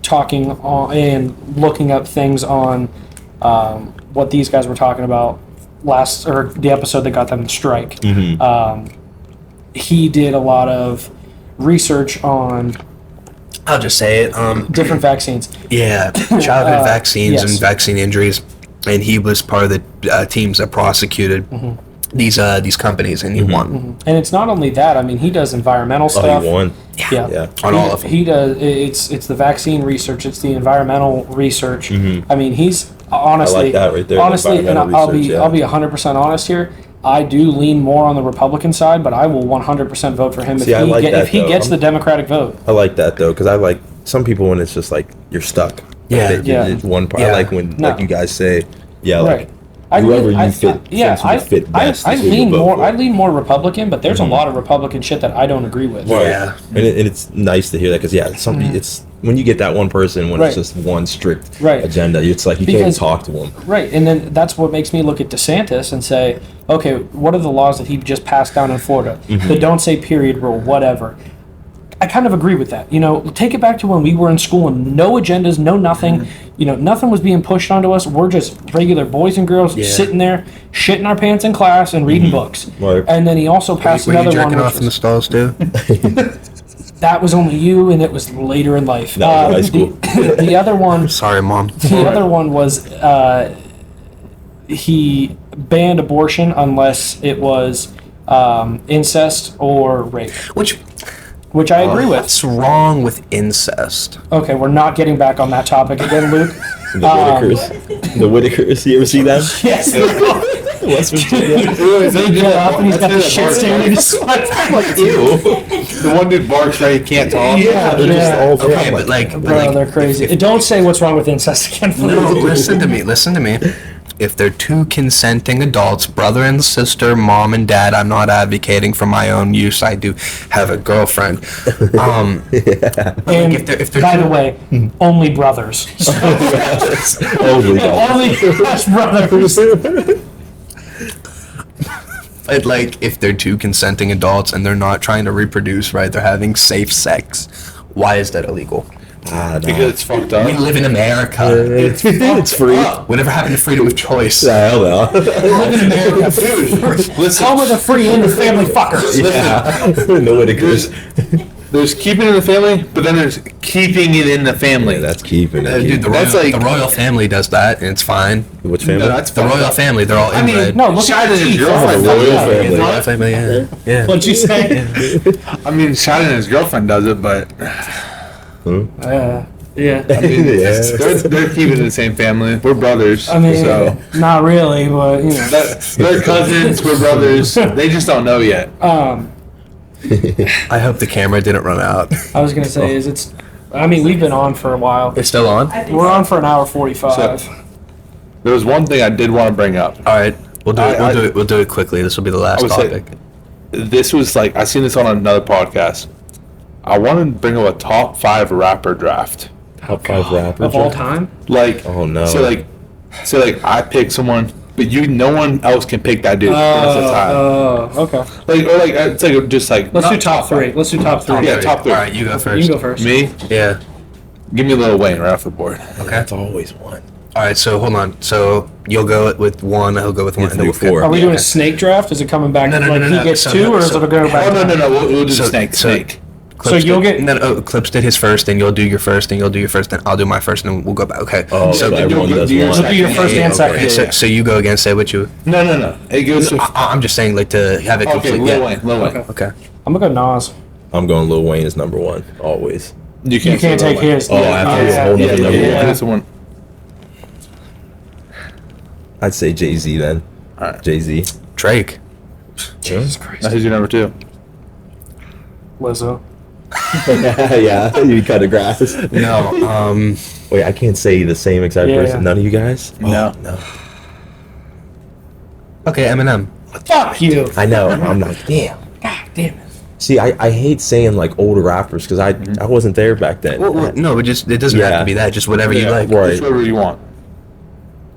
talking on and looking up things on what these guys were talking about the episode that got them the strike. He did a lot of research on I'll just say it. different vaccines. Yeah, childhood vaccines yes. and vaccine injuries, and he was part of the teams that prosecuted these companies, and he won And it's not only that. I mean, he does environmental stuff. Oh, he won. Yeah. on all of them. He does. It's the vaccine research. It's the environmental research. I mean, he's honestly. I like that right there, the Honestly, and environmental I'll research, be 100% honest here. I do lean more on the Republican side, but I will 100% vote for him See, I like that, if he though. gets the Democratic vote. I like that though, because I like some people when it's just like you're stuck. Like, Yeah. it's one part. Yeah. I like when No. like you guys say, yeah, Right. like whoever you fit. Yeah, thinks would fit best I is who you lean vote more. for. I lean more Republican, but there's a lot of Republican shit that I don't agree with. Right. Yeah. And it's nice to hear that because it's when you get that one person when it's Right. just one strict Right. agenda, it's like you can't Because- even talk to them. Right, and then that's what makes me look at DeSantis and say, okay, what are the laws that he just passed down in Florida? The don't say period rule, whatever. I kind of agree with that. You know, take it back to when we were in school and no agendas, no nothing. You know, nothing was being pushed onto us. We're just regular boys and girls sitting there, shitting our pants in class and reading books. Right. And then he also passed Were you another one. jerking which off in the was- stalls too? that was only you, and it was later in life. That was high school. The other one. Sorry, mom. The other one was he banned abortion unless it was incest or rape, which I agree with. What's wrong with incest? Okay, we're not getting back on that topic again, Luke. The Whitakers. The Whitakers. You ever see them? Yes. West Virginia. They get up and he's got the shit stain in his sweat. Ew. The one dude barks right, he can't talk. Yeah, They're just all Okay, I'm but like, Bro, they're crazy. Don't say what's wrong with incest again, please. no, listen to me. If they're two consenting adults, brother and sister, mom and dad, I'm not advocating for my own use. I do have a girlfriend. And if they're by two- the way, only brothers. Holy God. Only brothers. But like, if they're two consenting adults and they're not trying to reproduce, right? They're having safe sex. Why is that illegal? Because it's fucked We up. live in America. It's free. Whatever happened to freedom of choice? Hell no. Listen, Home of the free and the family fuckers. No Whitakers. there's keeping it in the family, but then there's keeping it in the family. That's keeping it. Dude, the That's royal, like- the royal family does that, and it's fine. Which family? No, that's The fucked royal up. family, they're all I mean, inbred. No, look at Shine the and his teeth. girlfriend. The royal does it. family. Royal family, yeah. Yeah. What'd you say? I mean, Shine and his girlfriend does it, but Yeah. I mean, Yeah. they're keeping it in the same family. We're brothers, I mean, so not really, but you know. they're cousins. We're brothers. They just don't know yet. I hope the camera didn't run out. I was gonna say I mean, we've been on for a while. It's still on? We're on for an hour 45. There was one thing I did want to bring up. All right. We'll do it. I- We'll do it quickly. This will be the last I would say- topic. This was like I seen this on another podcast. I want to bring up a top 5 rapper draft. Top 5 rappers. Of all time? Like, Oh, no. So like I pick someone, but no one else can pick that dude the rest of the time. Okay. Like or like it's like just like Let's not do top 3. Let's do top 3. Yeah, top 3. All right, you go first. You can go first. Me, Yeah. give me Lil Wayne right off the board. That's always one. All right, so hold on. So you'll go with one, I'll go with one, Let's and then do we'll fit. 4. Are we Yeah, doing a okay. snake draft? Is it coming back No, no, like no, he no. gets So- 2, or is so- it going back? Oh no, we'll do So- the snake. so- Snake. Clips you'll did- get- No, Clips did his first, then you'll do your first, then you'll do your first, then I'll do my first, and then we'll go back. Okay. Oh, so then everyone you'll does do your one. So do your first and second. Okay, Yeah. so you go again. Say what you. No. It goes to I'm just saying, like, to have it okay. complete. Lil Yeah. Wayne. Lil Wayne. Okay. I'm going to go Nas. I'm going Lil Wayne is number 1, always. You You can't say Lil take Wayne. his. Oh, I have to do a whole nother number Yeah, one. that's the one. I'd say Jay-Z then. Alright. Jay-Z. Drake. Jesus Christ. Now who's your number 2? Lizzo. Yeah, you cut the grass. No. Wait, I can't say the same exact Yeah, person. yeah. None of you guys? No. No. Okay, Eminem. Fuck you. I know. I'm like, damn. God damn it. See, I hate saying like older rappers because I wasn't there back then. Well, no, it doesn't have Yeah. to be that. Just whatever you like. Right. Just whatever you want.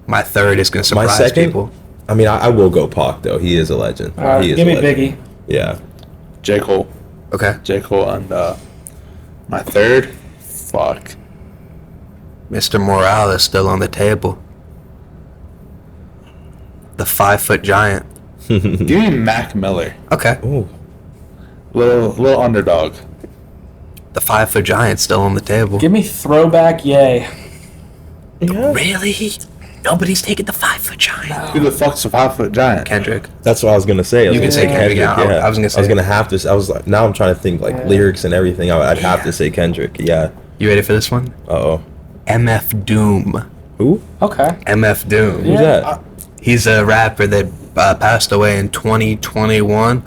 My third is gonna My surprise second, people. I mean, I will go Pac though. He is a legend. All right, He is give a me legend. Biggie. Yeah. J. Cole. Okay, J. Cole and my third. Fuck. Mr. Morale is still on the table. The 5-foot giant. Give me Mac Miller. Okay, Ooh. Little underdog. the 5-foot giant's still on the table. Give me Throwback Yay. Yeah. Really? Nobody's taking the 5-foot giant. Who the fuck's a 5-foot giant? Kendrick. That's what I was gonna say. I was You gonna can say Kendrick, yeah. I was gonna say- I was gonna have to. I was like, now I'm trying to think like Yeah. lyrics and everything. I'd have to say Kendrick. Yeah. You ready for this one? Uh-oh. MF Doom. Who? Okay. MF Doom. Who's Yeah. that? He's a rapper that passed away in 2021.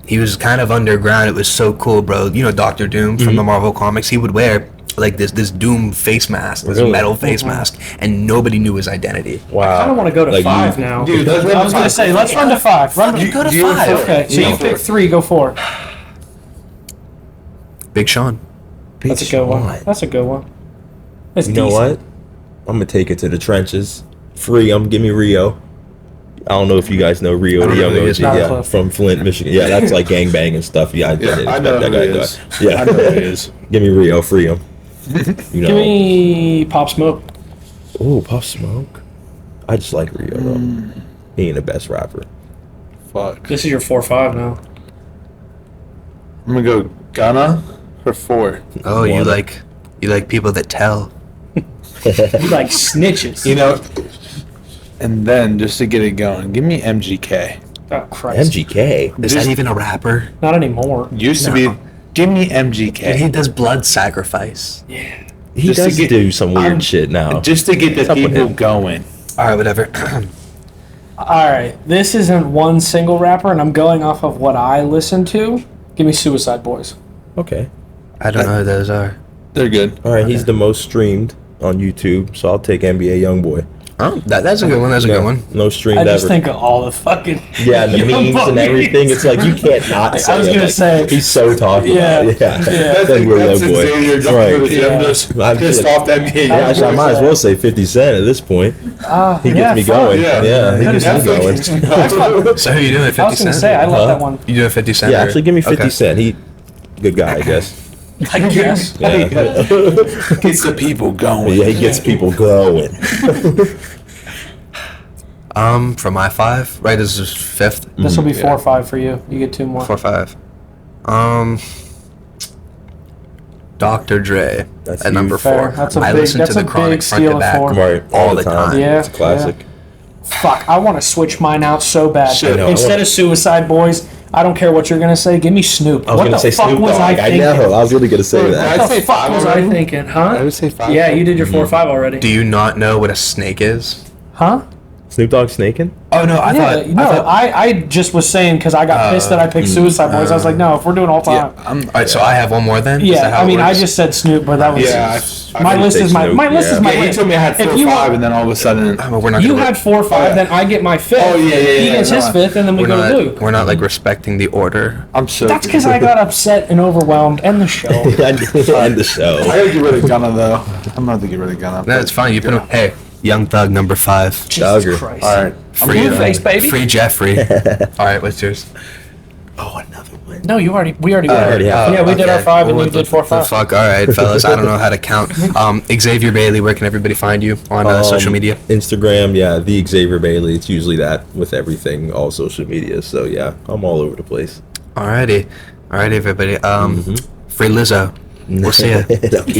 He was kind of underground. It was so cool, bro. You know Dr. Doom from the Marvel comics? He would wear like this Doom face mask, this Really? metal face mask, and nobody knew his identity. Wow. I don't want to go to Like, 5 now. Dude, let's run I was to going to 5. say, let's run to 5. Run to, Go to You were 5. four. Okay, so Yeah. you pick 3, go 4. Big Sean. That's a good one. That's a good one. That's You know decent. what? I'm gonna take it to the trenches. Free. Give me Rio. I don't know if you guys know Rio, I the don't know young who he OG, is. Not a yeah, clue. from Flint, Michigan. Yeah, that's like gangbang and stuff. Yeah, I didn't I expect know that who guy he to is. die. Yeah, I know who he is. give me Rio, free him. You know. Give me Pop Smoke. Ooh, Puff Smoke. I just like Rio though. He ain't the best rapper. Fuck. This is your 4-5 now. I'm gonna go Gunna for 4. Oh, you One. like people that tell. You like snitches. You know. And then just to get it going, give me MGK. Oh, Christ. MGK. Is Just- that even a rapper? Not anymore. Used to be. Give me MGK. He does blood sacrifice. He Just to does get- do some weird I'm- shit now. Just to get the What's up with people him? going. All right, whatever. All right, this isn't one single rapper, and I'm going off of what I listen to. Give me Suicide Boys. Okay. I don't know who those are. They're good. All right, he's the most streamed on YouTube, so I'll take NBA YoungBoy. Oh, that's a good one. That's a good one. No streamed I just ever. think of all the fucking Yeah, the Young memes Bucks. and everything. It's like you can't not say I was it. gonna Like, say he's so talking. Yeah. About it. Yeah, That's Then we're that's Young Boy. Xavier jumping Right. to the gym, Yeah. just I'm pissed just- off that NBA. Yeah, actually, I might as well say 50 Cent at this point. He gets me fuck. going. Yeah. Yeah, he Good gets me going. So who you doing? 50 I was gonna Cent? say I love Huh? that one. You doing 50 Cent? Yeah, or- actually, give me 50 Okay. Cent. He, good guy, I guess. I guess. Yeah, Gets the people going. yeah, he gets people going. For my 5, right? This is 5th. This will be 4 or 5 for you. You get 2 more. 4, 5. Dr. Dre That's at number huge. 4. Fair. That's a I big- listen that's to a the Chronic big front steal to at back 4. Right, all the time. Yeah. It's a classic. Fuck, I want to switch mine out so bad. Shit, no, I Instead want- of Suicide Boys, I don't care what you're gonna say. Give me Snoop. I was what gonna the say fuck Snoop was Dogg. I I thinking? know. I was really gonna say I'd that. What the say fuck 5 was I already. thinking, huh? I would say 5. Yeah, you did your 4 or 5 already. Do you not know what a snake is? Huh? Snoop Dogg snaking? Oh, no, I Yeah, thought... no, I just was saying because I got pissed that I picked Suicide Boys. I was like, no, if we're doing all time. All right, so I have one more then? Is that Yeah, how I it mean, I works? just said Snoop, but that was Yeah, my would list say is my Snoop, my list yeah. is my Yeah, he list. told me I had 4 If or you 5, and then all of a sudden, But we're not You gonna- had 4 or 5, then I get my 5th. Oh, yeah, yeah, He yeah, gets his no. 5th, and then we we're go to not, Luke. we're not like respecting the order. I'm so. That's because I got upset and overwhelmed, and the show. End the show. I gotta get rid of Gunna though. I'm gonna have to get rid of Gunna. No, it's fine. You put him... Hey, Young Thug, number 5. Jesus Dogger. Christ. All right. Blue face, baby. Free Jeffrey. All right, what's yours? Oh, another one. No, we already already went. have Yeah, we did our 5, and Well, you did 4 or the 5. fuck? All right, fellas. I don't know how to count. Xavier Bailey, where can everybody find you on social media? Instagram, yeah, the Xavier Bailey. It's usually that with everything, all social media. So yeah, I'm all over the place. Alrighty, everybody. Free Lizzo. We'll see ya. That'll be